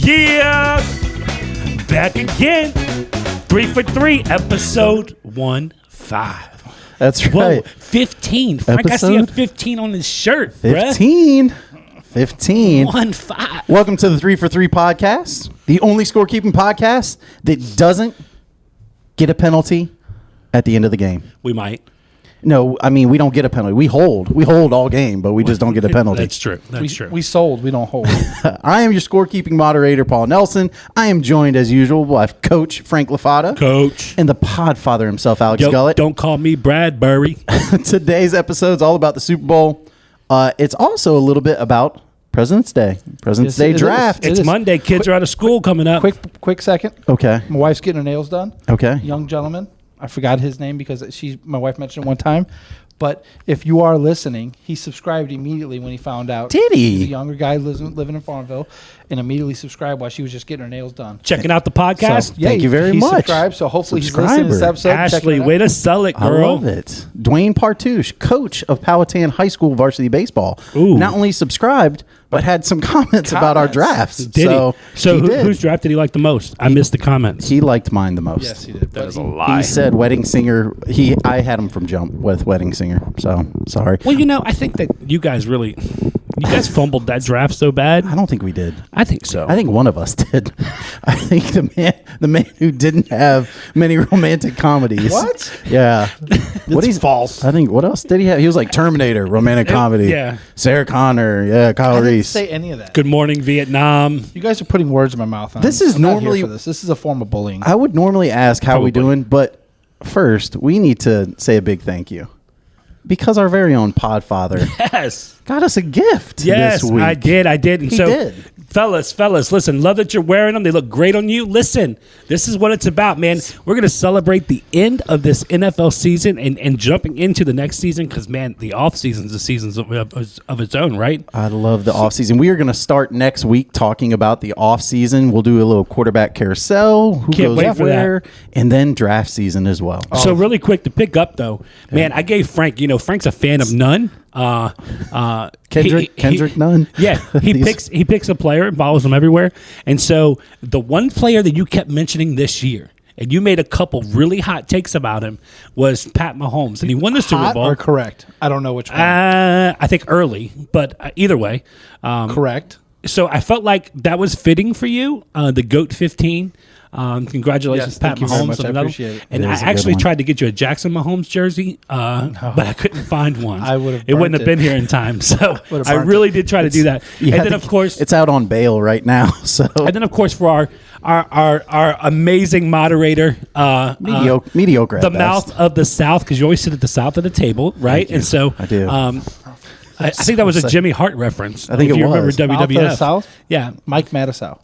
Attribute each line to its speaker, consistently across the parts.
Speaker 1: Yeah, back again. 3 for 3, episode 15.
Speaker 2: That's
Speaker 1: Whoa,
Speaker 2: right.
Speaker 1: 15. Frank, I see a
Speaker 2: Episode
Speaker 1: 15 on his shirt, bruh.
Speaker 2: 15. 15.
Speaker 1: 15.
Speaker 2: Welcome to the 3 for 3 podcast, the only scorekeeping podcast that doesn't get a penalty at the end of the game.
Speaker 1: We might.
Speaker 2: No, I mean, we don't get a penalty. We hold all game, but we just don't get a penalty.
Speaker 1: That's true. That's true.
Speaker 3: We sold. We don't hold.
Speaker 2: I am your scorekeeping moderator, Paul Nelson. I am joined, as usual, by Coach Frank Lafata.
Speaker 1: Coach.
Speaker 2: And the podfather himself, Alex Gullett.
Speaker 1: Don't call me Bradbury.
Speaker 2: Today's episode is all about the Super Bowl. It's also a little bit about President's Day. President's Day
Speaker 3: It is.
Speaker 2: draft.
Speaker 1: It's Monday. Kids are out of school coming up.
Speaker 3: Quick second.
Speaker 2: Okay.
Speaker 3: My wife's getting her nails done.
Speaker 2: Okay.
Speaker 3: Young gentleman. I forgot his name because my wife mentioned it one time. But if you are listening, he subscribed immediately when he found out.
Speaker 2: Did he?
Speaker 3: He's a younger guy living in Farmville, and immediately subscribed while she was just getting her nails done.
Speaker 1: Checking out the podcast.
Speaker 3: So, yeah,
Speaker 2: Thank you very
Speaker 3: he
Speaker 2: much.
Speaker 3: Subscribed, so hopefully he's listening to this episode.
Speaker 1: Ashley, way to sell it,
Speaker 2: I
Speaker 1: girl.
Speaker 2: love it. Dwayne Partouche, coach of Powhatan High School varsity baseball,
Speaker 1: Ooh.
Speaker 2: not only subscribed but had some comments about our drafts.
Speaker 1: Did
Speaker 2: so
Speaker 1: he? So
Speaker 2: he did.
Speaker 1: whose draft did he like the most? I missed the comments.
Speaker 2: He liked mine the most.
Speaker 3: Yes, he did.
Speaker 1: That is a
Speaker 3: He-
Speaker 1: lie.
Speaker 2: He said Wedding Singer. I had him from jump with Wedding Singer. So sorry.
Speaker 1: Well, I think that you guys fumbled that draft so bad.
Speaker 2: I don't think we did.
Speaker 1: I think so.
Speaker 2: I think one of us did. I think the man who didn't have many romantic comedies.
Speaker 3: What?
Speaker 2: Yeah.
Speaker 1: It's false.
Speaker 2: I think what else did he have? He was like Terminator, romantic comedy.
Speaker 1: yeah.
Speaker 2: Sarah Connor. Yeah. Kyle
Speaker 3: I didn't
Speaker 2: Reese.
Speaker 3: say any of that.
Speaker 1: Good morning, Vietnam.
Speaker 3: You guys are putting words in my mouth.
Speaker 2: This is
Speaker 3: I'm not
Speaker 2: normally-
Speaker 3: here for this. This is a form of bullying.
Speaker 2: I would normally ask how we
Speaker 1: Probably.
Speaker 2: doing, but first we need to say a big thank you because our very own Podfather
Speaker 1: Yes.
Speaker 2: got us a gift
Speaker 1: Yes,
Speaker 2: this week.
Speaker 1: I did. And
Speaker 2: He
Speaker 1: so,
Speaker 2: did.
Speaker 1: fellas, listen, love that you're wearing them. They look great on you. Listen, this is what it's about, man. We're going to celebrate the end of this NFL season and jumping into the next season because, man, the off season's a season of its own, right?
Speaker 2: I love the offseason. We are going to start next week talking about the offseason. We'll do a little quarterback carousel, who
Speaker 1: Can't
Speaker 2: goes
Speaker 1: wait for
Speaker 2: where,
Speaker 1: that.
Speaker 2: and then draft season as well.
Speaker 1: So really quick to pick up, though, man, I gave Frank, Frank's a fan of none.
Speaker 2: Kendrick Nunn.
Speaker 1: Yeah, he
Speaker 2: These-
Speaker 1: picks a player and follows them everywhere. And so the one player that you kept mentioning this year, and you made a couple really hot takes about him, was Pat Mahomes, and he won the Super
Speaker 3: Hot
Speaker 1: Bowl.
Speaker 3: or correct? I don't know which one.
Speaker 1: I think early, but either way.
Speaker 3: Correct.
Speaker 1: So I felt like that was fitting for you, the GOAT 15. Congratulations,
Speaker 3: Yes,
Speaker 1: Pat
Speaker 3: thank you very
Speaker 1: Mahomes.
Speaker 3: much.
Speaker 1: on
Speaker 3: I
Speaker 1: another
Speaker 3: appreciate it.
Speaker 1: And
Speaker 2: It
Speaker 1: I
Speaker 2: is a good
Speaker 1: actually
Speaker 2: one.
Speaker 1: tried to get you a Jackson Mahomes jersey, but I couldn't find one.
Speaker 3: I would've
Speaker 1: It wouldn't
Speaker 3: burnt
Speaker 1: have been
Speaker 3: it.
Speaker 1: here in time. So
Speaker 3: Would've
Speaker 1: I
Speaker 3: burnt
Speaker 1: really did try to do that.
Speaker 2: You
Speaker 1: And
Speaker 2: have
Speaker 1: then,
Speaker 2: to-
Speaker 1: of course,
Speaker 2: it's out on bail right now. So
Speaker 1: and then, of course, for our amazing moderator,
Speaker 2: mediocre.
Speaker 1: the
Speaker 2: at best.
Speaker 1: mouth of the South, because you always sit at the south of the table, right?
Speaker 2: you.
Speaker 1: And so
Speaker 2: I do.
Speaker 1: I think that was a Jimmy Hart reference.
Speaker 2: I think
Speaker 1: if
Speaker 2: it
Speaker 1: you
Speaker 2: was.
Speaker 1: remember
Speaker 3: Mouth of the
Speaker 1: WWF.
Speaker 3: South?
Speaker 1: Yeah,
Speaker 3: Mike Matusow.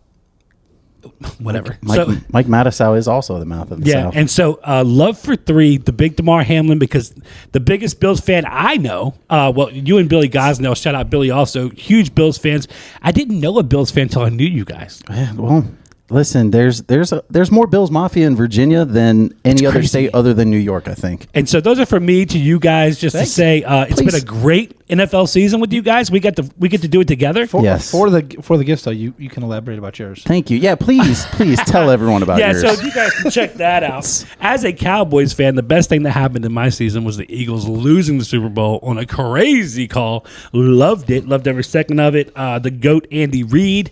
Speaker 1: whatever.
Speaker 2: Mike Matusow is also the mouth of the
Speaker 1: Yeah,
Speaker 2: South.
Speaker 1: and so love for three, the big DeMar Hamlin, because the biggest Bills fan I know, well, you and Billy Gosnell, shout out Billy also, huge Bills fans. I didn't know a Bills fan until I knew you guys.
Speaker 2: Yeah, well, listen, there's more Bills Mafia in Virginia than any other
Speaker 1: crazy.
Speaker 2: state other than New York, I think.
Speaker 1: And so those are for me to you guys, just
Speaker 3: Thanks.
Speaker 1: to say it's
Speaker 2: Please.
Speaker 1: been a great NFL season with you guys. We get to do it together.
Speaker 2: Yes.
Speaker 3: For the gifts though, you can elaborate about yours.
Speaker 2: Thank you. Yeah, please tell everyone about
Speaker 1: Yeah,
Speaker 2: yours.
Speaker 1: so you guys can check that out. As a Cowboys fan, the best thing that happened in my season was the Eagles losing the Super Bowl on a crazy call. Loved it. Loved every second of it. The GOAT, Andy Reid,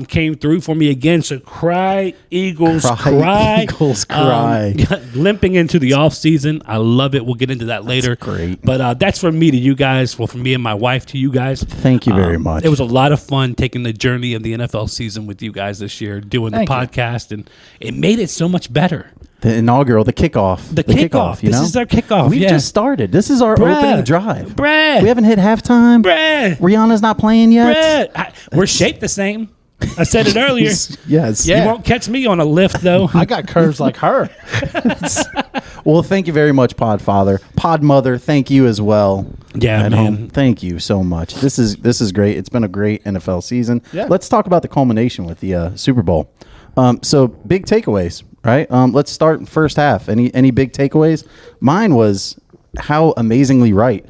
Speaker 1: came through for me again. So cry, Eagles, cry.
Speaker 2: Eagles, cry.
Speaker 1: Limping into the offseason. I love it. We'll get into that later.
Speaker 2: great.
Speaker 1: But that's from me to you guys. Well, from me and my wife to you guys.
Speaker 2: Thank you very much.
Speaker 1: It was a lot of fun taking the journey of the NFL season with you guys this year, doing
Speaker 3: Thank
Speaker 1: the
Speaker 3: you.
Speaker 1: podcast, and it made it so much better.
Speaker 2: the inaugural, the kickoff.
Speaker 1: The kickoff.
Speaker 2: You
Speaker 1: This
Speaker 2: know?
Speaker 1: is our kickoff,
Speaker 2: We've
Speaker 1: yeah.
Speaker 2: just started. This is our
Speaker 1: Brad.
Speaker 2: opening drive.
Speaker 1: Brad.
Speaker 2: We haven't hit halftime.
Speaker 1: Brad.
Speaker 2: Rihanna's not playing yet.
Speaker 1: We're shaped the same. I said it earlier.
Speaker 2: Yes.
Speaker 3: Yeah.
Speaker 1: You won't catch me on a lift, though.
Speaker 3: I got curves like her.
Speaker 2: Well, thank you very much, Podfather. Podmother, thank you as well.
Speaker 1: Yeah,
Speaker 2: At
Speaker 1: man.
Speaker 2: home. Thank you so much. This is great. It's been a great NFL season.
Speaker 3: Yeah.
Speaker 2: Let's talk about the culmination with the Super Bowl. So big takeaways, right? Let's start first half. Any big takeaways? Mine was how amazingly right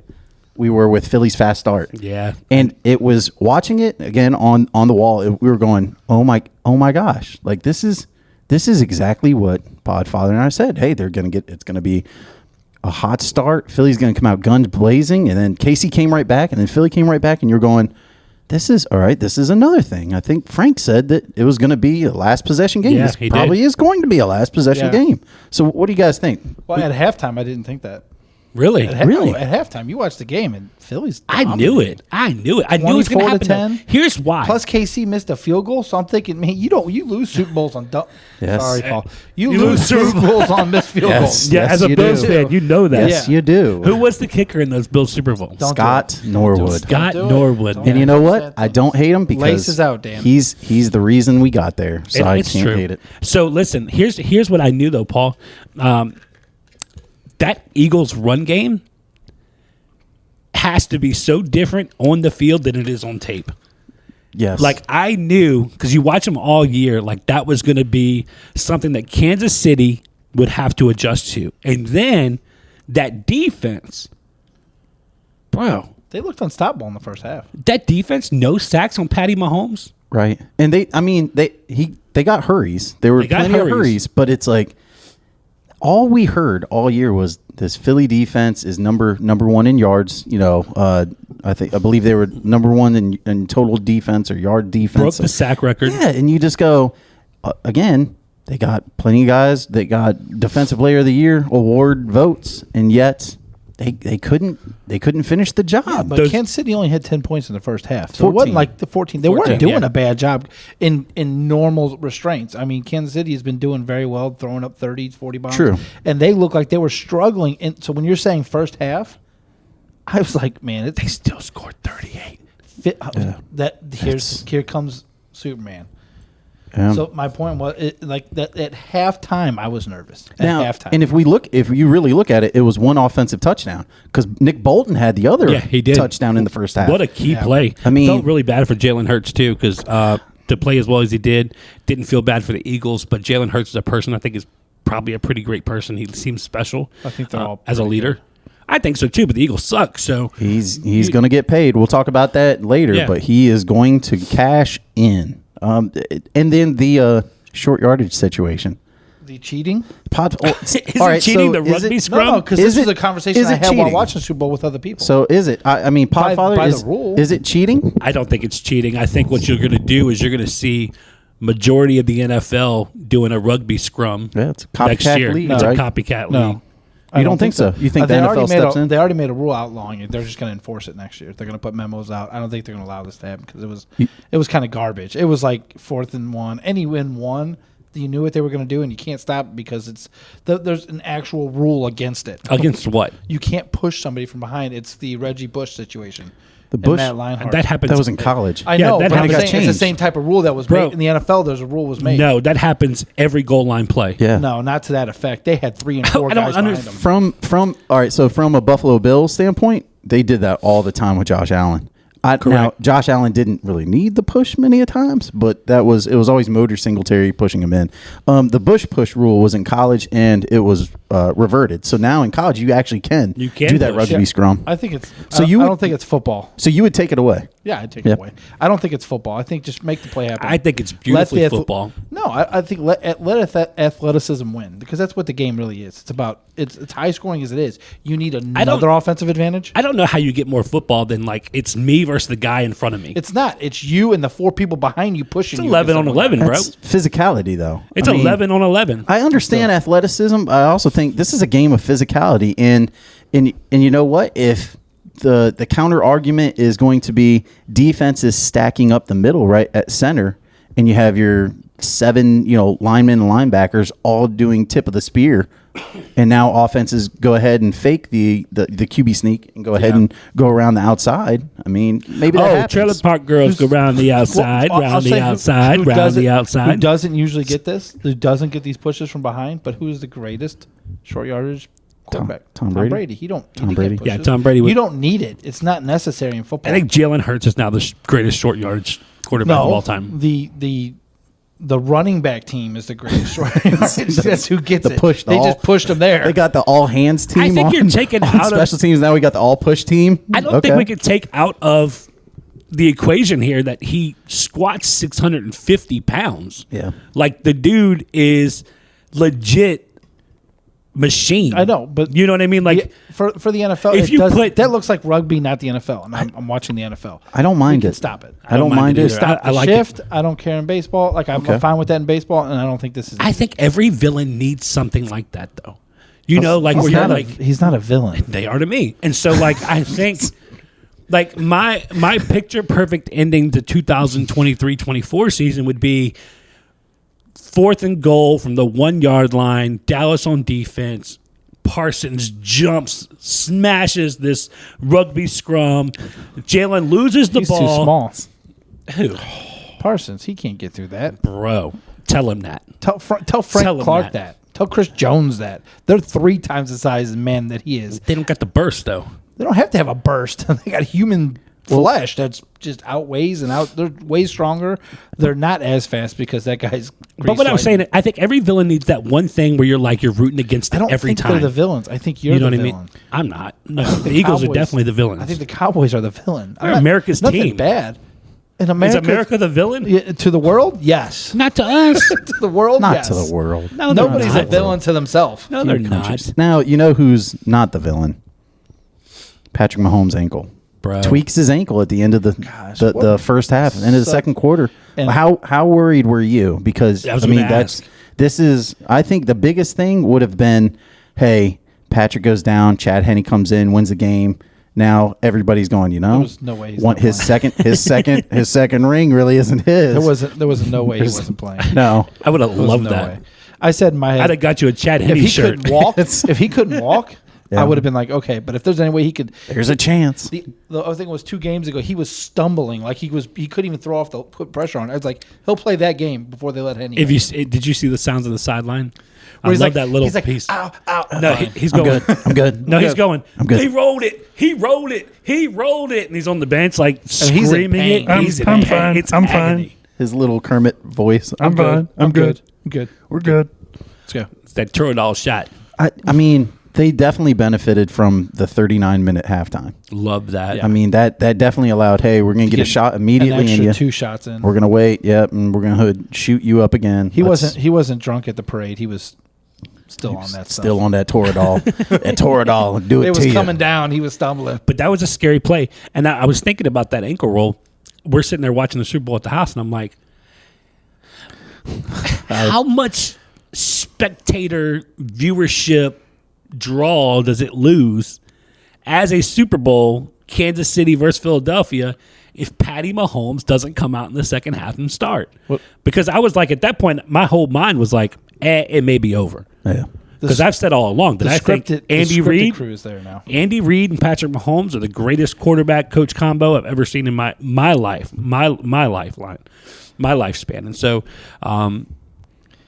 Speaker 2: we were with Philly's fast start.
Speaker 1: Yeah.
Speaker 2: And it was watching it again on the wall. We were going, oh my gosh, like this is exactly what Podfather and I said. Hey, it's gonna be a hot start. Philly's gonna come out guns blazing, and then Casey came right back, and then Philly came right back, and you're going, this is all right. This is another thing. I think Frank said that it was going to be a last possession game.
Speaker 1: Yeah,
Speaker 2: this
Speaker 1: he
Speaker 2: probably
Speaker 1: did.
Speaker 2: is going to be a last possession
Speaker 3: Yeah.
Speaker 2: game. So what do you guys think?
Speaker 3: Well, at halftime, I didn't think that.
Speaker 1: Really?
Speaker 2: Really?
Speaker 3: No, at halftime, you watched the game, and Philly's.
Speaker 1: I knew it. I knew it was going to
Speaker 3: 24 to
Speaker 1: happen.
Speaker 3: 10.
Speaker 1: though. Here's why.
Speaker 3: Plus, KC missed a field goal, so I'm thinking, man, you lose Super Bowls on dumb.
Speaker 2: Yes.
Speaker 3: Sorry, Paul. You
Speaker 1: You
Speaker 3: lose
Speaker 1: lose Super
Speaker 3: Super Bowls on missed field
Speaker 2: Yes.
Speaker 3: goals.
Speaker 1: yeah,
Speaker 2: Yes,
Speaker 1: as a
Speaker 2: you
Speaker 1: Bills
Speaker 2: do.
Speaker 1: fan, you know that.
Speaker 2: Yes,
Speaker 3: Yeah.
Speaker 2: you do.
Speaker 1: Who was the kicker in those Bills Super Bowls?
Speaker 3: Don't
Speaker 2: Scott Norwood.
Speaker 1: Scott
Speaker 3: do it.
Speaker 1: Norwood.
Speaker 3: Don't
Speaker 2: And you know what?
Speaker 3: Sad
Speaker 2: I don't hate him because
Speaker 3: Laces out, Dan.
Speaker 2: he's the reason we got there. So I
Speaker 1: It's
Speaker 2: can't
Speaker 1: true.
Speaker 2: hate it.
Speaker 1: So listen, here's what I knew though, Paul. That Eagles run game has to be so different on the field than it is on tape.
Speaker 2: Yes.
Speaker 1: Like I knew because you watch them all year, like that was going to be something that Kansas City would have to adjust to, and then that defense, bro,
Speaker 3: They looked unstoppable in the first half.
Speaker 1: that defense, no sacks on Patty Mahomes.
Speaker 2: right. And they got hurries. There were
Speaker 1: They got
Speaker 2: plenty of
Speaker 1: hurries.
Speaker 2: hurries, but it's like all we heard all year was this Philly defense is number one in yards. You know, I believe they were number one in total defense or yard defense.
Speaker 1: Broke the sack record.
Speaker 2: Yeah, and you just go again. They got plenty of guys. They got Defensive Player of the Year award votes, and yet they couldn't finish the job.
Speaker 3: But
Speaker 1: Those-
Speaker 3: Kansas City only had 10 points in the first half. So
Speaker 2: 14.
Speaker 3: it wasn't like the 14. They
Speaker 1: 14,
Speaker 3: weren't doing
Speaker 1: yeah.
Speaker 3: a bad job in normal restraints. I mean, Kansas City has been doing very well, throwing up 30s, 40 bombs.
Speaker 2: True.
Speaker 3: And they look like they were struggling. And so when you're saying first half, I was like, man,
Speaker 1: They still scored 38.
Speaker 3: here comes Superman.
Speaker 2: Yeah.
Speaker 3: So my point was, like that at halftime, I was nervous. At
Speaker 2: Now,
Speaker 3: halftime,
Speaker 2: and if you really look at it, it was one offensive touchdown because Nick Bolton had the other
Speaker 1: Yeah, he did.
Speaker 2: touchdown in the first half.
Speaker 1: What a key
Speaker 3: Yeah.
Speaker 1: play.
Speaker 2: I mean-
Speaker 1: felt really bad for Jalen Hurts too because to play as well as he did, didn't feel bad for the Eagles. But Jalen Hurts as a person, I think, is probably a pretty great person. He seems special.
Speaker 3: I think they're all
Speaker 1: as a
Speaker 3: pretty
Speaker 1: leader. I think so too. But the Eagles suck. So
Speaker 2: He's going to get paid. We'll talk about that later,
Speaker 1: Yeah.
Speaker 2: but he is going to cash in. And then the short yardage situation.
Speaker 3: the cheating.
Speaker 1: is it cheating the rugby scrum?
Speaker 3: No, because
Speaker 2: Is
Speaker 3: this was
Speaker 2: it-
Speaker 3: a conversation
Speaker 2: is
Speaker 3: I
Speaker 2: it
Speaker 3: had while
Speaker 2: cheating?
Speaker 3: watching Super Bowl with other people.
Speaker 2: So is it? I mean,
Speaker 3: By
Speaker 2: Podfather,
Speaker 3: the rule.
Speaker 2: is it cheating?
Speaker 1: I don't think it's cheating. I think what you're going to do is you're going to see majority of the NFL doing a rugby scrum
Speaker 2: Yeah, it's a
Speaker 1: next
Speaker 2: copycat
Speaker 1: year.
Speaker 2: league,
Speaker 1: It's
Speaker 2: right?
Speaker 1: a copycat
Speaker 3: no.
Speaker 1: league.
Speaker 3: I
Speaker 2: don't think so? You think the
Speaker 3: They
Speaker 2: NFL
Speaker 3: already
Speaker 2: steps in?
Speaker 3: They already made a rule outlawing it. They're just going to enforce it next year. They're going to put memos out. I don't think they're going to allow this to happen because it was kind of garbage. It was like 4th and 1. Any win one, you knew what they were going to do, and you can't stop because there's an actual rule against it.
Speaker 1: Against what?
Speaker 3: You can't push somebody from behind. It's the Reggie Bush situation.
Speaker 2: The
Speaker 3: and
Speaker 2: Bush-
Speaker 3: Matt Leinart.
Speaker 1: That happens.
Speaker 2: That was in college.
Speaker 3: I
Speaker 1: Yeah,
Speaker 3: know,
Speaker 1: that
Speaker 3: but I'm
Speaker 1: happened.
Speaker 3: saying it's the
Speaker 2: changed.
Speaker 3: same type of rule that was
Speaker 1: Bro.
Speaker 3: made in the NFL. There's a rule was made.
Speaker 1: No, that happens every goal line play.
Speaker 2: Yeah.
Speaker 3: No, not to that effect. They had 3 and 4
Speaker 1: I don't
Speaker 3: guys behind
Speaker 1: understand.
Speaker 3: them.
Speaker 2: From all right, so from a Buffalo Bills standpoint, they did that all the time with Josh Allen. Now, Josh Allen didn't really need the push many a times, but it was always Motor Singletary pushing him in. The Bush push rule was in college, and it was reverted. So now in college, you actually can
Speaker 1: You can
Speaker 2: do that
Speaker 1: push.
Speaker 2: rugby
Speaker 3: Yeah.
Speaker 2: scrum.
Speaker 3: I think it's.
Speaker 2: So
Speaker 3: I,
Speaker 2: you
Speaker 3: I
Speaker 2: would-
Speaker 3: don't think it's football.
Speaker 2: So you would take it away.
Speaker 3: Yeah, I'd take
Speaker 2: Yeah.
Speaker 3: it away. I don't think it's football. I think just make the play happen.
Speaker 1: I think it's
Speaker 3: Let
Speaker 1: beautifully
Speaker 3: the ath-
Speaker 1: football.
Speaker 3: No, I think let athleticism win because that's what the game really is. It's about it's high scoring as it is. You need another offensive advantage.
Speaker 1: I don't know how you get more football than like it's me versus the guy in front of me.
Speaker 3: It's not. It's you and the 4 people behind you pushing.
Speaker 1: It's
Speaker 3: you
Speaker 1: 11 on
Speaker 3: against
Speaker 1: 11, bro.
Speaker 2: That's physicality, though.
Speaker 1: It's
Speaker 2: I mean,
Speaker 1: 11 on 11.
Speaker 2: I understand athleticism. I also think this is a game of physicality, and you know what? If the counter argument is going to be defense is stacking up the middle right at center, and you have your 7 linemen and linebackers all doing tip of the spear, and now offenses go ahead and fake the QB sneak and go ahead and go around the outside. I mean, maybe that happens.
Speaker 1: Trailer Park girls go round the outside,
Speaker 3: Well, I'll
Speaker 1: round
Speaker 3: say
Speaker 1: the
Speaker 3: who
Speaker 1: outside, round
Speaker 3: doesn't-
Speaker 1: the
Speaker 3: Who
Speaker 1: outside.
Speaker 3: doesn't usually get this? Who doesn't get these pushes from behind? But who is the greatest short yardage quarterback?
Speaker 2: Tom Brady.
Speaker 3: He don't.
Speaker 2: Tom
Speaker 3: he
Speaker 2: Brady.
Speaker 3: Get
Speaker 1: Yeah,
Speaker 3: pushes.
Speaker 1: Tom Brady would-
Speaker 3: You don't need it. It's not necessary in football.
Speaker 1: I think Jalen Hurts is now the greatest short yardage quarterback of all time.
Speaker 3: The the running back team is the greatest. Right? That's who gets
Speaker 2: The
Speaker 3: it.
Speaker 2: push,
Speaker 3: They
Speaker 2: the
Speaker 3: just pushed them there.
Speaker 2: They got the all hands team.
Speaker 1: I think
Speaker 2: on,
Speaker 1: you're taking
Speaker 2: on
Speaker 1: out of-
Speaker 2: special teams. Now we got the all push team.
Speaker 1: I don't think we could take out of the equation here that he squats 650 pounds.
Speaker 2: Yeah.
Speaker 1: Like the dude is legit machine.
Speaker 3: I know, but
Speaker 1: you know what I mean? Like
Speaker 3: Yeah, for the NFL,
Speaker 1: if you put-
Speaker 3: that looks like rugby, not the NFL. And I'm watching the NFL.
Speaker 2: I don't mind
Speaker 3: We can
Speaker 2: it.
Speaker 3: Stop it.
Speaker 2: I don't mind it.
Speaker 1: either.
Speaker 3: Stop
Speaker 1: I
Speaker 3: the
Speaker 1: like
Speaker 3: shift.
Speaker 1: it.
Speaker 3: I don't care in baseball. Like I'm
Speaker 2: Okay.
Speaker 3: fine with that in baseball, and I don't think this is.
Speaker 1: I think every villain needs something like that though. You know, like where
Speaker 3: he's
Speaker 1: you're
Speaker 3: not,
Speaker 1: like
Speaker 3: he's not a villain.
Speaker 1: they are to me. And so like I think like my picture perfect ending to 2023-24 season would be 4th and goal from the 1 yard line, Dallas on defense. Parsons jumps, smashes this rugby scrum. Jalen loses the
Speaker 3: He's
Speaker 1: ball.
Speaker 3: too small.
Speaker 1: Who?
Speaker 3: Parsons, he can't get through that.
Speaker 1: Bro, tell him that.
Speaker 3: Tell Frank
Speaker 1: Tell him
Speaker 3: Clark
Speaker 1: that.
Speaker 3: that. Tell Chris Jones that. They're 3 times the size of man that he is.
Speaker 1: They don't got the burst though.
Speaker 3: They don't have to have a burst. They got human flesh that's just outweighs and out. They're way stronger. They're not as fast because that guy's.
Speaker 1: But what I'm
Speaker 3: grease
Speaker 1: saying, I think every villain needs that one thing where you're like you're rooting against
Speaker 3: I
Speaker 1: it
Speaker 3: don't
Speaker 1: every
Speaker 3: think
Speaker 1: time.
Speaker 3: they're the villains. I think you're
Speaker 1: You know
Speaker 3: the
Speaker 1: what I
Speaker 3: villain.
Speaker 1: mean? I'm not. No, the Eagles are
Speaker 3: Cowboys-
Speaker 1: definitely the villains.
Speaker 3: I think the Cowboys are the villain.
Speaker 1: They're America's
Speaker 3: nothing
Speaker 1: team.
Speaker 3: bad. In
Speaker 1: Is
Speaker 3: America,
Speaker 1: America the villain?
Speaker 3: to the world, yes.
Speaker 1: Not to us.
Speaker 3: To the world,
Speaker 2: Not
Speaker 3: yes.
Speaker 2: to the world.
Speaker 1: No, they're
Speaker 3: Nobody's
Speaker 1: not.
Speaker 3: a villain to themselves.
Speaker 1: No, they're not.
Speaker 2: Now you know who's not the villain. Patrick Mahomes' ankle.
Speaker 1: Bro.
Speaker 2: Tweaks his ankle at the end of the
Speaker 3: what-
Speaker 2: first half, end of the
Speaker 3: So-
Speaker 2: second quarter.
Speaker 3: and-
Speaker 2: How worried were you? Because
Speaker 1: I was
Speaker 2: I mean
Speaker 1: gonna ask.
Speaker 2: this is I think the biggest thing would have been, hey, Patrick goes down, Chad Henne comes in, wins the game. Now everybody's going, you know,
Speaker 3: There was no way he's
Speaker 2: want
Speaker 3: not
Speaker 2: his
Speaker 3: playing.
Speaker 2: his second ring really isn't his.
Speaker 3: There was no way he wasn't playing.
Speaker 2: no.
Speaker 1: I would have
Speaker 3: There was
Speaker 1: loved
Speaker 3: no
Speaker 1: that.
Speaker 3: way. I said in my head,
Speaker 1: I'd have got you a Chad
Speaker 3: if
Speaker 1: Henne
Speaker 3: he
Speaker 1: shirt.
Speaker 3: couldn't walk, if he couldn't walk,
Speaker 2: Yeah.
Speaker 3: I would have been like, okay. But if there's any way he could,
Speaker 2: There's a chance.
Speaker 3: the other thing was 2 games ago, he was stumbling, like he couldn't even throw off put pressure on. I was like, he'll play that game before they let Henne.
Speaker 1: If you did you see the sounds on the sideline? I
Speaker 3: Where he's
Speaker 1: love
Speaker 3: like,
Speaker 1: that little
Speaker 3: he's like,
Speaker 1: piece.
Speaker 3: ow, ow.
Speaker 1: No, he's
Speaker 2: I'm
Speaker 1: going.
Speaker 2: good. I'm good.
Speaker 1: No,
Speaker 2: I'm
Speaker 1: he's
Speaker 2: good.
Speaker 1: going.
Speaker 2: I'm good.
Speaker 1: He rolled it. He rolled it. He rolled it. And he's on the bench like
Speaker 3: And he's in
Speaker 1: screaming it.
Speaker 3: pain.
Speaker 1: He's in
Speaker 4: I'm
Speaker 1: pain.
Speaker 4: fine.
Speaker 1: It's
Speaker 4: I'm fine.
Speaker 1: agony.
Speaker 2: His little Kermit voice.
Speaker 4: I'm fine. I'm good.
Speaker 3: I'm good.
Speaker 4: We're good.
Speaker 3: Let's go.
Speaker 1: It's that Turadol shot.
Speaker 2: I mean, they definitely benefited from the 39-minute halftime.
Speaker 1: Love that.
Speaker 3: Yeah.
Speaker 2: I mean, that definitely allowed, hey, we're going to get a shot
Speaker 3: An
Speaker 2: immediately in
Speaker 3: extra
Speaker 2: you.
Speaker 3: 2 shots in.
Speaker 2: We're going to wait, yep, and we're going to shoot you up again.
Speaker 3: He wasn't drunk at the parade. He was still on that stuff.
Speaker 2: Still on that Toradol. That Toradol. Do it,
Speaker 3: It
Speaker 2: to
Speaker 3: was
Speaker 2: you.
Speaker 3: coming down. He was stumbling.
Speaker 1: But that was a scary play. And I was thinking about that ankle roll. We're sitting there watching the Super Bowl at the house, and I'm like, how much spectator viewership draw does it lose as a Super Bowl, Kansas City versus Philadelphia, if Patty Mahomes doesn't come out in the second half and start? Because I was like, at that point, my whole mind was like, it may be over.
Speaker 2: Yeah.
Speaker 1: Because I've said all along that I think Andy Reid
Speaker 3: crew's there now.
Speaker 1: Andy Reid and Patrick Mahomes are the greatest quarterback coach combo I've ever seen in my life, my lifeline, my lifespan. And so,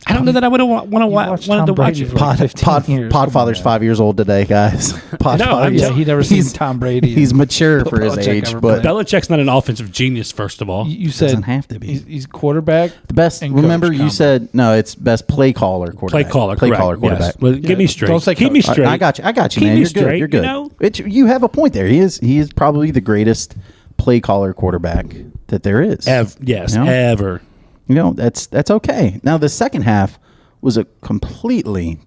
Speaker 1: I don't know that I would have wanted
Speaker 3: watched
Speaker 1: to
Speaker 3: Tom
Speaker 1: watch
Speaker 3: Brady
Speaker 1: it.
Speaker 3: for like 15 years. Come
Speaker 2: Podfather's
Speaker 3: on,
Speaker 2: 5 years old today, guys. Podfather,
Speaker 1: Yeah,
Speaker 3: he never seen Tom Brady.
Speaker 2: He's mature for his
Speaker 3: Belichick
Speaker 2: age,
Speaker 3: ever
Speaker 2: but
Speaker 3: played.
Speaker 1: Belichick's not an offensive genius, first of all.
Speaker 3: You said
Speaker 2: Doesn't have to be.
Speaker 3: He's quarterback.
Speaker 2: the best.
Speaker 3: and coach
Speaker 2: Remember, you
Speaker 3: combo.
Speaker 2: said no. It's best play caller quarterback.
Speaker 1: Play caller,
Speaker 2: quarterback.
Speaker 1: Yes. Well, give me straight.
Speaker 3: Don't say
Speaker 1: Keep me
Speaker 3: coach.
Speaker 1: straight.
Speaker 2: I got you. I got you,
Speaker 1: Keep
Speaker 2: man.
Speaker 1: me
Speaker 2: You're
Speaker 1: straight,
Speaker 2: good. You're good.
Speaker 1: you know?
Speaker 2: You have a point there. He is probably the greatest play caller quarterback that there is.
Speaker 1: Yes,
Speaker 2: You know?
Speaker 1: ever.
Speaker 2: You know, that's okay. Now the second half was a completely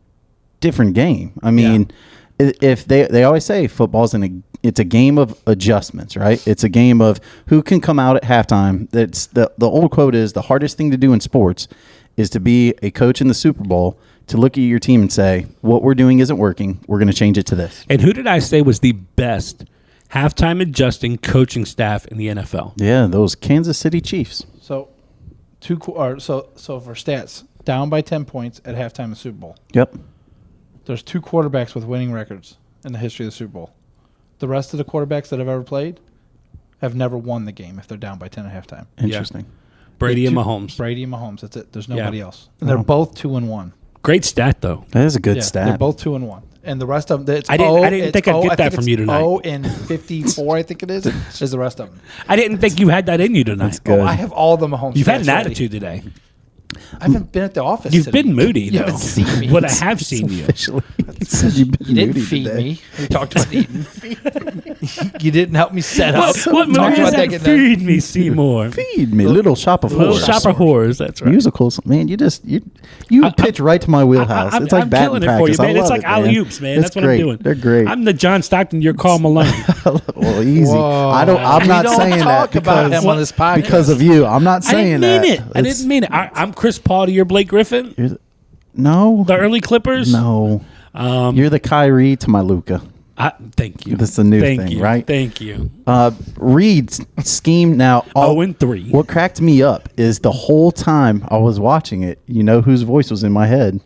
Speaker 2: different game. I mean, if they always say football's it's a game of adjustments, right? It's a game of who can come out at halftime. That's the old quote is the hardest thing to do in sports is to be a coach in the Super Bowl, to look at your team and say, what we're doing isn't working. We're going to change it to this.
Speaker 1: And who did I say was the best halftime adjusting coaching staff in the NFL?
Speaker 2: Yeah, those Kansas City Chiefs.
Speaker 3: So, so for stats, down by 10 points at halftime of the Super Bowl.
Speaker 2: Yep.
Speaker 3: There's 2 quarterbacks with winning records in the history of the Super Bowl. The rest of the quarterbacks that have ever played have never won the game if they're down by 10 at halftime.
Speaker 2: Interesting.
Speaker 1: Brady and
Speaker 3: Two-
Speaker 1: Mahomes.
Speaker 3: Brady and Mahomes. That's it. There's
Speaker 1: Yeah.
Speaker 3: nobody else. And they're both 2-1.
Speaker 1: Great stat, though.
Speaker 2: That is a good
Speaker 3: Yeah,
Speaker 2: stat.
Speaker 3: they're both 2-1. And the rest of them, it's
Speaker 1: I didn't think I'd get that from you tonight.
Speaker 3: 0-54, I think it is the rest of them.
Speaker 1: I didn't think you had that in you tonight.
Speaker 2: good.
Speaker 3: Oh, I have all the Mahomes.
Speaker 1: You've had an
Speaker 3: stats ready.
Speaker 1: attitude today.
Speaker 3: I haven't been at the office.
Speaker 1: You've
Speaker 3: today.
Speaker 1: been moody,
Speaker 3: You
Speaker 1: though.
Speaker 3: haven't seen me.
Speaker 1: But I have seen you.
Speaker 2: Officially. He said you've been
Speaker 3: You didn't
Speaker 2: moody
Speaker 3: feed
Speaker 2: today.
Speaker 3: me. We talked about eating. You didn't help me set up.
Speaker 1: What
Speaker 3: Talked
Speaker 1: movie is
Speaker 3: about
Speaker 1: that?
Speaker 3: getting done.
Speaker 1: Feed me, Seymour.
Speaker 2: Feed me, Little Shop of
Speaker 1: Little
Speaker 2: Horrors.
Speaker 1: Shop of Horrors. That's right.
Speaker 2: Musicals, man. You pitch right to my wheelhouse. It's like
Speaker 1: I'm
Speaker 2: batting
Speaker 1: killing it for you,
Speaker 2: practice. I
Speaker 1: man. It's
Speaker 2: love
Speaker 1: like
Speaker 2: it, man.
Speaker 1: alley oops, man.
Speaker 2: It's
Speaker 1: That's what
Speaker 2: great.
Speaker 1: I'm doing.
Speaker 2: They're great.
Speaker 1: I'm the John Stockton. You're Carl Malone.
Speaker 2: Well, easy.
Speaker 3: Whoa.
Speaker 2: I'm
Speaker 3: We
Speaker 2: not
Speaker 3: don't
Speaker 2: saying that
Speaker 3: talk about
Speaker 2: because
Speaker 3: him on this podcast.
Speaker 2: because of you. I'm not
Speaker 1: I
Speaker 2: saying
Speaker 1: didn't mean
Speaker 2: that.
Speaker 1: it. I didn't mean it. I'm Chris Paul to your Blake Griffin.
Speaker 2: No,
Speaker 1: The early Clippers.
Speaker 2: no. You're the Kyrie to my Luka.
Speaker 1: Thank you.
Speaker 2: That's a new
Speaker 1: Thank
Speaker 2: thing,
Speaker 1: you.
Speaker 2: right?
Speaker 1: Thank you.
Speaker 2: Reed's scheme now.
Speaker 1: 0-3.
Speaker 2: What cracked me up is the whole time I was watching it, you know whose voice was in my head?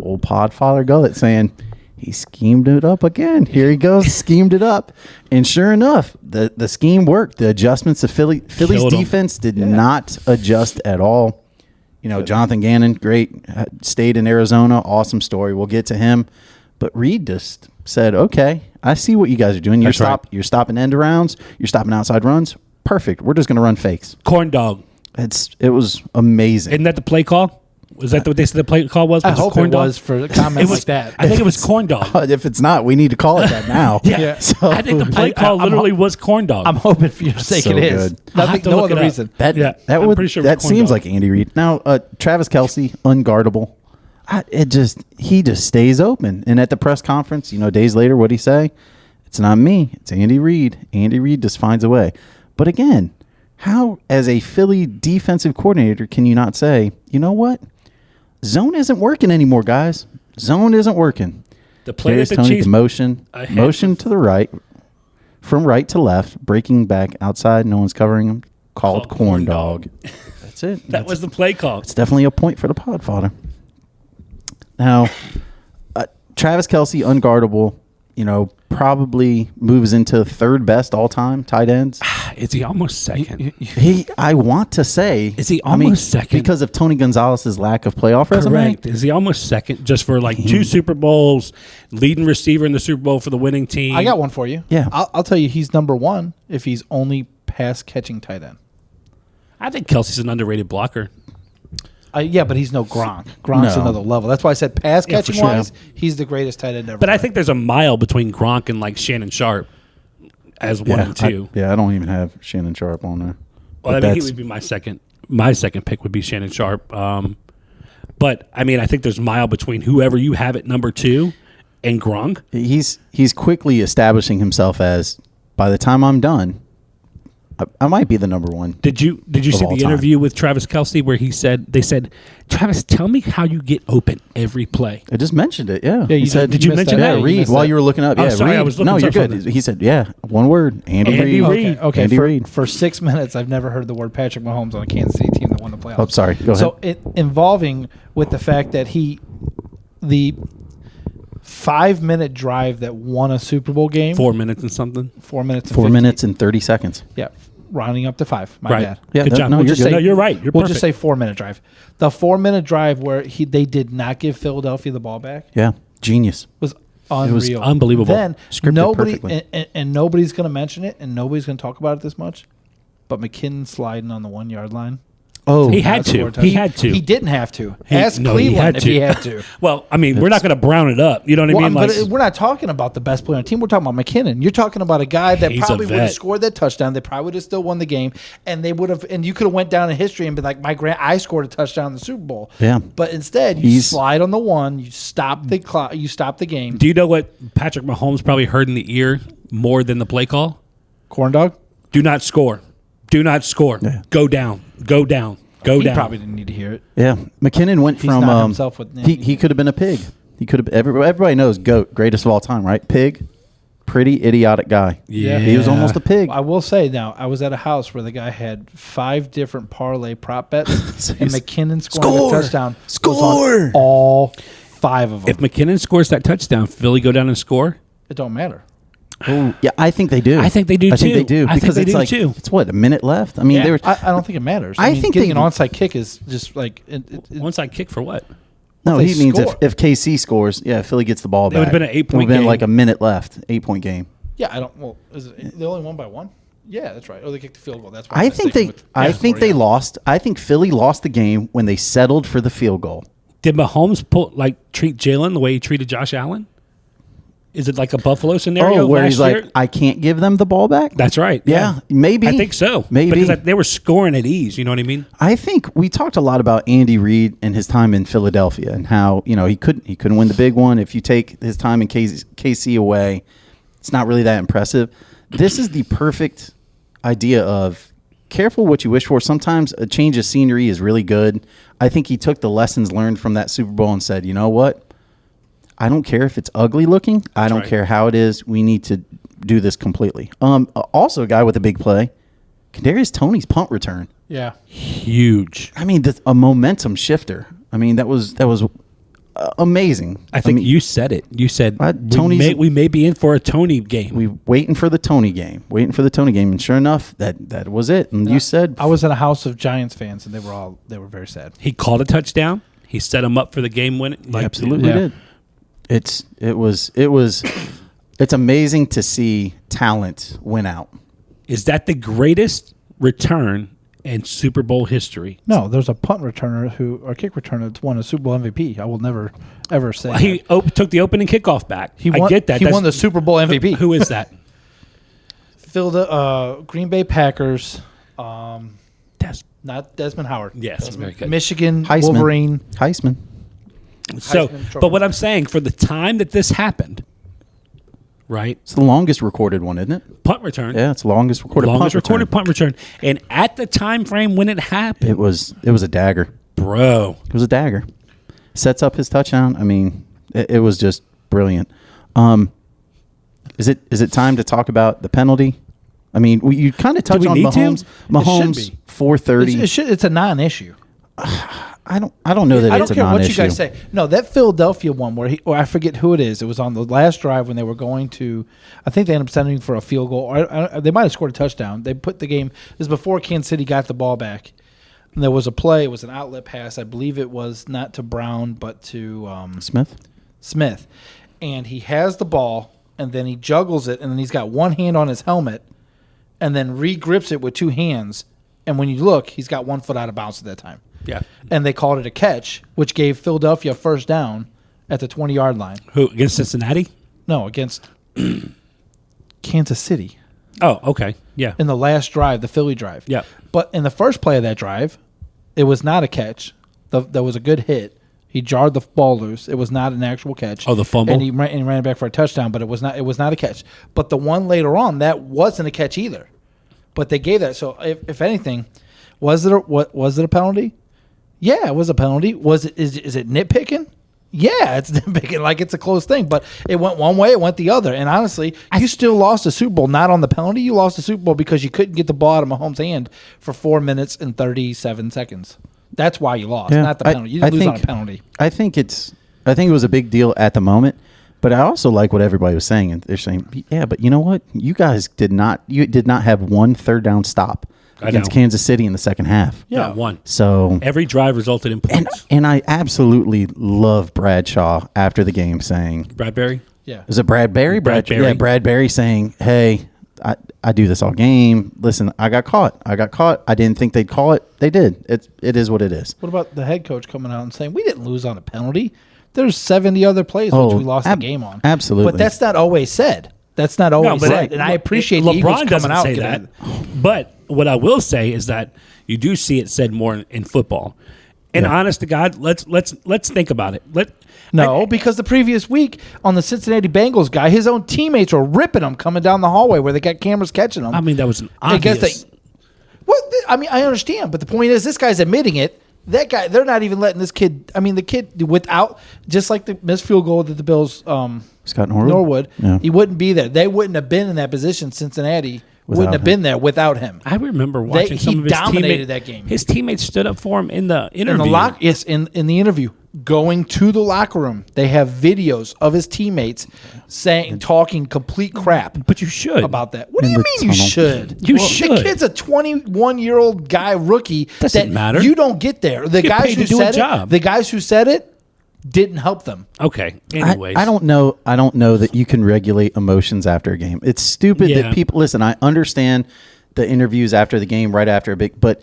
Speaker 2: Old Podfather Gullet saying, he schemed it up again. Here he goes, schemed it up. And sure enough, the scheme worked. The adjustments of Philly's
Speaker 1: Killed 'em.
Speaker 2: defense did not adjust at all. You know, Jonathan Gannon, great, stayed in Arizona. Awesome story. We'll get to him. But Reed just said, okay, I see what you guys are doing. You're
Speaker 1: That's right.
Speaker 2: You're stopping end arounds. You're stopping outside runs. Perfect. We're just going to run fakes.
Speaker 1: Corn dog.
Speaker 2: It was amazing.
Speaker 1: Isn't that the play call? Was that what they said the play call was?
Speaker 3: I
Speaker 1: Was
Speaker 3: hope
Speaker 1: corn
Speaker 3: it
Speaker 1: dog?
Speaker 3: was for comments like that.
Speaker 1: I think it was corn dog.
Speaker 2: If it's not, we need to call it that now.
Speaker 3: Yeah.
Speaker 2: So,
Speaker 1: I think the play call literally was corn dog.
Speaker 3: I'm hoping for your sake
Speaker 2: so
Speaker 3: it is.
Speaker 2: good.
Speaker 1: I'll have
Speaker 3: Nothing,
Speaker 1: to
Speaker 3: no
Speaker 1: look
Speaker 3: other
Speaker 1: it up.
Speaker 3: reason.
Speaker 2: that
Speaker 1: Yeah,
Speaker 2: that
Speaker 1: I'm
Speaker 2: would
Speaker 1: pretty sure it was
Speaker 2: that
Speaker 1: corn
Speaker 2: seems
Speaker 1: dog.
Speaker 2: like Andy Reid. Now, Travis Kelce, unguardable. He just stays open. And at the press conference, days later, what'd he say? It's not me. It's Andy Reid. Andy Reid just finds a way. But again, how, as a Philly defensive coordinator, can you not say, you know what? Zone isn't working anymore, guys. Zone isn't working.
Speaker 1: The play
Speaker 2: Here's
Speaker 1: that the
Speaker 2: Tony,
Speaker 1: Chiefs
Speaker 2: the motion to the right, from right to left, breaking back outside. No one's covering him. Called corn dog. That's it.
Speaker 1: that was the play call.
Speaker 2: It's definitely a point for the pod fodder. Now, Travis Kelce, unguardable, probably moves into third best all time tight ends.
Speaker 1: Is he almost second?
Speaker 2: I want to say,
Speaker 1: Is he almost second?
Speaker 2: because of Tony Gonzalez's lack of playoff resume?
Speaker 1: Correct. Is he almost second just for like 2 Super Bowls, leading receiver in the Super Bowl for the winning team?
Speaker 3: I got one for you.
Speaker 2: Yeah.
Speaker 3: I'll tell you he's number one if he's only pass catching tight end.
Speaker 1: I think Kelsey's an underrated blocker.
Speaker 3: Yeah, but he's no Gronk. Gronk's
Speaker 2: No.
Speaker 3: another level. That's why I said pass
Speaker 1: Yeah, for
Speaker 3: catching
Speaker 1: sure.
Speaker 3: wise, he's the greatest tight end ever.
Speaker 1: But I think there's a mile between Gronk and like Shannon Sharp as 1 and 2.
Speaker 2: I don't even have Shannon Sharp on there.
Speaker 1: Well,
Speaker 2: But
Speaker 1: I mean, he
Speaker 2: that's-
Speaker 1: would be my second. My second pick would be Shannon Sharp. But I mean, I think there's a mile between whoever you have at number 2 and Gronk.
Speaker 2: He's quickly establishing himself as, by the time I'm done, I might be the number one.
Speaker 1: Did you see
Speaker 2: all
Speaker 1: the
Speaker 2: time.
Speaker 1: interview with Travis Kelce where they said, Travis, tell me how you get open every play.
Speaker 2: I just mentioned it. Yeah.
Speaker 3: Yeah,
Speaker 2: He
Speaker 3: you
Speaker 2: said,
Speaker 3: did-
Speaker 1: Did you
Speaker 3: missed
Speaker 1: mention
Speaker 3: that.
Speaker 1: that?
Speaker 3: Yeah,
Speaker 2: Reed,
Speaker 3: missed
Speaker 2: while
Speaker 3: that.
Speaker 2: you were looking up.
Speaker 1: Oh,
Speaker 2: Yeah,
Speaker 1: sorry,
Speaker 2: Reed.
Speaker 1: I was looking
Speaker 2: No, you're
Speaker 1: up
Speaker 2: good.
Speaker 1: something.
Speaker 2: He said, yeah, one word. Andy
Speaker 1: Andy
Speaker 2: Reid.
Speaker 1: Reid.
Speaker 3: Okay,
Speaker 2: Andy
Speaker 3: for,
Speaker 2: Reid.
Speaker 3: for 6 minutes, I've never heard the word Patrick Mahomes on a Kansas City team that won the playoffs.
Speaker 2: Oh, sorry. Go ahead.
Speaker 3: So involving with the fact that the 5-minute drive that won a Super Bowl game,
Speaker 1: 4 minutes and something.
Speaker 3: 4 minutes, and
Speaker 2: 4
Speaker 3: 50
Speaker 2: minutes and 30 seconds.
Speaker 3: Yeah, rounding up to 5. My
Speaker 1: Right.
Speaker 3: bad.
Speaker 2: Yeah,
Speaker 1: Good
Speaker 2: no,
Speaker 1: job.
Speaker 2: no,
Speaker 1: We'll
Speaker 2: you're
Speaker 1: just
Speaker 2: good.
Speaker 1: say, no, you're right. You're
Speaker 3: We'll
Speaker 1: perfect.
Speaker 3: just say 4-minute drive. The 4-minute drive where they did not give Philadelphia the ball back
Speaker 2: Yeah. Genius.
Speaker 3: was unreal,
Speaker 1: unbelievable.
Speaker 3: Then
Speaker 2: Scripted
Speaker 3: nobody
Speaker 2: perfectly.
Speaker 3: and nobody's going to mention it, and nobody's going to talk about it this much. But McKinnon sliding on the 1 yard line.
Speaker 2: Oh,
Speaker 1: He had
Speaker 3: That's
Speaker 1: to.
Speaker 3: four touchdowns.
Speaker 1: He had to.
Speaker 3: He didn't have to.
Speaker 1: He-
Speaker 3: Ask
Speaker 1: no, he
Speaker 3: Cleveland
Speaker 1: had
Speaker 3: if
Speaker 1: to.
Speaker 3: he had to.
Speaker 1: Well, I mean, we're not going to brown it up. You know what I
Speaker 3: Well,
Speaker 1: mean?
Speaker 3: but
Speaker 1: Like,
Speaker 3: we're not talking about the best player on the team. We're talking about McKinnon. You're talking about a guy that
Speaker 1: He's a
Speaker 3: probably would have
Speaker 1: vet.
Speaker 3: scored that touchdown. They probably would have still won the game, and they would have. And you could have went down in history and been like, I scored a touchdown in the Super Bowl.
Speaker 2: Yeah.
Speaker 3: But instead, you
Speaker 2: He's-
Speaker 3: slide on the 1. You stop the clock. You stop the game.
Speaker 1: do you know what Patrick Mahomes probably heard in the ear more than the play call?
Speaker 3: Corn dog.
Speaker 1: Do not score. Do not score.
Speaker 2: Yeah.
Speaker 1: Go down. Go down. Go
Speaker 3: He
Speaker 1: down.
Speaker 3: probably didn't need to hear it.
Speaker 2: yeah. McKinnon went
Speaker 3: He's
Speaker 2: from
Speaker 3: not himself with-
Speaker 2: he could have been a pig. He could have. Everybody knows GOAT, greatest of all time, right? Pig, pretty idiotic guy.
Speaker 1: Yeah.
Speaker 2: He was almost a pig.
Speaker 3: I will say now, I was at a house where the guy had 5 different parlay prop bets,
Speaker 2: So
Speaker 3: and
Speaker 2: he's-
Speaker 3: McKinnon scoring
Speaker 2: Score!
Speaker 3: a touchdown. was
Speaker 2: Score!
Speaker 3: on all 5 of them.
Speaker 1: If McKinnon scores that touchdown, Philly go down and score.
Speaker 3: It don't matter.
Speaker 2: Oh, yeah, I think they do.
Speaker 1: I think they do,
Speaker 2: I think
Speaker 1: too.
Speaker 2: they do
Speaker 1: I think
Speaker 2: because
Speaker 1: they
Speaker 2: it's
Speaker 1: do,
Speaker 2: like
Speaker 1: too.
Speaker 2: it's what, a minute left. I mean,
Speaker 1: Yeah.
Speaker 2: they were.
Speaker 3: I don't think it matters.
Speaker 2: I
Speaker 3: mean,
Speaker 2: think
Speaker 3: getting
Speaker 2: they-
Speaker 3: an onside kick is just like
Speaker 1: Onside kick for what?
Speaker 2: No,
Speaker 3: they
Speaker 2: he means
Speaker 3: score.
Speaker 2: if KC scores, yeah, Philly gets the ball back.
Speaker 1: would've been an 8-point
Speaker 2: It would've been
Speaker 1: game.
Speaker 2: like a minute left, 8-point game.
Speaker 3: yeah. I don't. Well, is it, they only won by 1? Yeah, that's right. Oh, they kicked the field goal. That's why
Speaker 2: I think they lost. I think Philly lost the game when they settled for the field goal.
Speaker 1: Did Mahomes treat Jalen the way he treated Josh Allen? Is it like a Buffalo scenario?
Speaker 2: Where he's
Speaker 1: year?
Speaker 2: like, I can't give them the ball back?
Speaker 1: That's right.
Speaker 2: Yeah, maybe.
Speaker 1: I think so.
Speaker 2: Maybe.
Speaker 1: Because they were scoring at ease. You know what I mean?
Speaker 2: I think we talked a lot about Andy Reid and his time in Philadelphia and how, he couldn't win the big one. If you take his time in KC away, it's not really that impressive. This is the perfect idea of careful what you wish for. Sometimes a change of scenery is really good. I think he took the lessons learned from that Super Bowl and said, you know what? I don't care if it's ugly looking. I don't care how it is. We need to do this completely. Also, a guy with a big play, Kadarius Toney's punt return.
Speaker 3: Yeah,
Speaker 1: huge.
Speaker 2: I mean, a momentum shifter. I mean, that was amazing.
Speaker 1: I think you said it. You said we may be in for a Toney game.
Speaker 2: We waiting for the Toney game, and sure enough, that was it. And you said
Speaker 3: I was in a house of Giants fans, and they were very sad.
Speaker 1: He called a touchdown. He set him up for the game winning.
Speaker 2: He absolutely did. It's amazing to see talent win out.
Speaker 1: Is that the greatest return in Super Bowl history?
Speaker 3: No, there's a punt returner or kick returner that's won a Super Bowl MVP. I will never ever say
Speaker 1: well, he took the opening kickoff back. I get that.
Speaker 3: He won the Super Bowl MVP.
Speaker 1: Who is that?
Speaker 3: Green Bay Packers.
Speaker 1: Not
Speaker 3: Desmond Howard.
Speaker 1: Yes, very good.
Speaker 3: Michigan
Speaker 2: Heisman.
Speaker 3: Wolverine.
Speaker 2: Heisman.
Speaker 1: So, but what I'm saying, for the time that this happened, right?
Speaker 2: It's the longest recorded one, isn't it?
Speaker 1: Punt return.
Speaker 2: Yeah, it's the longest recorded
Speaker 1: punt return. And at the time frame when it happened,
Speaker 2: it was a dagger,
Speaker 1: bro.
Speaker 2: It was a dagger. Sets up his touchdown. I mean, it was just brilliant. Is it time to talk about the penalty? I mean, you kind of touched on Mahomes. Mahomes 430.
Speaker 3: It's a non-issue.
Speaker 2: I don't know that
Speaker 3: I
Speaker 2: it's a non-issue.
Speaker 3: I don't care what you guys say. No, that Philadelphia one where I forget who it is. It was on the last drive when they were going to. I think they ended up sending for a field goal. Or they might have scored a touchdown. They put the game. This was before Kansas City got the ball back. And there was a play. It was an outlet pass. I believe it was not to Brown but to Smith. And he has the ball, and then he juggles it, and then he's got one hand on his helmet, and then re-grips it with two hands. And when you look, he's got 1 foot out of bounds at that time.
Speaker 1: Yeah.
Speaker 3: And they called it a catch, which gave Philadelphia a first down at the 20-yard line.
Speaker 1: Who, against Cincinnati?
Speaker 3: No, against Kansas City.
Speaker 1: Oh, okay. Yeah.
Speaker 3: In the last drive, the Philly drive.
Speaker 1: Yeah.
Speaker 3: But in the first play of that drive, it was not a catch. There was a good hit. He jarred the ball loose. It was not an actual catch.
Speaker 1: Oh, the fumble?
Speaker 3: And he ran it back for a touchdown, but it was not a catch. But the one later on, that wasn't a catch either. But they gave that. So if anything, was it a penalty? Yeah, it was a penalty. Is it nitpicking? Yeah, it's nitpicking like it's a close thing. But it went one way, it went the other. And honestly, you still lost a Super Bowl not on the penalty. You lost a Super Bowl because you couldn't get the ball out of Mahomes' hand for 4 minutes and 37 seconds. That's why you lost, not the penalty. You didn't lose on a penalty.
Speaker 2: I think it was a big deal at the moment. But I also like what everybody was saying. And they're saying, yeah, but you know what? You guys did not have one third down stop against Kansas City in the second half.
Speaker 1: Yeah, one.
Speaker 2: So
Speaker 1: every drive resulted in points.
Speaker 2: And I absolutely love Bradshaw after the game saying,
Speaker 1: Bradbury?
Speaker 3: Yeah.
Speaker 2: Is it Bradbury?
Speaker 1: Bradbury.
Speaker 2: Yeah, Bradbury saying, hey, I do this all game. Listen, I got caught. I didn't think they'd call it. They did. It is what it is.
Speaker 3: What about the head coach coming out and saying, we didn't lose on a penalty? There's 70 other plays which we lost the game on.
Speaker 2: Absolutely.
Speaker 3: But that's not always said. That's not always said. And I appreciate the Eagles coming out.
Speaker 1: Say that. But what I will say is that you do see it said more in football. And honest to God, let's think about it.
Speaker 3: Because the previous week on the Cincinnati Bengals guy, his own teammates were ripping him coming down the hallway where they got cameras catching him.
Speaker 1: I mean, that was an obvious.
Speaker 3: I understand, but the point is, this guy's admitting it. That guy, they're not even letting this kid. I mean, the kid without, just like the missed field goal that the Bills,
Speaker 2: Scott Norwood,
Speaker 3: he wouldn't be there. They wouldn't have been in that position. Cincinnati wouldn't have been there without him.
Speaker 1: I remember watching some of his teammates. He dominated
Speaker 3: that game.
Speaker 1: His teammates stood up for him in the interview.
Speaker 3: In the interview, going to the locker room, they have videos of his teammates talking complete crap.
Speaker 1: But you should
Speaker 3: about that. What do you mean you should?
Speaker 1: You should.
Speaker 3: The kid's a 21-year-old guy rookie.
Speaker 1: Doesn't matter.
Speaker 3: You don't get there. The guys who said it didn't help them.
Speaker 1: Okay. Anyways,
Speaker 2: I don't know. I don't know that you can regulate emotions after a game. It's stupid that people listen. I understand the interviews after the game, right after a big, but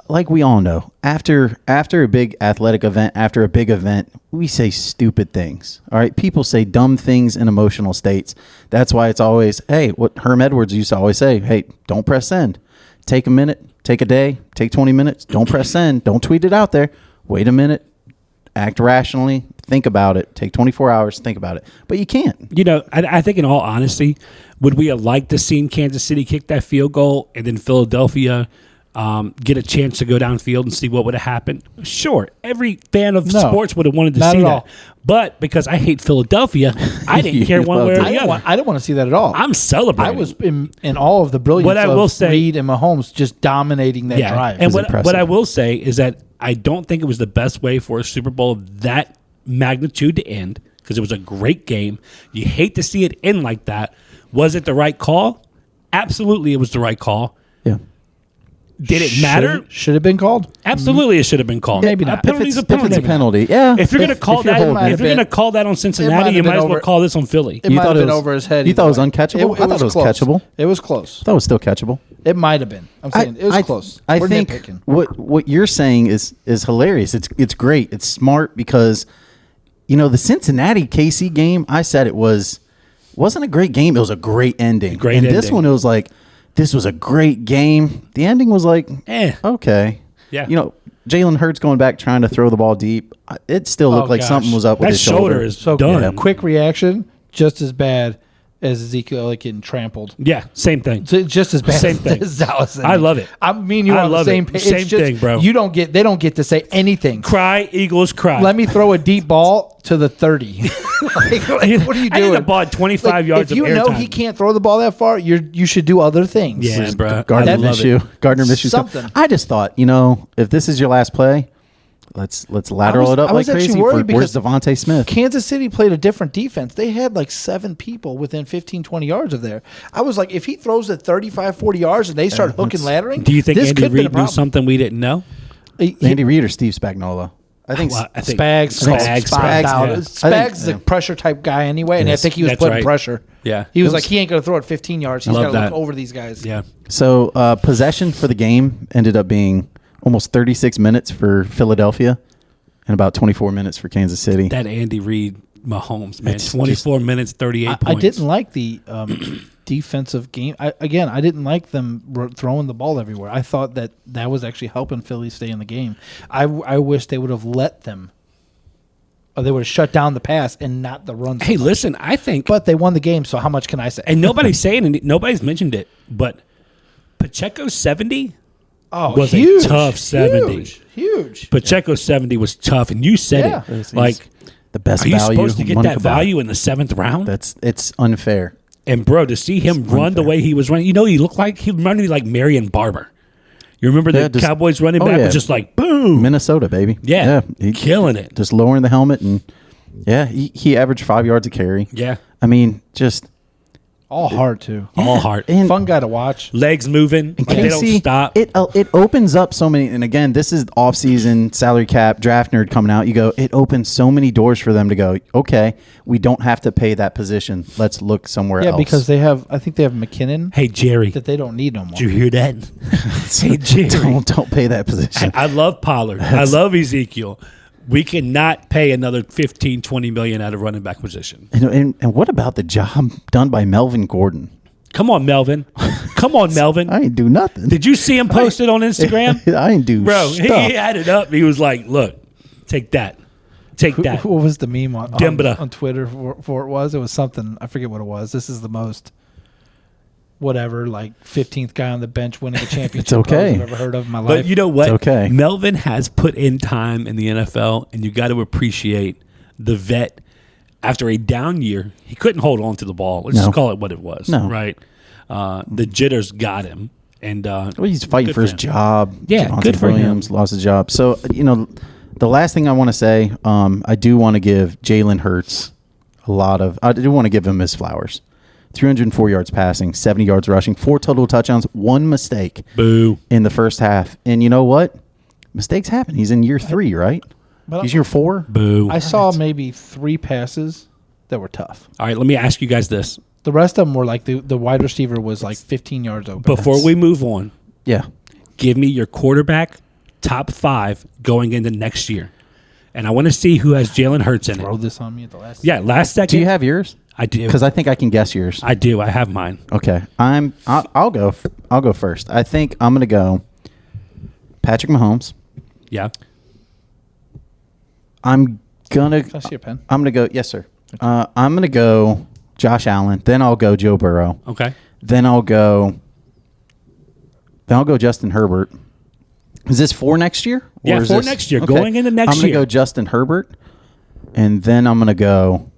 Speaker 2: like we all know, after a big athletic event, after a big event, we say stupid things. All right, people say dumb things in emotional states. That's why it's always, hey, what Herm Edwards used to always say, hey, don't press send. Take a minute, take a day, take 20 minutes. Don't press send. Don't tweet it out there. Wait a minute. Act rationally. Think about it. Take 24 hours. Think about it. But you can't.
Speaker 1: You know, I think in all honesty, would we have liked to seen Kansas City kick that field goal and then Philadelphia get a chance to go downfield and see what would have happened? Sure. Every fan of sports would have wanted to see that. But because I hate Philadelphia, I didn't care one way or the other.
Speaker 3: I didn't want to see that at all.
Speaker 1: I'm celebrating.
Speaker 3: I was in all of the brilliance of Reed and Mahomes just dominating that drive.
Speaker 1: And what I will say is that I don't think it was the best way for a Super Bowl of that magnitude to end, because it was a great game. You hate to see it end like that. Was it the right call? Absolutely, it was the right call.
Speaker 2: Yeah.
Speaker 1: Did it matter?
Speaker 3: Should have been called.
Speaker 1: Absolutely, it should have been called.
Speaker 3: Maybe not.
Speaker 1: A penalty's a
Speaker 2: If
Speaker 1: penalty.
Speaker 2: it's a penalty, yeah.
Speaker 1: If you're going to call that, if you're going to call that on Cincinnati, you might as well call this on Philly.
Speaker 3: It might have been over his head.
Speaker 2: You thought it was uncatchable? I thought it was catchable.
Speaker 3: It was close.
Speaker 2: I thought it was still catchable.
Speaker 3: It might have been. I'm saying it was close.
Speaker 2: I
Speaker 3: We're
Speaker 2: think
Speaker 3: nitpicking.
Speaker 2: what you're saying is hilarious. It's great. It's smart because, you know, the Cincinnati KC game, I said it wasn't a great game. It was a great ending. This one, it was like, this was a great game. The ending was like, okay.
Speaker 1: Yeah.
Speaker 2: You know, Jalen Hurts going back trying to throw the ball deep. It still looked like something was up with his shoulder.
Speaker 1: Is done.
Speaker 3: Quick reaction, just as bad as Ezekiel getting trampled.
Speaker 1: Yeah, same thing.
Speaker 3: Just as bad
Speaker 1: Same thing.
Speaker 3: as Dallas.
Speaker 1: I love it.
Speaker 3: I mean, you're on the same page.
Speaker 1: Same thing, bro.
Speaker 3: They don't get to say anything.
Speaker 1: Cry, Eagles, cry.
Speaker 3: Let me throw a deep ball to the 30. like, what are you doing?
Speaker 1: I need the ball at 25 yards
Speaker 3: if
Speaker 1: of
Speaker 3: you know
Speaker 1: airtime.
Speaker 3: he can't throw the ball that far, you should do other things.
Speaker 1: Yeah, bro.
Speaker 2: Gardner Minshew.
Speaker 3: Something.
Speaker 2: I just thought, you know, if this is your last play, let's lateral it up like crazy. Where's Devontae Smith?
Speaker 3: Kansas City played a different defense. They had like 7 people within 15, 20 yards of there. I was like, if he throws it 35, 40 yards and they start hooking laddering,
Speaker 1: do you think
Speaker 3: this
Speaker 1: Andy
Speaker 3: could be
Speaker 1: Reid knew something we didn't know?
Speaker 2: Andy Reid or Steve Spagnuolo? I think
Speaker 3: Spags is a pressure type guy anyway, and I think he was putting pressure.
Speaker 1: Yeah.
Speaker 3: He was like, he ain't going to throw it 15 yards. He's got to look over these guys.
Speaker 1: Yeah.
Speaker 2: So possession for the game ended up being almost 36 minutes for Philadelphia and about 24 minutes for Kansas City.
Speaker 1: That Andy Reid Mahomes, man. 24 minutes, 38 points.
Speaker 3: I didn't like the defensive game. I didn't like them throwing the ball everywhere. I thought that was actually helping Philly stay in the game. I wish they would have let them, or they would have shut down the pass and not the run.
Speaker 1: Hey, listen, I think.
Speaker 3: But they won the game, so how much can I say?
Speaker 1: And nobody's saying it. Nobody's mentioned it, but Pacheco's 70 was
Speaker 3: huge,
Speaker 1: a tough 70.
Speaker 3: Huge.
Speaker 1: Pacheco's 70 was tough, and you said it. Like,
Speaker 2: the best
Speaker 1: are you
Speaker 2: value
Speaker 1: supposed to get that value in the 7th round?
Speaker 2: It's unfair.
Speaker 1: And bro, to see him run the way he was running, you know, he looked like he reminded me like Marion Barber. You remember the Cowboys running back was just like boom,
Speaker 2: Minnesota baby.
Speaker 1: Yeah, killing it,
Speaker 2: just lowering the helmet, and he averaged 5 yards a carry.
Speaker 1: Yeah,
Speaker 2: I mean, just
Speaker 3: all heart too.
Speaker 1: All heart.
Speaker 3: And fun guy to watch.
Speaker 1: Legs moving. Like they don't stop.
Speaker 2: It opens up so many. And again, this is off-season salary cap draft nerd coming out. You go. It opens so many doors for them to go. Okay, we don't have to pay that position. Let's look somewhere else.
Speaker 3: Yeah, because they have. I think they have McKinnon.
Speaker 1: Hey Jerry,
Speaker 3: that they don't need no more.
Speaker 1: Did you hear that? Hey Jerry,
Speaker 2: don't pay that position.
Speaker 1: I love Pollard. I love Ezekiel. We cannot pay another 15, 20 million at a running back position.
Speaker 2: And what about the job done by Melvin Gordon?
Speaker 1: Come on, Melvin. Come on, Melvin.
Speaker 2: I ain't do nothing.
Speaker 1: Did you see him posted on Instagram?
Speaker 2: I ain't do
Speaker 1: Bro,
Speaker 2: stuff.
Speaker 1: he had it up. He was like, look, take that. Take that.
Speaker 3: What was the meme on Twitter for it was? It was something. I forget what it was. This is the most whatever, like 15th guy on the bench winning a championship.
Speaker 2: It's okay.
Speaker 3: I've ever heard of in my life.
Speaker 1: But you know what?
Speaker 2: It's okay.
Speaker 1: Melvin has put in time in the NFL, and you got to appreciate the vet. After a down year, he couldn't hold on to the ball. Let's just call it what it was.
Speaker 2: No.
Speaker 1: Right? The jitters got him. And
Speaker 2: well, he's fighting for his job.
Speaker 1: Yeah,
Speaker 2: Javonte
Speaker 1: good for
Speaker 2: Williams
Speaker 1: him.
Speaker 2: lost his job. So, you know, the last thing I want to say, I do want to give Jalen Hurts I do want to give him his flowers. 304 yards passing, 70 yards rushing, 4 total touchdowns, 1 mistake.
Speaker 1: Boo.
Speaker 2: In the first half. And you know what? Mistakes happen. He's in year 3, right? He's year 4.
Speaker 1: Boo.
Speaker 3: I saw maybe 3 passes that were tough.
Speaker 1: All right, let me ask you guys this.
Speaker 3: The rest of them were like the wide receiver was like 15 yards open.
Speaker 1: Before we move on,
Speaker 2: Yeah.
Speaker 1: give me your quarterback top 5 going into next year. And I want to see who has Jalen Hurts in it.
Speaker 3: throw this on me at the last.
Speaker 1: Yeah, last second.
Speaker 2: Do you have yours?
Speaker 1: I do.
Speaker 2: Because I think I can guess yours.
Speaker 1: I do. I have mine.
Speaker 2: Okay. I'll go. I'll go first. I think I'm gonna go Patrick Mahomes.
Speaker 1: Yeah.
Speaker 2: I'm gonna.
Speaker 3: Can I see your pen?
Speaker 2: I'm gonna go. Yes, sir. I'm gonna go Josh Allen. Then I'll go Joe Burrow.
Speaker 1: Okay.
Speaker 2: Then I'll go Justin Herbert. Is this for next year?
Speaker 1: Yeah,
Speaker 2: is
Speaker 1: for
Speaker 2: this-
Speaker 1: next year. Going into next
Speaker 2: I'm gonna
Speaker 1: year.
Speaker 2: go Justin Herbert, and then I'm gonna go.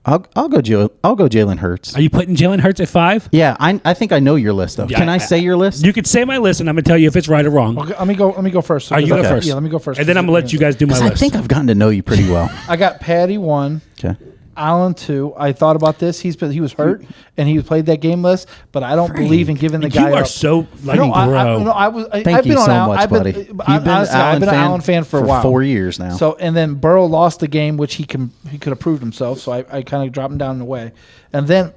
Speaker 2: I'll go Jalen Hurts.
Speaker 1: Are you putting Jalen Hurts at 5?
Speaker 2: Yeah, I think I know your list though.
Speaker 1: Yeah,
Speaker 2: Can I say your list?
Speaker 1: You could say my list, and I'm gonna tell you if it's right or wrong.
Speaker 3: Okay, let me go first.
Speaker 1: Are you
Speaker 3: Okay.
Speaker 1: go first?
Speaker 3: Yeah, let me go first.
Speaker 1: And then I'm gonna let you guys do my
Speaker 2: 'Cause
Speaker 1: list.
Speaker 2: I think I've gotten to know you pretty well.
Speaker 3: I got Patty 1,
Speaker 2: Okay.
Speaker 3: Allen 2. I thought about this. He was hurt and he played that game list, but I don't believe in giving the
Speaker 1: you
Speaker 3: guy
Speaker 1: are
Speaker 3: up.
Speaker 1: so like
Speaker 3: No,
Speaker 1: bro.
Speaker 3: I've
Speaker 2: Thank
Speaker 3: been
Speaker 2: you
Speaker 3: on
Speaker 2: so
Speaker 3: Allen.
Speaker 2: much,
Speaker 3: I've been,
Speaker 2: buddy. You've been
Speaker 3: honestly, I've been an Allen fan for a while.
Speaker 2: 4 years now.
Speaker 3: So and then Burrow lost the game, which he could have proved himself. So I kind of dropped him down in the way. And then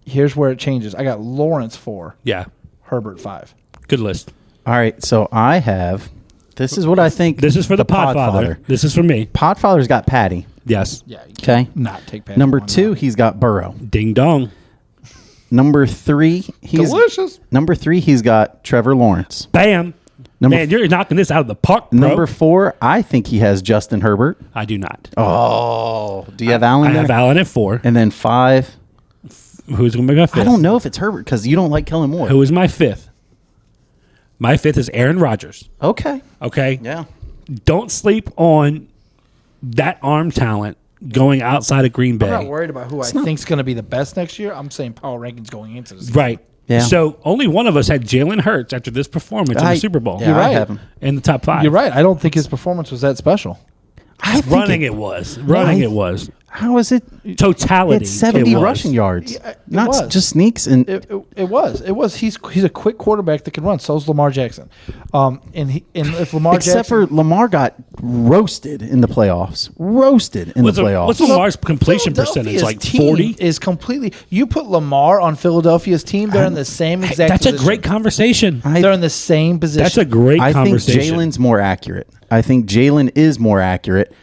Speaker 3: here's where it changes. I got Lawrence 4,
Speaker 1: Yeah,
Speaker 3: Herbert 5.
Speaker 1: good list.
Speaker 2: All right, so I have. This is what I think.
Speaker 1: This is for the Podfather. This is for me.
Speaker 2: Podfather's got Patty.
Speaker 1: Yes.
Speaker 3: Yeah. You
Speaker 2: Okay.
Speaker 3: can't not take Patty.
Speaker 2: Number
Speaker 3: 1
Speaker 2: 2,
Speaker 3: now.
Speaker 2: he's got Burrow.
Speaker 1: Ding dong.
Speaker 2: Number 3, he's
Speaker 3: Delicious.
Speaker 2: Number 3, he's got Trevor Lawrence.
Speaker 1: Bam.
Speaker 2: Number
Speaker 1: Man, you're knocking this out of the park, bro.
Speaker 2: Number 4, I think he has Justin Herbert.
Speaker 1: I do not.
Speaker 2: Oh, do you have Allen
Speaker 1: I
Speaker 2: there?
Speaker 1: have Allen at 4.
Speaker 2: And then 5,
Speaker 1: Who's going to be my 5th?
Speaker 2: I don't know if it's Herbert because you don't like Kellen Moore.
Speaker 1: Who is my 5th? My 5th is Aaron Rodgers.
Speaker 2: Okay.
Speaker 1: Okay.
Speaker 2: Yeah.
Speaker 1: Don't sleep on that arm talent going outside of Green
Speaker 3: I'm not
Speaker 1: Bay.
Speaker 3: worried about who I think's going to be the best next year. I'm saying power rankings going into this.
Speaker 1: Right.
Speaker 2: Yeah.
Speaker 1: So only one of us had Jalen Hurts after this performance in the Super Bowl.
Speaker 2: Yeah,
Speaker 3: You're
Speaker 2: I
Speaker 3: right.
Speaker 2: have him.
Speaker 1: In the top 5.
Speaker 3: You're right. I don't think his performance was that special.
Speaker 2: I think
Speaker 1: Running it was. Running it was.
Speaker 2: How is it?
Speaker 1: Totality.
Speaker 2: It's 70
Speaker 1: it was.
Speaker 2: rushing yards,
Speaker 3: Yeah, it
Speaker 2: not
Speaker 3: was.
Speaker 2: just sneaks and.
Speaker 3: It was. He's a quick quarterback that can run. So's Lamar Jackson. And if Lamar
Speaker 2: Except
Speaker 3: Jackson,
Speaker 2: for Lamar got roasted in the playoffs. Roasted in
Speaker 1: What's
Speaker 2: the playoffs.
Speaker 1: what's Lamar's completion
Speaker 3: Philadelphia's
Speaker 1: percentage? Like
Speaker 3: team
Speaker 1: 40?
Speaker 3: is completely. You put Lamar on Philadelphia's team, they're in the same exact.
Speaker 1: That's a
Speaker 3: position.
Speaker 1: great conversation.
Speaker 3: They're in the same position.
Speaker 1: That's a great
Speaker 2: I think
Speaker 1: conversation.
Speaker 2: Jalen's more accurate. I think Jalen is more accurate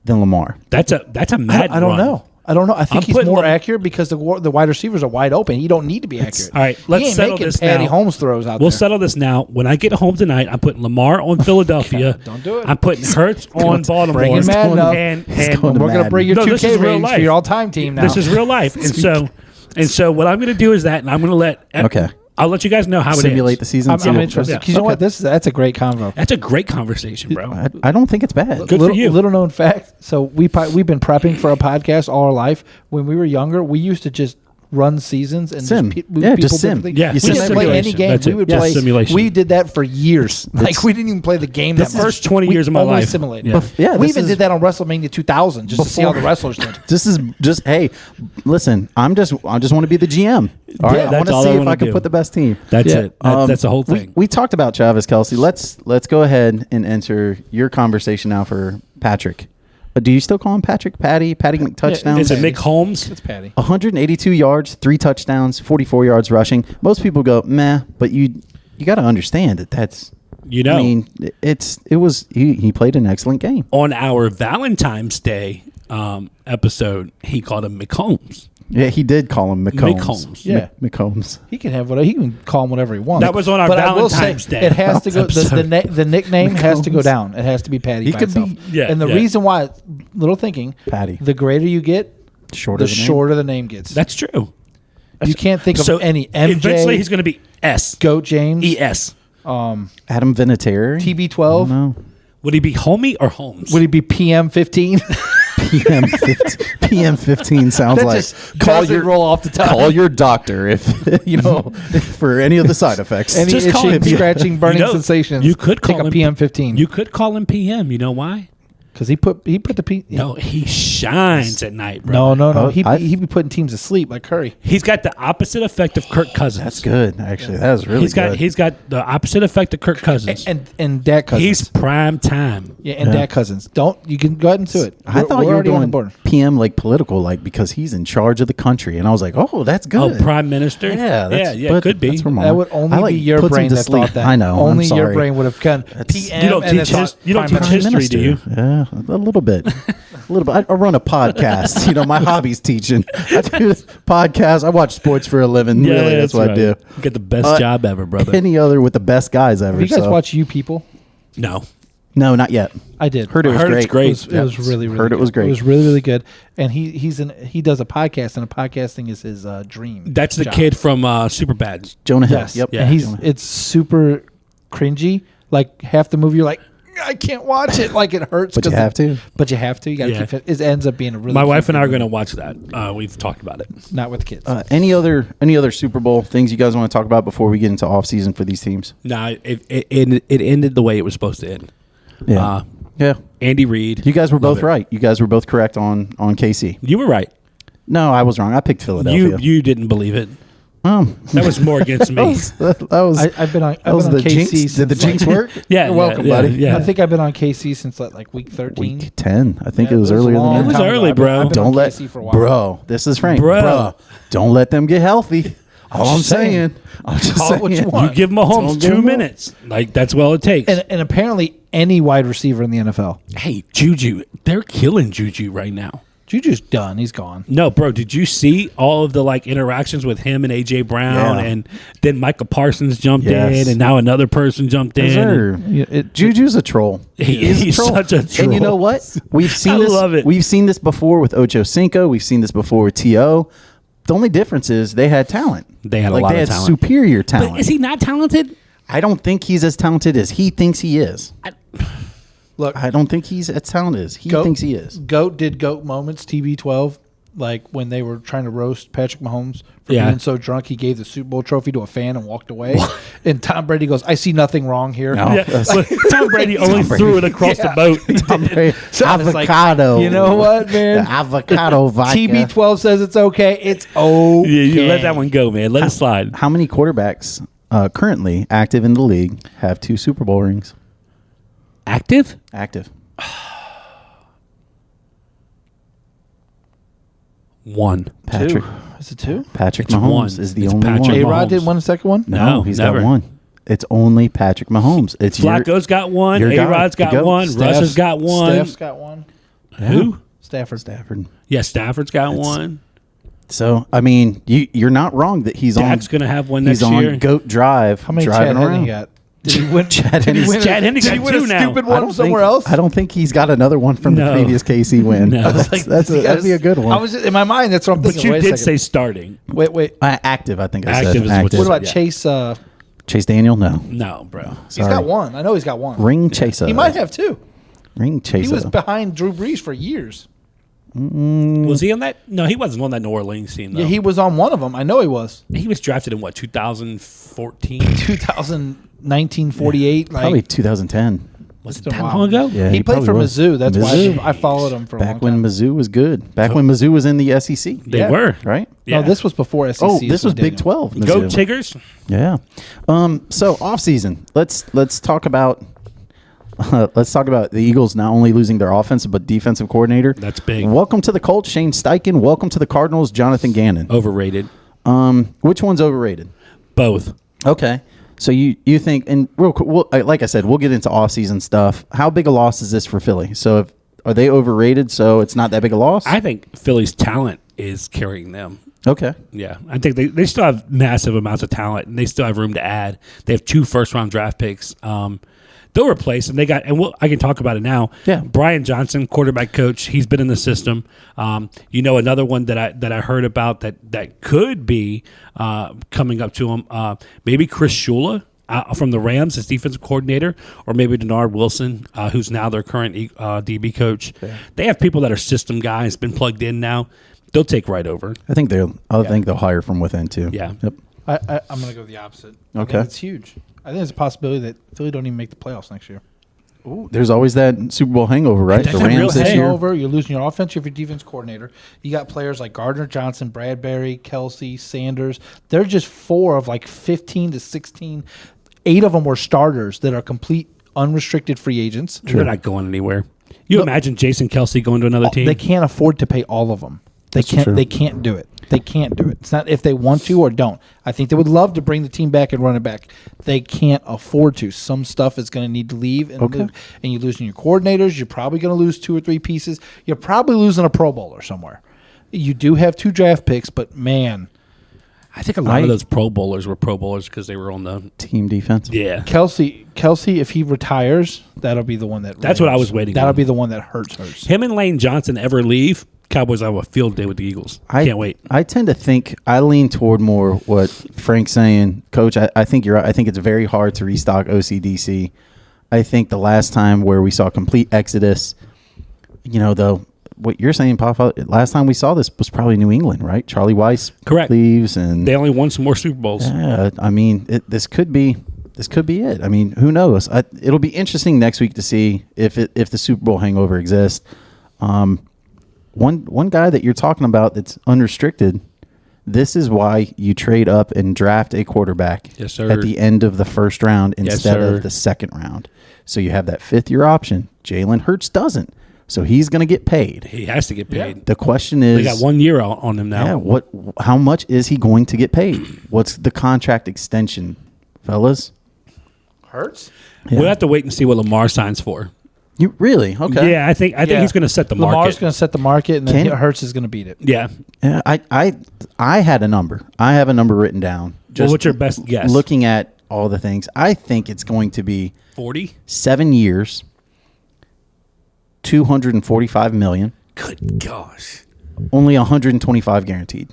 Speaker 2: than Lamar.
Speaker 1: That's a mad
Speaker 3: I don't
Speaker 1: run.
Speaker 3: know. I don't know. I think
Speaker 1: I'm
Speaker 3: he's
Speaker 1: putting
Speaker 3: more
Speaker 1: Lam-
Speaker 3: accurate because the wide receivers are wide open. You don't need to be accurate.
Speaker 1: All right,
Speaker 3: He
Speaker 1: let's
Speaker 3: ain't
Speaker 1: settle
Speaker 3: making
Speaker 1: this
Speaker 3: Patty
Speaker 1: now.
Speaker 3: Holmes throws out
Speaker 1: We'll
Speaker 3: there.
Speaker 1: settle this now. When I get home tonight, I'm putting Lamar on Philadelphia.
Speaker 3: Don't do it.
Speaker 1: I'm putting Hurts on Baltimore.
Speaker 3: Bringing Madden up.
Speaker 1: And
Speaker 2: going to
Speaker 3: We're going to bring your
Speaker 1: No, this is
Speaker 3: 2K
Speaker 1: real
Speaker 3: ratings
Speaker 1: life.
Speaker 3: for your all-time team now.
Speaker 1: This is real life. And so what I'm going to do is that, and I'm going to let
Speaker 2: Okay.
Speaker 1: I'll let you guys know how
Speaker 2: Simulate
Speaker 1: it
Speaker 2: the
Speaker 1: is.
Speaker 2: season.
Speaker 3: I'm interested.
Speaker 1: Yeah.
Speaker 3: 'Cause you know what? That's a great convo.
Speaker 1: That's a great conversation, bro.
Speaker 2: I don't think it's bad.
Speaker 1: Good for you.
Speaker 3: Little known fact. So we've been prepping for a podcast all our life. When we were younger, we used to just run seasons and
Speaker 2: Sim.
Speaker 3: Just
Speaker 2: Yeah, just sim.
Speaker 3: different things.
Speaker 1: Yeah,
Speaker 3: we
Speaker 1: sim
Speaker 3: didn't play any
Speaker 1: simulation.
Speaker 3: game.
Speaker 1: That's
Speaker 3: We
Speaker 1: it.
Speaker 3: would
Speaker 1: Yeah,
Speaker 3: play
Speaker 1: simulation.
Speaker 3: We did that for years. Like we didn't even play the game.
Speaker 1: The
Speaker 3: that much.
Speaker 1: first 20
Speaker 3: We
Speaker 1: years of my
Speaker 3: only
Speaker 1: life.
Speaker 3: Simulated.
Speaker 1: Yeah.
Speaker 2: Yeah,
Speaker 3: we
Speaker 2: this
Speaker 3: even
Speaker 2: is-
Speaker 3: did that on WrestleMania 2000 just to see how the wrestlers did.
Speaker 2: This is just hey, listen. I just want to be the GM. All right, I
Speaker 1: that's
Speaker 2: want to
Speaker 1: all
Speaker 2: see
Speaker 1: I
Speaker 2: if
Speaker 1: wanna
Speaker 2: I can
Speaker 1: do.
Speaker 2: put the best team.
Speaker 1: That's
Speaker 3: Yeah.
Speaker 1: it. That's the whole thing.
Speaker 2: We talked about Travis Kelce. Let's go ahead and enter your conversation now for Patrick. Do you still call him Patrick? Patty touchdowns.
Speaker 1: is it Mick Holmes?
Speaker 3: It's Patty.
Speaker 2: 182 yards, 3 touchdowns, 44 yards rushing. Most people go meh, but you got to understand that that's.
Speaker 1: You know,
Speaker 2: I mean, he played an excellent game.
Speaker 1: on our Valentine's Day episode, he called him Mick Holmes.
Speaker 2: Yeah, he did call him McCombs.
Speaker 1: McCombs.
Speaker 3: Yeah.
Speaker 2: McCombs.
Speaker 3: He can have whatever. He can call him whatever he wants.
Speaker 1: That was on our
Speaker 3: But I will
Speaker 1: Valentine's
Speaker 3: say,
Speaker 1: Day
Speaker 3: It has to go.
Speaker 1: episode.
Speaker 3: The nickname has to go
Speaker 2: McCombs.
Speaker 3: down. It has to be Patty.
Speaker 2: He
Speaker 3: by
Speaker 2: could
Speaker 3: itself.
Speaker 2: be-
Speaker 1: Yeah,
Speaker 3: And the
Speaker 1: yeah.
Speaker 3: reason why, little thinking,
Speaker 2: Patty.
Speaker 3: the greater you get,
Speaker 2: Shorter
Speaker 3: the
Speaker 2: the name.
Speaker 3: shorter the name gets.
Speaker 1: That's true.
Speaker 3: You can't think of
Speaker 1: So
Speaker 3: any MJ.
Speaker 1: Eventually, he's going to be S.
Speaker 3: Goat James.
Speaker 1: ES.
Speaker 2: Adam Vinatieri.
Speaker 3: TB12.
Speaker 2: No.
Speaker 1: Would he be Homie or Holmes?
Speaker 3: Would he be PM15?
Speaker 2: PM15 sounds
Speaker 3: That
Speaker 2: like
Speaker 3: just doesn't roll off the tongue.
Speaker 2: Call your doctor if for any of the side effects.
Speaker 3: Any
Speaker 1: Just call
Speaker 3: itching,
Speaker 1: him-
Speaker 3: scratching, burning
Speaker 1: You know,
Speaker 3: sensations.
Speaker 1: you could call
Speaker 3: take a
Speaker 1: him
Speaker 3: PM15.
Speaker 1: You could call him PM. You know why?
Speaker 3: Because he put the P.
Speaker 1: No, he shines at night, bro.
Speaker 3: No.
Speaker 2: Oh,
Speaker 3: He be putting teams to sleep like Curry.
Speaker 1: He's got the opposite effect of Kirk Cousins.
Speaker 2: That's good, actually. That was really
Speaker 1: He's got the opposite effect of Kirk Cousins.
Speaker 3: And Dak Cousins.
Speaker 1: He's prime time.
Speaker 3: and Dak Cousins. You can go ahead into it.
Speaker 2: I thought you were
Speaker 3: already on the
Speaker 2: doing
Speaker 3: board.
Speaker 2: PM like political, like because he's in charge of the country, and I was like, oh, that's good.
Speaker 1: Oh, prime minister.
Speaker 2: Yeah,
Speaker 1: but could be.
Speaker 2: That's wrong.
Speaker 3: That would only be your
Speaker 2: puts him
Speaker 3: brain
Speaker 2: to
Speaker 3: that
Speaker 2: sleep.
Speaker 3: thought that.
Speaker 2: I know.
Speaker 3: Only
Speaker 2: I'm
Speaker 3: your
Speaker 2: sorry.
Speaker 3: brain would have gone PM.
Speaker 1: You don't
Speaker 3: and
Speaker 1: teach
Speaker 3: then
Speaker 1: his-
Speaker 3: thought
Speaker 1: you don't
Speaker 3: prime
Speaker 1: teach
Speaker 3: minister.
Speaker 1: history, do you?
Speaker 2: Yeah, a little bit. A little bit. I run a podcast. My hobby's teaching. I do this podcast. I watch sports for a living.
Speaker 1: Yeah,
Speaker 2: really, that's what I do.
Speaker 1: You get the best job ever, brother.
Speaker 2: Any other with the best guys ever.
Speaker 3: Have you guys
Speaker 2: so.
Speaker 3: watch You People?
Speaker 1: No.
Speaker 2: No, not yet.
Speaker 3: I did.
Speaker 2: Heard it was
Speaker 1: heard
Speaker 2: great.
Speaker 1: it's great.
Speaker 3: It was really, really
Speaker 2: Heard
Speaker 3: good.
Speaker 2: it was great.
Speaker 3: It was really, really good. And he does a podcast, and podcasting is his dream.
Speaker 1: That's the
Speaker 3: job.
Speaker 1: kid from Superbad.
Speaker 2: Jonah Hill.
Speaker 3: Yes.
Speaker 2: Yep.
Speaker 1: Yeah.
Speaker 3: And it's super cringy. Like half the movie, you're like, I can't watch it. Like it hurts.
Speaker 2: But you
Speaker 3: 'cause
Speaker 2: have to.
Speaker 3: But you have to. You got to
Speaker 1: Yeah.
Speaker 3: keep it. It ends up being a really.
Speaker 1: My wife and I are
Speaker 3: cute
Speaker 1: going to watch that. We've talked about it.
Speaker 3: movie. Not with the kids.
Speaker 2: Any other Super Bowl things you guys want to talk about before we get into off season for these teams?
Speaker 1: No, it ended the way it was supposed to end.
Speaker 2: Yeah. Yeah.
Speaker 1: Andy Reid.
Speaker 2: You guys were
Speaker 1: Love
Speaker 2: both
Speaker 1: it.
Speaker 2: right. You guys were both correct on KC.
Speaker 1: You were right.
Speaker 2: No, I was wrong. I picked Philadelphia.
Speaker 1: You didn't believe it.
Speaker 2: Um,
Speaker 1: That was more against me.
Speaker 2: that was
Speaker 3: I've been on.
Speaker 2: that was
Speaker 3: I've been
Speaker 2: the
Speaker 3: on KC
Speaker 2: jinx.
Speaker 3: since
Speaker 2: Did the jinx
Speaker 3: like-
Speaker 2: work?
Speaker 1: Yeah,
Speaker 2: You're welcome,
Speaker 1: yeah,
Speaker 2: buddy.
Speaker 1: yeah.
Speaker 3: I think I've been on KC since like week 13.
Speaker 2: Week 10. I think
Speaker 3: Yeah,
Speaker 2: it was
Speaker 3: a
Speaker 2: earlier
Speaker 3: long
Speaker 2: than
Speaker 1: It was
Speaker 2: that.
Speaker 3: time ago.
Speaker 1: early,
Speaker 3: I've been-
Speaker 1: bro.
Speaker 3: I've been
Speaker 2: Don't
Speaker 3: on
Speaker 2: let
Speaker 3: KC for a while.
Speaker 2: bro. This is Frank.
Speaker 1: Bro.
Speaker 2: Bro, don't let them get healthy. All I'm
Speaker 3: Just saying.
Speaker 2: saying. I'm just
Speaker 3: Call it what you
Speaker 2: saying.
Speaker 3: want.
Speaker 1: You give Mahomes
Speaker 2: Don't give
Speaker 1: 2
Speaker 2: him
Speaker 1: minutes. Like, that's all it takes.
Speaker 3: And apparently any wide receiver in the NFL.
Speaker 1: Hey, Juju. They're killing Juju right now.
Speaker 3: Juju's done. He's gone.
Speaker 1: No, bro, did you see all of the interactions with him and AJ Brown,
Speaker 2: Yeah.
Speaker 1: and then Micah Parsons jumped
Speaker 2: Yes.
Speaker 1: in, and now another person jumped in?
Speaker 2: Sir. Juju's a troll.
Speaker 1: He's such a troll.
Speaker 2: And you know what? We've seen
Speaker 1: I
Speaker 2: this.
Speaker 1: love it.
Speaker 2: We've seen this before with Ocho Cinco. We've seen this before with T.O. The only difference is they had talent.
Speaker 1: They had a
Speaker 2: like
Speaker 1: lot
Speaker 2: they
Speaker 1: of
Speaker 2: had
Speaker 1: talent.
Speaker 2: superior talent.
Speaker 1: But is he not talented?
Speaker 2: I don't think he's as talented as he thinks he is.
Speaker 3: Look,
Speaker 2: I don't think he's as talented as he thinks he is.
Speaker 3: Goat did Goat moments, TB12, like when they were trying to roast Patrick Mahomes for
Speaker 1: Yeah.
Speaker 3: being so drunk he gave the Super Bowl trophy to a fan and walked away. And Tom Brady goes, I see nothing wrong here.
Speaker 2: No.
Speaker 1: Yeah, but Tom Brady only threw it across the boat.
Speaker 2: Tom Brady,
Speaker 3: So it's like,
Speaker 2: avocado.
Speaker 3: you know what, man?
Speaker 2: The avocado vodka.
Speaker 3: TB12 says it's okay. It's okay.
Speaker 1: Yeah, you let that one go, man. Let it slide.
Speaker 2: How many quarterbacks currently active in the league have 2 Super Bowl rings?
Speaker 1: Active?
Speaker 2: Active.
Speaker 1: 1.
Speaker 2: Patrick.
Speaker 3: 2. Is it 2?
Speaker 2: Patrick
Speaker 1: It's
Speaker 2: Mahomes
Speaker 1: one.
Speaker 2: is the
Speaker 1: It's
Speaker 2: only
Speaker 1: Patrick
Speaker 2: one.
Speaker 3: A-Rod
Speaker 1: Mahomes.
Speaker 3: didn't win the second one?
Speaker 2: No, he's
Speaker 1: never.
Speaker 2: got 1. It's only Patrick Mahomes. It's
Speaker 1: Flacco's got 1.
Speaker 2: your guy,
Speaker 1: A-Rod's
Speaker 2: the
Speaker 1: got
Speaker 2: goat.
Speaker 1: 1. Russ has got 1.
Speaker 3: Staff's got 1.
Speaker 1: Who?
Speaker 3: Stafford.
Speaker 2: Stafford.
Speaker 1: Yeah, Stafford's got
Speaker 2: It's-
Speaker 1: 1.
Speaker 2: So I mean, you're not wrong that he's
Speaker 1: Dak's
Speaker 2: on.
Speaker 1: going to have 1
Speaker 2: He's
Speaker 1: next
Speaker 2: on
Speaker 1: year.
Speaker 2: Goat Drive.
Speaker 3: How many
Speaker 2: driving
Speaker 3: Chad
Speaker 2: around.
Speaker 3: Henne got? Did he win?
Speaker 2: Chad
Speaker 3: did he
Speaker 2: Henne's-
Speaker 3: win,
Speaker 1: Chad Henne
Speaker 3: did he
Speaker 1: got
Speaker 3: win
Speaker 1: 2
Speaker 3: a
Speaker 1: now.
Speaker 3: stupid
Speaker 2: I
Speaker 3: one
Speaker 2: don't
Speaker 3: somewhere
Speaker 2: think,
Speaker 3: else?
Speaker 2: I don't think he's got another one from
Speaker 1: No.
Speaker 2: the previous KC win.
Speaker 1: No. I was
Speaker 2: That'd be a good one.
Speaker 3: I was in my mind. That's what I'm
Speaker 1: But
Speaker 3: thinking.
Speaker 1: you
Speaker 3: Wait a
Speaker 1: did
Speaker 3: second.
Speaker 1: say starting.
Speaker 3: Wait.
Speaker 2: Active, I think I said.
Speaker 1: Active is what
Speaker 2: active.
Speaker 3: What about
Speaker 1: Yeah.
Speaker 3: Chase?
Speaker 2: Chase Daniel? No.
Speaker 1: No, bro.
Speaker 3: He's
Speaker 2: Sorry.
Speaker 3: got 1. I know he's got 1.
Speaker 2: Ring Chaser.
Speaker 3: He might have 2.
Speaker 2: Ring
Speaker 3: He
Speaker 2: Chaser.
Speaker 3: was behind Drew Brees for years.
Speaker 1: Was he on that? No, he wasn't on that New Orleans team, though.
Speaker 3: Yeah, he was on one of them. I know he was.
Speaker 1: He was drafted in, 2014?
Speaker 3: 1948.
Speaker 2: Probably
Speaker 3: Like,
Speaker 2: 2010.
Speaker 1: Was it
Speaker 3: It's
Speaker 1: that
Speaker 3: a
Speaker 1: long
Speaker 3: while.
Speaker 1: ago?
Speaker 2: Yeah,
Speaker 3: he played
Speaker 2: probably
Speaker 3: for
Speaker 2: was.
Speaker 3: Mizzou. That's
Speaker 2: Mizzou.
Speaker 3: why I followed him for a
Speaker 2: Back
Speaker 3: long
Speaker 2: when
Speaker 3: time.
Speaker 2: Mizzou was good. Back when Mizzou was in the SEC.
Speaker 1: They
Speaker 3: Yeah.
Speaker 1: were.
Speaker 2: Right?
Speaker 1: Yeah.
Speaker 3: No, this was before SEC.
Speaker 2: Oh,
Speaker 3: is
Speaker 2: this was
Speaker 3: what
Speaker 2: Big
Speaker 3: Daniel-
Speaker 2: 12.
Speaker 1: Go
Speaker 2: Mizzou.
Speaker 1: Tigers.
Speaker 2: Yeah. So off season, let's talk about the Eagles not only losing their offensive but defensive coordinator.
Speaker 1: That's big.
Speaker 2: Welcome to the Colts, Shane Steichen. Welcome to the Cardinals, Jonathan Gannon.
Speaker 1: Overrated.
Speaker 2: Which one's overrated?
Speaker 1: Both.
Speaker 2: Okay. So you think, and real quick, like I said, we'll get into off season stuff. How big a loss is this for Philly? So are they overrated? So it's not that big a loss?
Speaker 1: I think Philly's talent is carrying them.
Speaker 2: Okay.
Speaker 1: Yeah, I think they still have massive amounts of talent, and they still have room to add. They have 2 first-round draft picks. They'll replace, and I can talk about it now.
Speaker 2: Yeah.
Speaker 1: Brian Johnson, quarterback coach, he's been in the system. Another one that I heard about that could be coming up to him. Maybe Chris Shula from the Rams as defensive coordinator, or maybe Denard Wilson, who's now their current DB coach. Yeah. They have people that are system guys, been plugged in now. They'll take right over.
Speaker 2: I think they'll hire from within too.
Speaker 1: Yeah.
Speaker 2: Yep.
Speaker 3: I'm going to go the opposite. I
Speaker 2: Okay.
Speaker 3: think it's huge. I think it's a possibility that Philly don't even make the playoffs next year.
Speaker 2: There's always that Super Bowl hangover, right?
Speaker 1: That's
Speaker 2: The
Speaker 1: a real
Speaker 2: Rams this
Speaker 1: hangover.
Speaker 2: year.
Speaker 3: Over, you're losing your offensive, your defense coordinator. You got players like Gardner Johnson, Bradbury, Kelsey, Sanders. They're just 4 of like 15 to 16. 8 of them were starters that are complete unrestricted free agents.
Speaker 1: They're not going anywhere. You imagine Jason Kelsey going to another team?
Speaker 3: They can't afford to pay all of them. They
Speaker 2: That's
Speaker 3: can't.
Speaker 2: true.
Speaker 3: They can't do it. They can't do it. It's not if they want to or don't. I think they would love to bring the team back and run it back. They can't afford to. Some stuff is going to need to leave, and
Speaker 2: Okay.
Speaker 3: and you're losing your coordinators. You're probably going to lose 2 or 3 pieces. You're probably losing a Pro Bowler somewhere. You do have 2 draft picks, but man,
Speaker 1: I think a lot of those Pro Bowlers were Pro Bowlers because they were on the
Speaker 2: Team defense.
Speaker 3: Kelsey, if he retires, that'll be the one that.
Speaker 1: That's what I was waiting
Speaker 3: That'll
Speaker 1: on.
Speaker 3: be the one that hurts.
Speaker 1: Him and Lane Johnson ever leave, Cowboys have a field day with the Eagles. Can't wait.
Speaker 2: I tend to think I lean toward more what Frank's saying, Coach. I think you're right. I think it's very hard to restock OCDC. I think the last time where we saw complete exodus, what you're saying, Papa, last time we saw this was probably New England, right? Charlie Weiss
Speaker 1: Correct.
Speaker 2: leaves, and
Speaker 1: They only won some more Super Bowls.
Speaker 2: yeah, I mean, this could be it. I mean, who knows? It'll be interesting next week to see if the Super Bowl hangover exists. One guy that you're talking about that's unrestricted. This is why you trade up and draft a quarterback
Speaker 1: Yes, sir.
Speaker 2: at the end of the first round
Speaker 1: Yes,
Speaker 2: instead
Speaker 1: sir.
Speaker 2: of the second round. So you have that 5th-year option. Jalen Hurts doesn't. So he's going to get paid.
Speaker 1: He has to get paid.
Speaker 2: The question is,
Speaker 1: They got 1 year on him now.
Speaker 2: yeah, how much is he going to get paid? What's the contract extension, fellas?
Speaker 3: Hurts.
Speaker 1: We'll have to wait and see what Lamar signs for.
Speaker 2: You really? Okay.
Speaker 1: Yeah, I think he's going to set the market.
Speaker 3: Lamar's going to set the market, and then
Speaker 2: Can-
Speaker 3: Hurts is going to beat it.
Speaker 1: Yeah.
Speaker 2: Yeah, I had a number. I have a number written down.
Speaker 1: Well, what's your best guess?
Speaker 2: Looking at all the things, I think it's going to be
Speaker 1: 40?
Speaker 2: 7 years, $245 million,
Speaker 1: Good gosh.
Speaker 2: only 125 guaranteed.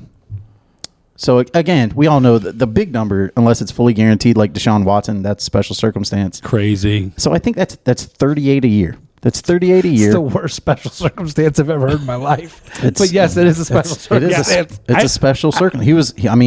Speaker 2: So again, we all know that the big number, unless it's fully guaranteed, like Deshaun Watson, that's special circumstance.
Speaker 1: Crazy.
Speaker 2: So I think that's 38 a year. That's 38 a year.
Speaker 3: It's the worst special circumstance I've ever heard in my life.
Speaker 2: It's-
Speaker 3: but yes, it is a special
Speaker 2: It is
Speaker 3: circumstance.
Speaker 2: it's a special circumstance.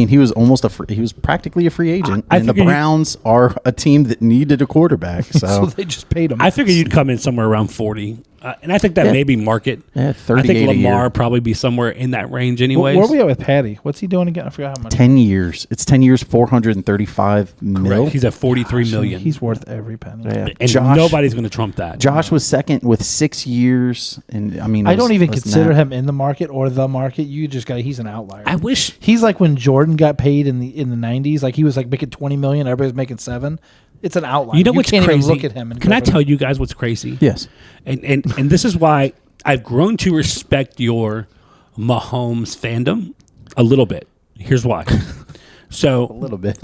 Speaker 2: He was almost he was practically a free agent,
Speaker 1: I
Speaker 2: and the
Speaker 1: figure you-
Speaker 2: Browns are a team that needed a quarterback.
Speaker 3: So
Speaker 2: So
Speaker 3: they just paid him.
Speaker 1: I figured you'd come in somewhere around 40. And I think that
Speaker 2: Yeah.
Speaker 1: may be market.
Speaker 2: Yeah,
Speaker 1: I
Speaker 2: 38
Speaker 1: think
Speaker 2: a year.
Speaker 1: Lamar probably be somewhere in that range anyways.
Speaker 3: Where are we at with Patty? What's he doing again? I forgot how much.
Speaker 2: 10 years. It's 10 years, 435 mil.
Speaker 1: Correct. He's at 43 million.
Speaker 3: He's worth every penny.
Speaker 2: Yeah.
Speaker 1: and nobody's going to trump that.
Speaker 2: Josh was second with 6 years, and I mean,
Speaker 3: I don't even
Speaker 2: less than
Speaker 3: consider
Speaker 2: that.
Speaker 3: him in the market or the market. You just got. He's an outlier.
Speaker 1: I wish
Speaker 3: He's like when Jordan got paid in the 90s. Like he was like making 20 million. Everybody was making 7. It's an outlier.
Speaker 1: you know what's
Speaker 3: can't
Speaker 1: crazy.
Speaker 3: even look at him. And
Speaker 1: Can
Speaker 3: go
Speaker 1: I
Speaker 3: for
Speaker 1: tell
Speaker 3: that.
Speaker 1: you guys what's crazy?
Speaker 2: Yes.
Speaker 1: And this is why I've grown to respect your Mahomes fandom a little bit. Here's why.
Speaker 2: A
Speaker 1: So
Speaker 2: little bit.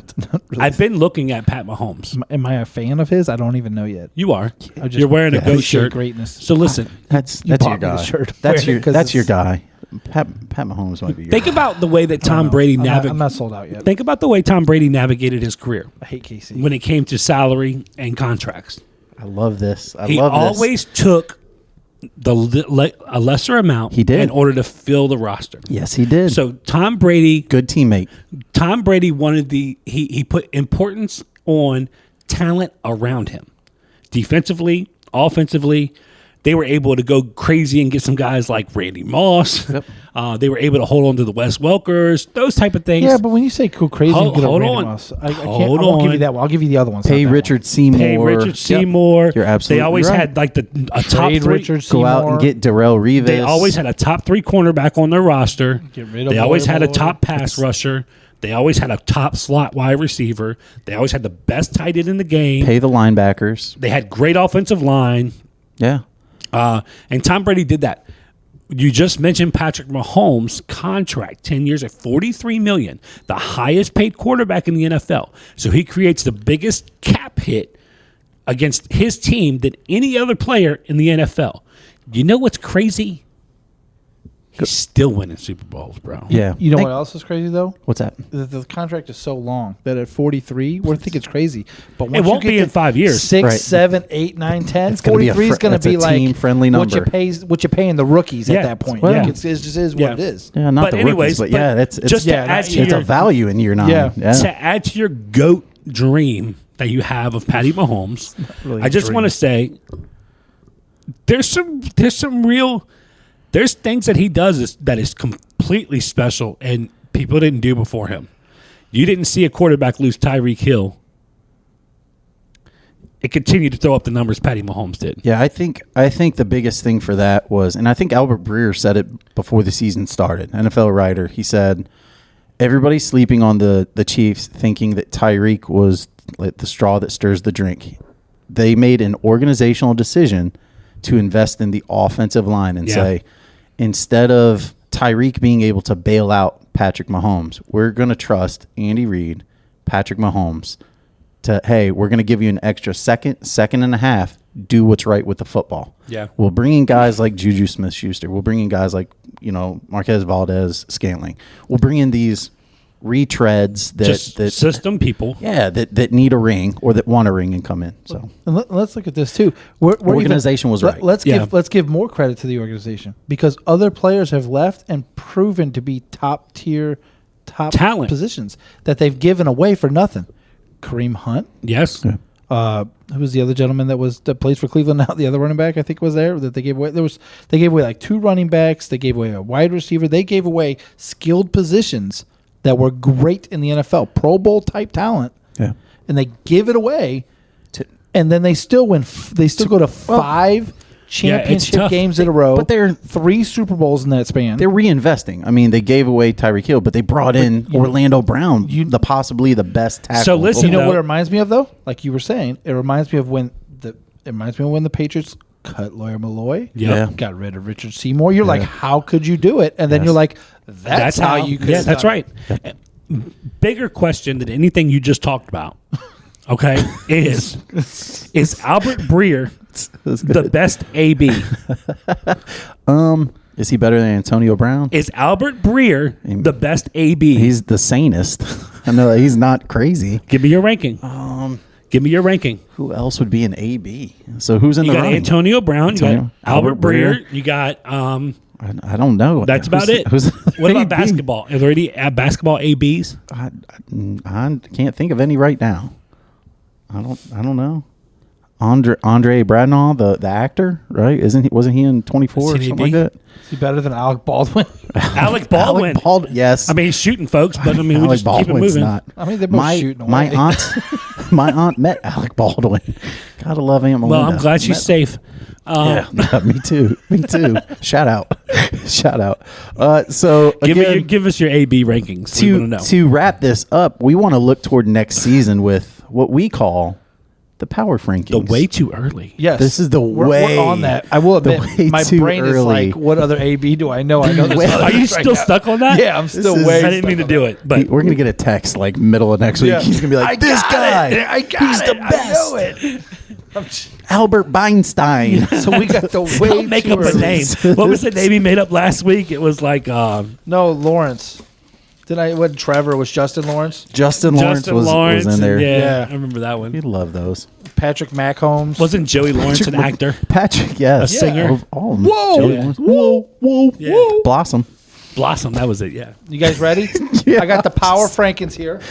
Speaker 1: I've been looking at Pat Mahomes.
Speaker 3: Am I a fan of his? I don't even know yet.
Speaker 1: You are.
Speaker 3: I just
Speaker 1: You're wearing a goat
Speaker 3: appreciate
Speaker 1: shirt.
Speaker 3: Greatness.
Speaker 1: So listen,
Speaker 2: That's
Speaker 3: You
Speaker 2: your
Speaker 3: bought me the
Speaker 2: guy.
Speaker 3: shirt.
Speaker 2: That's
Speaker 3: Wearing it 'cause
Speaker 2: your
Speaker 3: it's-
Speaker 2: guy. Pat Mahomes might be your
Speaker 1: think
Speaker 2: guy.
Speaker 1: about the way that
Speaker 3: I don't
Speaker 1: Tom
Speaker 3: know.
Speaker 1: Brady
Speaker 3: I'm
Speaker 1: navigated.
Speaker 3: not sold out yet.
Speaker 1: Think about the way Tom Brady navigated his career
Speaker 3: I hate KC.
Speaker 1: when it came to salary and contracts.
Speaker 2: I love this. I
Speaker 1: He
Speaker 2: love this.
Speaker 1: always took a lesser amount
Speaker 2: He did.
Speaker 1: in order to fill the roster.
Speaker 2: Yes, he did.
Speaker 1: So Tom Brady
Speaker 2: good teammate.
Speaker 1: wanted he put importance on talent around him. Defensively, offensively, they were able to go crazy and get some guys like Randy Moss.
Speaker 2: Yep.
Speaker 1: They were able to hold on to the Wes Welkers, those type of things.
Speaker 3: Yeah, but when you say go crazy,
Speaker 1: Hold-
Speaker 3: and get a
Speaker 1: hold
Speaker 3: Randy
Speaker 1: on.
Speaker 3: Moss, I can't.
Speaker 1: Hold
Speaker 3: I won't give
Speaker 1: on.
Speaker 3: you that one. I'll give you the other ones.
Speaker 2: Pay Richard Seymour.
Speaker 1: Pay Richard
Speaker 2: Yep.
Speaker 1: Seymour.
Speaker 2: You're absolutely
Speaker 1: They always
Speaker 2: right.
Speaker 1: had like a top
Speaker 3: Trade
Speaker 1: three.
Speaker 3: Richard
Speaker 2: Go
Speaker 3: Seymour.
Speaker 2: out and get Darrell Revis.
Speaker 1: They always had a top 3 cornerback on their roster.
Speaker 3: Get rid of
Speaker 1: They always had a
Speaker 3: Boyd.
Speaker 1: top pass rusher. They always had a top slot wide receiver. They always had the best tight end in the game.
Speaker 2: pay the linebackers.
Speaker 1: They had great offensive line.
Speaker 2: Yeah.
Speaker 1: And Tom Brady did that. You just mentioned Patrick Mahomes' contract, 10 years at $43 million, the highest paid quarterback in the NFL. So he creates the biggest cap hit against his team than any other player in the NFL. You know what's crazy? He's still winning Super Bowls, bro.
Speaker 2: Yeah.
Speaker 3: You know
Speaker 2: Hey,
Speaker 3: what else is crazy though?
Speaker 2: What's that?
Speaker 3: The contract is so long that at 43, we think it's crazy. But once
Speaker 1: It won't
Speaker 3: you get
Speaker 1: be
Speaker 3: to
Speaker 1: in 5 years.
Speaker 3: 6,
Speaker 2: Right.
Speaker 3: 7, 8, 9, 10.
Speaker 2: It's gonna be a
Speaker 3: 43 is going
Speaker 2: that's
Speaker 3: to
Speaker 2: a
Speaker 3: be like
Speaker 2: team-friendly
Speaker 3: what you
Speaker 2: number.
Speaker 3: paying the rookies
Speaker 1: Yeah.
Speaker 3: at that point.
Speaker 2: Well,
Speaker 3: Like
Speaker 2: yeah.
Speaker 3: it just is
Speaker 1: Yeah.
Speaker 3: what it is.
Speaker 2: Yeah, not
Speaker 1: But
Speaker 2: the
Speaker 1: anyways,
Speaker 2: rookies, but
Speaker 1: but
Speaker 2: yeah, it's
Speaker 1: just to
Speaker 3: yeah,
Speaker 1: add to
Speaker 2: it's
Speaker 1: your
Speaker 2: a value in year 9.
Speaker 3: Yeah.
Speaker 1: to add to your GOAT dream that you have of Patty Mahomes,
Speaker 3: really
Speaker 1: I
Speaker 3: a
Speaker 1: just
Speaker 3: dream.
Speaker 1: want to say there's things that he does that is completely special and people didn't do before him. You didn't see a quarterback lose Tyreek Hill. It continued to throw up the numbers Patty Mahomes did.
Speaker 2: Yeah, I think the biggest thing for that was, and I think Albert Breer said it before the season started, NFL writer. He said, everybody's sleeping on the Chiefs thinking that Tyreek was like the straw that stirs the drink. They made an organizational decision to invest in the offensive line and say, instead of Tyreek being able to bail out Patrick Mahomes, we're going to trust Andy Reid, Patrick Mahomes, to, hey, we're going to give you an extra second and a half, do what's right with the football.
Speaker 1: Yeah.
Speaker 2: We'll bring in guys like Juju Smith-Schuster. We'll bring in guys like, Marquez Valdez-Scantling. We'll bring in these retreads that
Speaker 1: system people.
Speaker 2: Yeah, that need a ring or that want a ring and come in. So
Speaker 3: and let's look at this too.
Speaker 2: Organization was right.
Speaker 3: Let's give more credit to the organization because other players have left and proven to be top
Speaker 1: talent
Speaker 3: positions that they've given away for nothing. Kareem Hunt.
Speaker 1: Yes.
Speaker 3: Who was the other gentleman that plays for Cleveland now? The other running back I think was there that they gave away. They gave away like 2 running backs. They gave away a wide receiver. They gave away skilled positions that were great in the NFL, Pro Bowl type talent.
Speaker 2: Yeah.
Speaker 3: And they give it away, and then they still win. They still go to 5 championship games in a row.
Speaker 2: But they're
Speaker 3: 3 Super Bowls in that span.
Speaker 2: They're reinvesting. I mean, they gave away Tyreek Hill, but they brought in Orlando Brown, possibly the best tackle.
Speaker 1: So listen,
Speaker 3: you know what it reminds me of though? Like you were saying, it reminds me of when the Patriots cut Lawyer Malloy.
Speaker 2: Yeah.
Speaker 3: Got rid of Richard Seymour. You're like, how could you do it? And then you're like, that's how you could.
Speaker 1: Yeah, that's right. Bigger question than anything you just talked about. Okay, is Albert Breer the best AB?
Speaker 2: Is he better than Antonio Brown?
Speaker 1: Is Albert Breer the best AB?
Speaker 2: He's the sanest. I know that he's not crazy.
Speaker 1: Give me your ranking. Give me your ranking.
Speaker 2: Who else would be an AB? So who's in the running?
Speaker 1: You got Antonio Brown. You got Albert Breer. You got.
Speaker 2: I don't know.
Speaker 1: That's about it. What about basketball? Are there any basketball ABs?
Speaker 2: I can't think of any right now. I don't know. Andre Bradnaugh, the actor, right? Wasn't he in 24 or something like that?
Speaker 3: Is he better than Alec Baldwin?
Speaker 1: Alec Baldwin.
Speaker 2: Yes.
Speaker 1: I mean, he's shooting folks, but I mean, we just keep it moving.
Speaker 3: I mean, they're both shooting away.
Speaker 2: My aunt met Alec Baldwin. Gotta love Aunt Melinda.
Speaker 1: Well, I'm glad she's safe.
Speaker 2: Yeah, me too. Shout out. So again,
Speaker 1: give us your AB rankings.
Speaker 2: To wrap this up, we want to look toward next season with what we call the power rankings.
Speaker 1: The way too early.
Speaker 3: Yes,
Speaker 2: this is
Speaker 3: we're on that. I will admit, my brain is like, what other AB do I know? I know this.
Speaker 1: Are you still stuck on that?
Speaker 3: Yeah, I'm still
Speaker 1: I didn't mean to do it, but
Speaker 2: we're gonna get a text like middle of next week.
Speaker 3: Yeah.
Speaker 2: He's gonna be like, "This guy, he's the best."
Speaker 3: I know it.
Speaker 2: Albert Beinstein.
Speaker 3: So we got the way.
Speaker 1: Don't make up a name. What was the name he made up last week? It was like
Speaker 3: no, Lawrence. What Trevor was Justin Lawrence?
Speaker 2: Justin Lawrence was in there.
Speaker 1: Yeah, I remember that one.
Speaker 2: You'd love those.
Speaker 3: Patrick Mahomes.
Speaker 1: Wasn't Joey Lawrence an actor?
Speaker 2: Patrick, yes.
Speaker 1: A singer?
Speaker 2: Whoa. Blossom.
Speaker 1: Blossom, that was it, yeah.
Speaker 3: You guys ready?
Speaker 2: Yes.
Speaker 3: I got the Power Frankins here.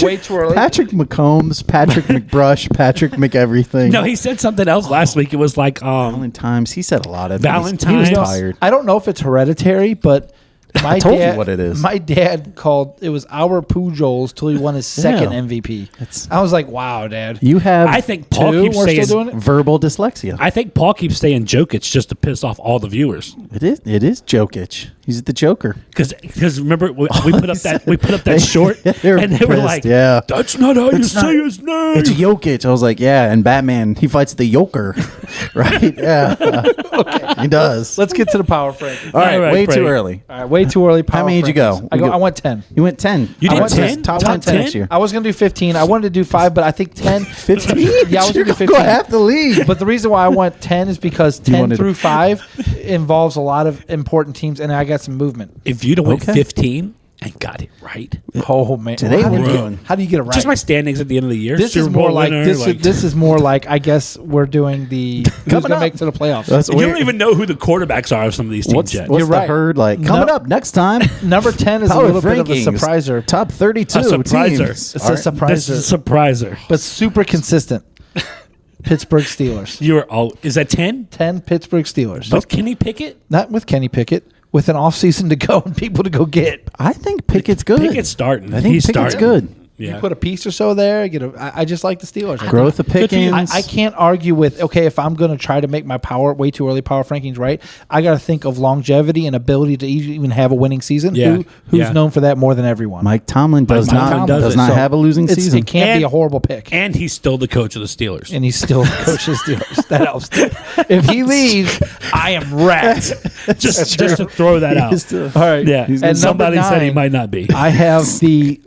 Speaker 3: Way too early.
Speaker 2: Patrick McCombs, Patrick McBrush, Patrick McEverything.
Speaker 1: No, he said something else last week. It was like
Speaker 2: Valentine's. He said a lot of
Speaker 1: Valentine's.
Speaker 2: He was tired.
Speaker 3: I don't know if it's hereditary, but
Speaker 2: I told you what it is.
Speaker 3: My dad called it was Albert Pujols till he won his second MVP. I was like, "Wow, Dad!"
Speaker 2: You have.
Speaker 1: I think Paul keeps saying
Speaker 3: doing it?
Speaker 2: Verbal dyslexia.
Speaker 1: I think Paul keeps saying Jokic just to piss off all the viewers.
Speaker 2: It is Jokic. He's the Joker.
Speaker 1: Because remember we put up that short and they were like,
Speaker 2: "Yeah,
Speaker 1: that's not how you say his name."
Speaker 2: It's Jokic. I was like, "Yeah," and Batman he fights the Joker, right? Yeah, okay. He does.
Speaker 3: Let's get to the Power Frank.
Speaker 2: All right, way too early.
Speaker 3: All right, way too early.
Speaker 2: How many did you go?
Speaker 3: I went 10.
Speaker 2: You went 10.
Speaker 1: You did 10?
Speaker 2: Top 10 next year.
Speaker 3: I was going to do 15. I wanted to do 5, but I think 10.
Speaker 2: 15?
Speaker 3: Yeah, I was going to do 15.
Speaker 2: Go half the league.
Speaker 3: But the reason why I went 10 is because 10 through 5 involves a lot of important teams, and I got some movement.
Speaker 1: If you'd have went 15 and got it right.
Speaker 3: Oh, man.
Speaker 2: Today
Speaker 3: how
Speaker 2: we're
Speaker 3: do
Speaker 2: doing.
Speaker 3: How do you get it right?
Speaker 1: Just my standings at the end of the year.
Speaker 3: This is more like this is more like I guess we're doing the who's going to make it to the playoffs.
Speaker 1: You don't even know who the quarterbacks are of some of these teams yet.
Speaker 2: What's
Speaker 3: You're
Speaker 2: the
Speaker 3: right.
Speaker 2: herd like? Coming up next time.
Speaker 3: Number 10 is a little bit of a surpriser.
Speaker 2: Top 32
Speaker 1: A surpriser.
Speaker 2: teams.
Speaker 3: It's a surpriser.
Speaker 1: This is a surpriser.
Speaker 3: But super consistent. Pittsburgh Steelers.
Speaker 1: Is that 10?
Speaker 3: 10 Pittsburgh Steelers.
Speaker 1: With Kenny Pickett?
Speaker 3: Not with Kenny Pickett. With an offseason to go and people to go get.
Speaker 2: I think Pickett's good.
Speaker 1: Pickett's starting.
Speaker 2: I think
Speaker 1: He's
Speaker 2: Pickett's
Speaker 1: starting.
Speaker 2: good.
Speaker 1: Yeah.
Speaker 3: You put a piece or so there. I just like the Steelers.
Speaker 2: Growth of Pickens.
Speaker 3: I can't argue with, okay, if I'm going to try to make my way too early power rankings right, I got to think of longevity and ability to even have a winning season.
Speaker 1: Yeah.
Speaker 3: Who's known for that more than everyone?
Speaker 2: Mike Tomlin does
Speaker 1: Mike
Speaker 2: not
Speaker 1: Tomlin does
Speaker 2: not
Speaker 1: it.
Speaker 2: have a losing season.
Speaker 3: It can't be
Speaker 1: And-
Speaker 3: a horrible pick.
Speaker 1: And he's still the coach of the Steelers.
Speaker 3: And he's still coach of the Steelers. That helps. If he leaves, I am wrecked.
Speaker 1: just to throw that out.
Speaker 3: All right.
Speaker 1: Yeah.
Speaker 2: He's
Speaker 1: And
Speaker 3: And number
Speaker 1: somebody said he
Speaker 3: 9,
Speaker 1: might not be.
Speaker 3: I have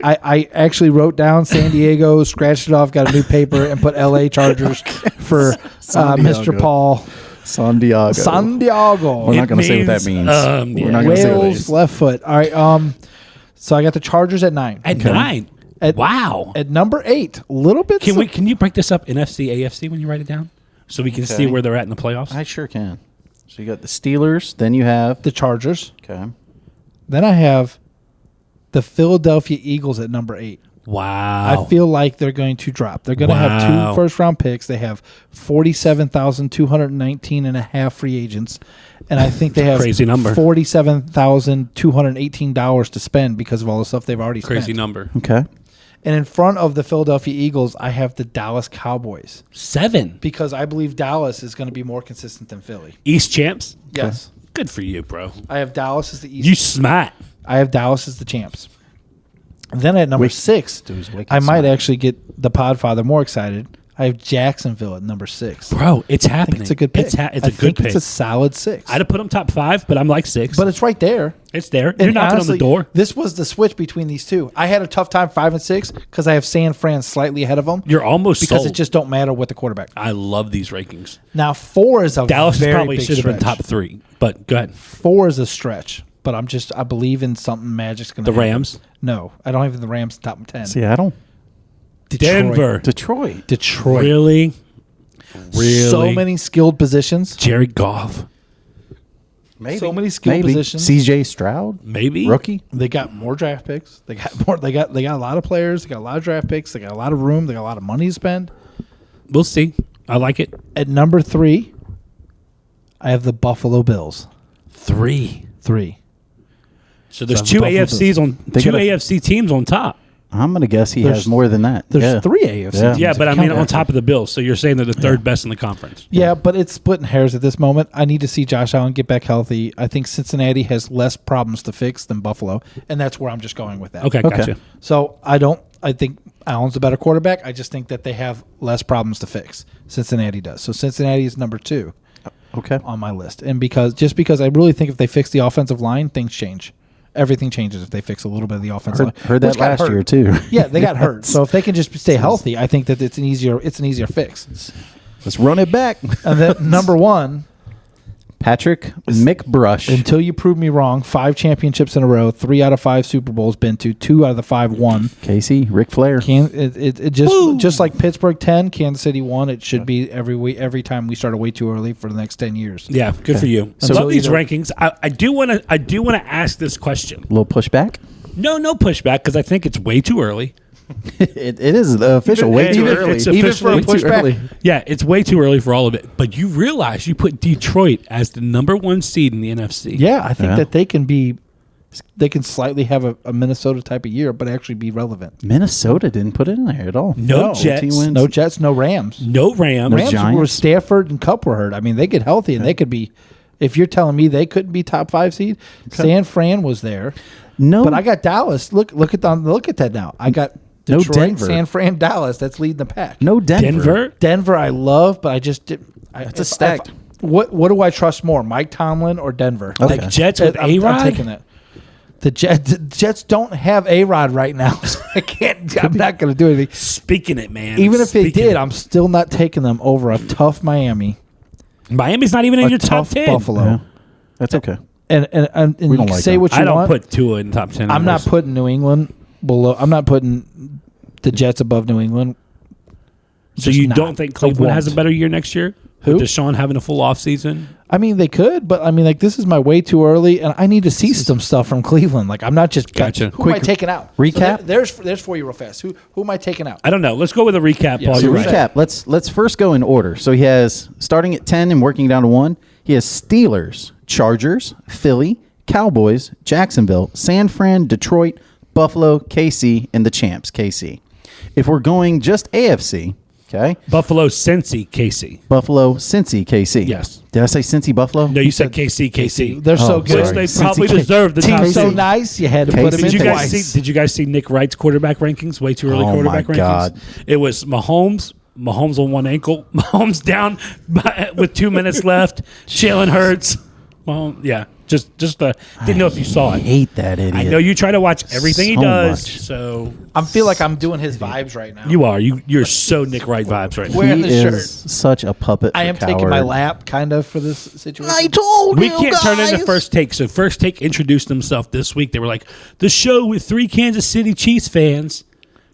Speaker 3: I actually wrote down San Diego, scratched it off, got a new paper, and put LA Chargers for
Speaker 2: San Diego.
Speaker 3: Mr. Paul
Speaker 2: San Diego.
Speaker 3: San Diego.
Speaker 2: We're not going to say what that means.
Speaker 1: Yeah.
Speaker 2: We're not going to say what it
Speaker 3: Wales
Speaker 2: is.
Speaker 3: left foot. All right. So I got the Chargers at 9.
Speaker 1: At 9. Wow.
Speaker 3: At number 8, a little bit.
Speaker 1: Can you break this up NFC, AFC when you write it down? So we can see where they're at in the playoffs?
Speaker 2: I sure can. So you got the Steelers, then you have
Speaker 3: the Chargers.
Speaker 2: okay.
Speaker 3: Then I have the Philadelphia Eagles at number 8.
Speaker 1: Wow.
Speaker 3: I feel like they're going to drop. They're going to have
Speaker 1: Wow.
Speaker 3: 2 first-round picks. They have 47,219 and a half free agents. And I think they have
Speaker 1: Crazy number.
Speaker 3: $47,218 to spend because of all the stuff they've already
Speaker 1: Crazy
Speaker 3: spent.
Speaker 1: number.
Speaker 2: Okay.
Speaker 3: And in front of the Philadelphia Eagles, I have the Dallas Cowboys
Speaker 1: 7.
Speaker 3: because I believe Dallas is going to be more consistent than Philly.
Speaker 1: East champs?
Speaker 3: Yes.
Speaker 1: Good for you, bro.
Speaker 3: I have Dallas as the East.
Speaker 1: You smart.
Speaker 3: I have Dallas as the champs. Then at number 6,
Speaker 2: Dude's wicked
Speaker 3: I might
Speaker 2: smart.
Speaker 3: actually get the Podfather more excited. I have Jacksonville at number 6.
Speaker 1: Bro, it's
Speaker 3: I
Speaker 1: happening.
Speaker 3: think it's a good pick.
Speaker 1: It's a
Speaker 3: I
Speaker 1: good
Speaker 3: think
Speaker 1: pick.
Speaker 3: It's a solid 6.
Speaker 1: I'd have put them top 5, but I'm like 6.
Speaker 3: But it's right there.
Speaker 1: it's there. You're
Speaker 3: And
Speaker 1: knocking
Speaker 3: honestly,
Speaker 1: on the door.
Speaker 3: This was the switch between these two. I had a tough time 5 and 6 because I have San Fran slightly ahead of them.
Speaker 1: You're almost
Speaker 3: because
Speaker 1: sold.
Speaker 3: it just don't matter with the quarterback.
Speaker 1: I love these rankings.
Speaker 3: Now 4 is a
Speaker 1: Dallas
Speaker 3: very
Speaker 1: probably
Speaker 3: big
Speaker 1: should have been
Speaker 3: stretch.
Speaker 1: top 3, but go ahead.
Speaker 3: 4 is a stretch, but I believe in something magic's going to
Speaker 1: The Rams?
Speaker 3: No, I don't have the Rams top 10.
Speaker 2: Seattle.
Speaker 1: Denver.
Speaker 2: Detroit.
Speaker 3: Detroit.
Speaker 1: Really? Really?
Speaker 3: So many skilled positions.
Speaker 1: Jared Goff.
Speaker 2: Maybe.
Speaker 3: So many skilled
Speaker 2: Maybe.
Speaker 3: positions.
Speaker 2: CJ Stroud.
Speaker 1: Maybe.
Speaker 2: Rookie.
Speaker 3: They got more draft picks. They got more. They got a lot of players. They got a lot of draft picks. They got a lot of room. They got a lot of money to spend.
Speaker 1: We'll see. I like it.
Speaker 3: At number 3, I have the Buffalo Bills.
Speaker 1: 3.
Speaker 3: 3.
Speaker 1: So there's
Speaker 2: So
Speaker 1: two
Speaker 2: Buffalo
Speaker 1: AFCs on
Speaker 2: They
Speaker 1: two
Speaker 2: gotta-
Speaker 1: AFC teams on top.
Speaker 2: I'm gonna guess he
Speaker 3: There's-
Speaker 2: has more than that.
Speaker 3: There's
Speaker 2: yeah.
Speaker 3: 3 AFC.
Speaker 2: Yeah.
Speaker 3: teams
Speaker 1: Yeah,
Speaker 3: if
Speaker 1: but
Speaker 3: you
Speaker 1: I mean
Speaker 3: count
Speaker 1: on
Speaker 3: that.
Speaker 1: top of the Bills. So you're saying they're the third best in the conference.
Speaker 3: Yeah, but it's splitting hairs at this moment. I need to see Josh Allen get back healthy. I think Cincinnati has less problems to fix than Buffalo, and that's where I'm just going with that.
Speaker 1: Okay, gotcha.
Speaker 3: So I think Allen's a better quarterback. I just think that they have less problems to fix. Cincinnati does. So Cincinnati is number 2
Speaker 2: Okay.
Speaker 3: on my list, and because I really think if they fix the offensive line, things change. Everything changes if they fix a little bit of the offensive line.
Speaker 2: Heard that
Speaker 3: which got
Speaker 2: last
Speaker 3: hurt.
Speaker 2: year too.
Speaker 3: Yeah, they got hurt. So if they can just stay healthy, I think that it's an easier fix.
Speaker 2: Let's run it back.
Speaker 3: And then number 1,
Speaker 2: Patrick McBrush.
Speaker 3: until you prove me wrong, 5 championships in a row, 3 out of 5 Super Bowls been to, 2 out of the 5 won.
Speaker 2: Casey, Ric Flair.
Speaker 3: It just like Pittsburgh 10, Kansas City 1. It should be every time we start way too early for the next 10 years.
Speaker 1: Yeah, good for you.
Speaker 3: So
Speaker 1: Love these
Speaker 3: either-
Speaker 1: rankings. I do want to ask this question.
Speaker 2: Little pushback.
Speaker 1: No pushback because I think it's way too early.
Speaker 2: It is the official. Way too
Speaker 1: Even-
Speaker 2: early.
Speaker 1: it's
Speaker 3: Even
Speaker 1: officially
Speaker 3: for a
Speaker 2: Way too
Speaker 3: pushback.
Speaker 2: early.
Speaker 1: Yeah, it's way too early for all of it. But you realize you put Detroit as the number 1 seed in the NFC.
Speaker 3: Yeah, I think
Speaker 2: Yeah.
Speaker 3: that they can slightly have a Minnesota type of year, but actually be relevant.
Speaker 2: Minnesota didn't put it in there at all.
Speaker 1: No Jets.
Speaker 2: OT wins.
Speaker 3: No Jets, no Rams.
Speaker 1: No Rams.
Speaker 3: Rams
Speaker 2: Giants.
Speaker 3: were Stafford and Cup were hurt. I mean, they get healthy and they could be. If you're telling me they couldn't be top 5 seed, San Fran was there.
Speaker 2: No,
Speaker 3: But I got Dallas. Look at that now. I got
Speaker 2: No
Speaker 3: Detroit,
Speaker 2: Denver.
Speaker 3: San Fran, Dallas. That's leading the pack.
Speaker 2: no Denver.
Speaker 1: Denver.
Speaker 3: Denver, I love, but I just did.
Speaker 2: That's a stacked.
Speaker 3: What do I trust more, Mike Tomlin or Denver?
Speaker 2: Okay.
Speaker 1: Like Jets with
Speaker 3: I'm
Speaker 1: A-Rod?
Speaker 3: taking it. The Jets don't have A-Rod right now, so I can't. I'm not going to do anything.
Speaker 1: Speaking it, man.
Speaker 3: Even if they
Speaker 1: Speaking
Speaker 3: did,
Speaker 1: it.
Speaker 3: I'm still not taking them over a tough Miami,
Speaker 1: Miami's not even in
Speaker 3: a
Speaker 1: your top
Speaker 3: tough
Speaker 1: 10.
Speaker 3: Buffalo.
Speaker 2: Yeah. That's okay.
Speaker 3: And you
Speaker 2: don't
Speaker 3: can
Speaker 2: like
Speaker 3: say
Speaker 2: that.
Speaker 3: what you
Speaker 1: I don't
Speaker 3: want.
Speaker 1: put Tua in top 10.
Speaker 3: I'm not
Speaker 1: anyways.
Speaker 3: putting New England below. I'm not putting the Jets above New England.
Speaker 1: So
Speaker 3: Just
Speaker 1: you
Speaker 3: not.
Speaker 1: don't think
Speaker 3: I
Speaker 1: Cleveland has a
Speaker 3: won't.
Speaker 1: better year next year?
Speaker 3: Who?
Speaker 1: With Deshaun having a full offseason?
Speaker 3: I mean, they could, but I mean, like, this is my way too early, and I need to see some stuff from Cleveland. Like, I'm not just
Speaker 1: Gotcha.
Speaker 3: Who am I taking out?
Speaker 2: Recap?
Speaker 3: So there's for you real fast. Who am I taking out?
Speaker 1: I don't know. Let's go with a recap, Paul.
Speaker 2: So
Speaker 1: You're right.
Speaker 2: recap. Let's first go in order. So he has starting at 10 and working down to 1. He has Steelers, Chargers, Philly, Cowboys, Jacksonville, San Fran, Detroit, Buffalo, KC, and the champs, KC. If we're going just AFC, okay,
Speaker 1: Buffalo, Cincy, KC.
Speaker 2: Buffalo, Cincy, KC.
Speaker 1: Yes.
Speaker 2: Did I say Cincy, Buffalo?
Speaker 1: No, you said KC.
Speaker 3: They're so
Speaker 2: Oh,
Speaker 3: good.
Speaker 1: Which
Speaker 2: sorry.
Speaker 1: they probably
Speaker 2: Cincy,
Speaker 1: deserve the top
Speaker 3: Team's so
Speaker 1: seed.
Speaker 3: nice, you had to put them
Speaker 2: Casey.
Speaker 3: in
Speaker 1: Did you guys
Speaker 3: twice.
Speaker 1: see? Did you guys see Nick Wright's quarterback rankings? Way too early
Speaker 2: Oh,
Speaker 1: quarterback
Speaker 2: my
Speaker 1: rankings.
Speaker 2: God.
Speaker 1: It was Mahomes on one ankle, Mahomes down with 2 minutes left. Jalen Hurts. Mahomes, yeah, just didn't know if you saw
Speaker 2: I
Speaker 1: it.
Speaker 2: hate that idiot.
Speaker 1: I know you try to watch everything he
Speaker 2: So
Speaker 1: does,
Speaker 2: much.
Speaker 1: so
Speaker 3: I feel like I'm doing his vibes right now.
Speaker 1: you are you're so Nick Wright vibes right now.
Speaker 3: Wearing
Speaker 2: He
Speaker 3: the
Speaker 2: is
Speaker 3: shirt.
Speaker 2: such a puppet.
Speaker 3: I
Speaker 2: for
Speaker 3: am taking my
Speaker 2: coward.
Speaker 3: lap, kind of, for this situation.
Speaker 2: told
Speaker 1: We can't turn into First Take. So First Take introduced themselves this week. They were like, the show with 3 Kansas City Chiefs fans.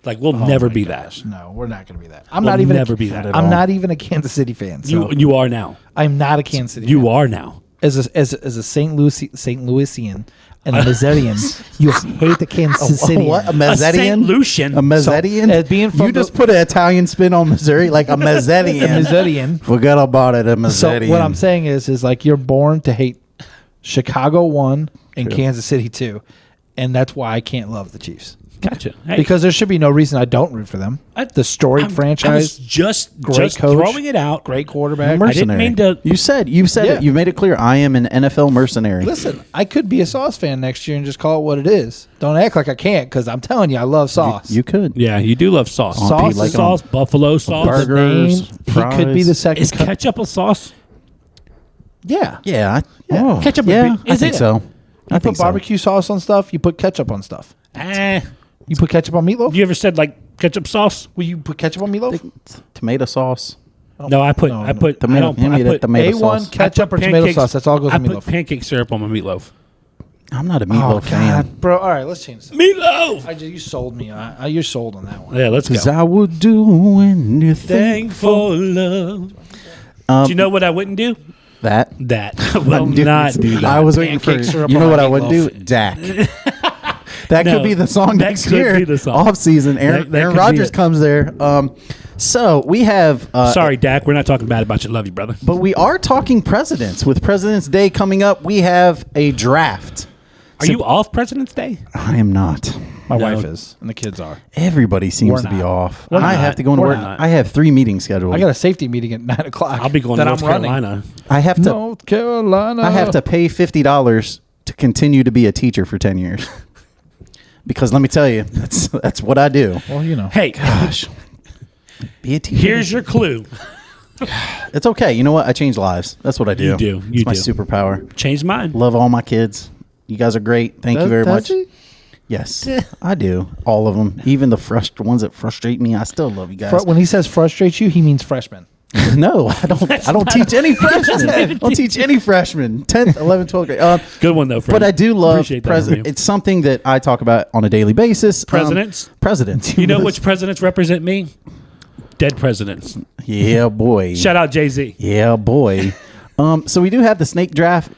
Speaker 1: Like, we'll never be that.
Speaker 3: No, we're not going to be that. I'm
Speaker 1: We'll
Speaker 3: not even
Speaker 1: never be that at
Speaker 3: I'm
Speaker 2: all.
Speaker 3: not even a Kansas City fan. So
Speaker 1: You are now.
Speaker 3: I'm not a Kansas City.
Speaker 1: You
Speaker 3: fan.
Speaker 1: are now.
Speaker 3: As a St. Louisian and a Missourian, you hate the Kansas City.
Speaker 2: What? A
Speaker 1: A St.
Speaker 2: Mezzetian?
Speaker 1: Lucian.
Speaker 2: A Mezzetian?
Speaker 3: as being from
Speaker 2: you just put an Italian spin on Missouri, like a Mezzetian.
Speaker 3: A Missourian.
Speaker 2: Forget about it, a
Speaker 3: So
Speaker 2: Mezzetian.
Speaker 3: what I'm saying is like you're born to hate Chicago 1 and Kansas City 2, and that's why I can't love the Chiefs.
Speaker 1: Gotcha. Hey,
Speaker 3: Because there should be no reason I don't root for them. The storied
Speaker 1: I was
Speaker 3: franchise,
Speaker 1: just
Speaker 3: great coach,
Speaker 1: throwing it out.
Speaker 3: great quarterback.
Speaker 1: I didn't mean to.
Speaker 2: You said
Speaker 3: Yeah.
Speaker 2: it. You made it clear. I am an NFL mercenary.
Speaker 3: Listen, I could be a Sauce fan next year and just call it what it is. Don't act like I can't, because I'm telling you, I love Sauce.
Speaker 2: You could.
Speaker 1: Yeah, you do love sauce.
Speaker 3: Sauce
Speaker 2: like
Speaker 1: sauce, buffalo sauce.
Speaker 2: burger.
Speaker 3: Name,
Speaker 2: burgers,
Speaker 3: he could be the
Speaker 2: fries.
Speaker 3: second.
Speaker 1: Is ketchup a sauce?
Speaker 3: Yeah.
Speaker 2: Yeah.
Speaker 3: Yeah.
Speaker 1: Ketchup would
Speaker 2: Yeah,
Speaker 1: be-
Speaker 2: I
Speaker 1: is
Speaker 2: think
Speaker 1: it?
Speaker 2: so.
Speaker 3: You
Speaker 2: I think
Speaker 3: put barbecue sauce on stuff. You put ketchup on stuff. You put ketchup on meatloaf.
Speaker 1: You ever said like ketchup sauce?
Speaker 3: Will you put ketchup on meatloaf?
Speaker 2: so. Tomato sauce.
Speaker 1: No, I put.
Speaker 3: no,
Speaker 1: I put. I
Speaker 2: Tomato.
Speaker 1: don't.
Speaker 2: Hand
Speaker 1: I
Speaker 2: me that
Speaker 1: put.
Speaker 2: tomato
Speaker 3: A1
Speaker 2: sauce.
Speaker 3: ketchup
Speaker 1: I
Speaker 3: or
Speaker 1: put
Speaker 3: tomato
Speaker 1: pancakes-
Speaker 3: sauce. That's all goes
Speaker 1: I
Speaker 3: on
Speaker 1: put
Speaker 3: meatloaf.
Speaker 1: pancake syrup on my meatloaf.
Speaker 2: I'm not a
Speaker 3: Oh
Speaker 2: meatloaf fan.
Speaker 3: God, bro! All right, let's change this.
Speaker 1: Meatloaf.
Speaker 3: You sold me. You're sold on that one.
Speaker 1: Yeah, let's
Speaker 2: Cause
Speaker 1: go.
Speaker 2: I would do anything
Speaker 1: Thankful love. Do you know what I wouldn't do?
Speaker 2: that.
Speaker 1: That.
Speaker 2: I'm
Speaker 1: Will
Speaker 2: doing
Speaker 1: not
Speaker 2: it.
Speaker 1: do that.
Speaker 2: I was waiting for.
Speaker 3: Pancake syrup
Speaker 2: You
Speaker 3: on
Speaker 2: know
Speaker 3: my
Speaker 2: what I would do?
Speaker 3: meatloaf.
Speaker 2: Dak. That
Speaker 1: No,
Speaker 2: could be the song
Speaker 1: that
Speaker 2: next
Speaker 1: could
Speaker 2: year.
Speaker 1: be the song.
Speaker 2: Off season. Aaron,
Speaker 1: That
Speaker 2: Aaron
Speaker 1: could be
Speaker 2: Rodgers
Speaker 1: it.
Speaker 2: comes there. So we have.
Speaker 1: Sorry, Dak. We're not talking bad about you. Love you, brother.
Speaker 2: But we are talking presidents. With President's Day coming up, we have a draft.
Speaker 1: Are you off President's Day?
Speaker 2: I am not.
Speaker 3: My
Speaker 1: No.
Speaker 3: wife is, and the kids are.
Speaker 2: Everybody seems
Speaker 3: We're
Speaker 2: to be
Speaker 3: not.
Speaker 2: off.
Speaker 1: We're
Speaker 2: I
Speaker 1: not.
Speaker 2: have to go into
Speaker 1: We're
Speaker 2: work.
Speaker 1: not.
Speaker 2: I have 3 meetings scheduled.
Speaker 3: I got a safety meeting at 9:00.
Speaker 1: I'll be going to
Speaker 3: that
Speaker 1: North
Speaker 3: I'm running.
Speaker 1: Carolina.
Speaker 2: I have to.
Speaker 3: North Carolina.
Speaker 2: I have to pay $50 to continue to be a teacher for 10 years. Because let me tell you, that's what I do.
Speaker 3: Well, you know.
Speaker 1: Hey,
Speaker 2: Gosh, be a teacher.
Speaker 1: here's your clue.
Speaker 2: It's okay. You know what? I change lives. That's what I do.
Speaker 1: You do. You
Speaker 2: It's my
Speaker 1: do.
Speaker 2: superpower.
Speaker 1: Change mine.
Speaker 2: Love all my kids. You guys are great. Thank you very
Speaker 3: Does
Speaker 2: much.
Speaker 3: he?
Speaker 2: Yes, I do. All of them, even the ones that frustrate me. I still love you guys.
Speaker 3: When he says frustrate you, he means freshman.
Speaker 2: No, I don't. I don't teach any freshmen. I don't teach any freshmen. 10th, 11th, 12th grade.
Speaker 1: Good one though, friend.
Speaker 2: But I do love
Speaker 1: Appreciate that from
Speaker 2: president.
Speaker 1: you.
Speaker 2: It's something that I talk about on a daily basis.
Speaker 1: Presidents?
Speaker 2: Presidents.
Speaker 1: You know which presidents represent me? Dead presidents.
Speaker 2: Yeah, boy.
Speaker 1: Shout out Jay-Z.
Speaker 2: Yeah, boy. So we do have the snake draft.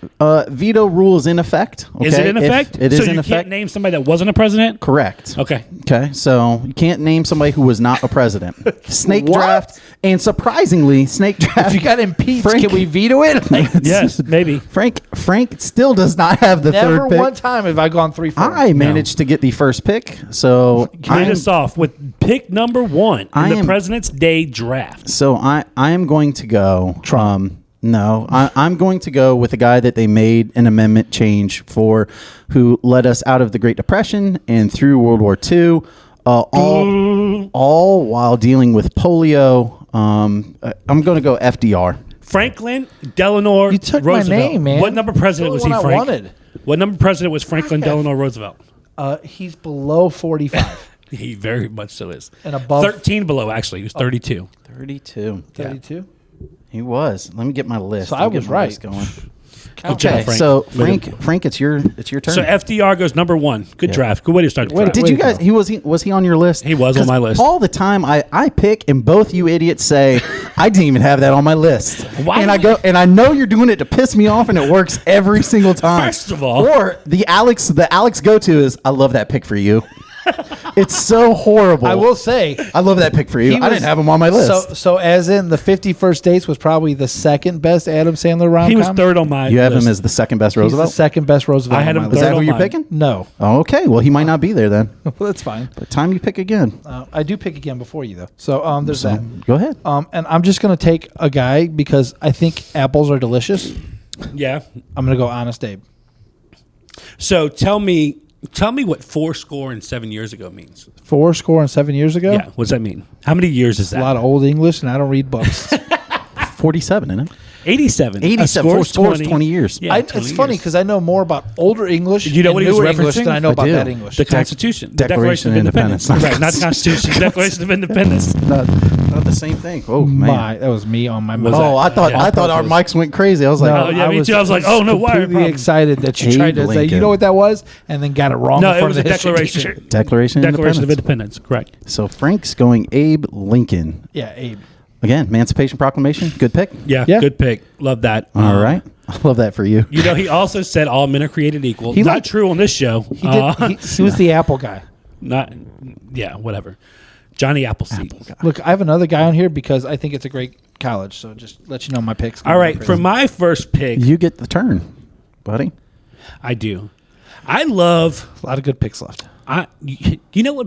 Speaker 2: Veto rule is in effect.
Speaker 1: Is it
Speaker 2: okay?
Speaker 1: in
Speaker 2: If
Speaker 1: effect?
Speaker 2: it is
Speaker 1: so
Speaker 2: in
Speaker 1: you
Speaker 2: effect.
Speaker 1: can't name somebody that wasn't a president?
Speaker 2: Correct.
Speaker 1: Okay.
Speaker 2: Okay, so you can't name somebody who was not a president. Snake
Speaker 3: What?
Speaker 2: draft, and surprisingly, snake draft.
Speaker 3: If you got impeached,
Speaker 2: Frank-
Speaker 3: can we veto it?
Speaker 1: Yes, maybe.
Speaker 2: Frank still does not have the
Speaker 3: Never
Speaker 2: third pick.
Speaker 3: one time have I gone 3-4.
Speaker 2: I managed to get the first pick, so
Speaker 1: Lead
Speaker 2: I'm,
Speaker 1: us off with pick number 1 in
Speaker 2: I
Speaker 1: the
Speaker 2: am-
Speaker 1: President's Day draft.
Speaker 2: so I am going to go. No, I'm going to go with a guy that they made an amendment change for, who led us out of the Great Depression and through World War II, all while dealing with polio. I'm going to go FDR.
Speaker 1: Franklin Delano
Speaker 3: You took my
Speaker 1: Roosevelt.
Speaker 3: name, man.
Speaker 1: What number president was
Speaker 3: The
Speaker 1: he,
Speaker 3: one I
Speaker 1: Frank?
Speaker 3: wanted.
Speaker 1: What number president was Franklin Delano Roosevelt?
Speaker 3: He's below 45
Speaker 1: He very much so is.
Speaker 3: and above
Speaker 1: 13 below, actually. He was 32.
Speaker 2: 32.
Speaker 3: 32.
Speaker 2: He was. Let me get my list.
Speaker 3: So
Speaker 2: Let me
Speaker 3: I
Speaker 2: get
Speaker 3: was
Speaker 2: my
Speaker 3: right.
Speaker 2: list going.
Speaker 1: Good job,
Speaker 2: Okay,
Speaker 1: Frank.
Speaker 2: so
Speaker 1: Way to-
Speaker 2: Frank, it's your turn.
Speaker 1: So FDR goes number 1. Good
Speaker 2: Yeah.
Speaker 1: draft. Good way to start the
Speaker 3: Way to-
Speaker 1: draft.
Speaker 2: Did
Speaker 3: Way
Speaker 2: you
Speaker 3: to
Speaker 2: guys?
Speaker 3: go.
Speaker 2: Was he on your list?
Speaker 1: He was on
Speaker 2: 'Cause
Speaker 1: my list.
Speaker 2: all the time. I pick and both you idiots say I didn't even have that on my list.
Speaker 1: Why
Speaker 2: And
Speaker 1: would-
Speaker 2: I know you're doing it to piss me off, and it works every single time.
Speaker 1: First of all-
Speaker 2: or the Alex go-to is, I love that pick for you. It's so horrible.
Speaker 3: I will say,
Speaker 2: I love that pick for you.
Speaker 3: he
Speaker 2: I
Speaker 3: was-
Speaker 2: didn't have him on my list.
Speaker 3: So as in the 51st Dates was probably the second best Adam Sandler rom-com.
Speaker 1: He was third on my.
Speaker 2: you have
Speaker 1: list.
Speaker 2: him as the second best
Speaker 3: He's the
Speaker 2: Roosevelt.
Speaker 3: second best Roosevelt.
Speaker 1: I had
Speaker 3: on
Speaker 1: him
Speaker 3: my
Speaker 2: Is
Speaker 1: third
Speaker 2: that
Speaker 3: list.
Speaker 2: who
Speaker 1: on
Speaker 2: you're
Speaker 1: mine.
Speaker 2: picking?
Speaker 3: No,
Speaker 2: Oh, okay. Well, he might not be there then.
Speaker 3: well, that's fine.
Speaker 2: But time you pick again.
Speaker 3: I do pick again before you though. So there's
Speaker 2: So,
Speaker 3: that.
Speaker 2: go ahead.
Speaker 3: And I'm just gonna take a guy because I think apples are delicious.
Speaker 1: Yeah.
Speaker 3: I'm gonna go Honest Abe.
Speaker 1: So tell me what 4 years ago means.
Speaker 3: 7 years ago.
Speaker 1: Yeah. What's that mean? How many years is
Speaker 3: A
Speaker 1: that?
Speaker 3: lot of old English, and I don't read books.
Speaker 2: 47, isn't it?
Speaker 1: 87.
Speaker 2: 87. Four scores, 20 years.
Speaker 1: Yeah,
Speaker 3: 20
Speaker 1: 20
Speaker 3: it's funny
Speaker 1: years.
Speaker 3: because I know more about older English
Speaker 1: You know
Speaker 3: and
Speaker 1: what he was
Speaker 3: newer English
Speaker 1: referencing?
Speaker 3: than I know
Speaker 2: I
Speaker 3: about
Speaker 2: do.
Speaker 3: that English.
Speaker 1: The Constitution. The
Speaker 2: Declaration of Independence.
Speaker 1: Right, not the Constitution. The Declaration of Independence.
Speaker 2: Not the same thing. Oh, man.
Speaker 3: That was me on my
Speaker 1: Was
Speaker 3: mouth.
Speaker 2: Oh, I thought
Speaker 1: Yeah.
Speaker 2: I thought our mics went crazy. I was like,
Speaker 3: No,
Speaker 1: Oh, yeah, me too. I was like, oh, no, wire
Speaker 3: completely
Speaker 1: problem.
Speaker 3: excited that you
Speaker 2: Abe
Speaker 3: tried to say, you
Speaker 2: Lincoln.
Speaker 3: know what that was, and then got it wrong.
Speaker 1: No,
Speaker 3: in
Speaker 1: it
Speaker 3: front
Speaker 1: was
Speaker 3: of
Speaker 1: a
Speaker 3: the history
Speaker 1: Declaration.
Speaker 3: teacher.
Speaker 2: Declaration of
Speaker 1: Declaration of
Speaker 2: Independence.
Speaker 1: Independence. Correct.
Speaker 2: So Frank's going Abe Lincoln.
Speaker 3: Yeah, Abe.
Speaker 2: Again, Emancipation Proclamation. Good pick.
Speaker 1: Yeah,
Speaker 3: Yeah.
Speaker 1: good pick. Love that.
Speaker 2: All right. I love that for you.
Speaker 1: You know, he also said all men are created equal.
Speaker 3: He
Speaker 1: Not
Speaker 3: liked-
Speaker 1: true on this show.
Speaker 3: He did. He was the apple guy.
Speaker 1: Not. Yeah, whatever. Johnny Appleseed.
Speaker 3: Look, I have another guy on here because I think it's a great college. So just let you know my picks.
Speaker 1: All right, for my first pick,
Speaker 2: You get the turn, buddy.
Speaker 1: I do. I love.
Speaker 3: a lot of good picks left.
Speaker 1: You know what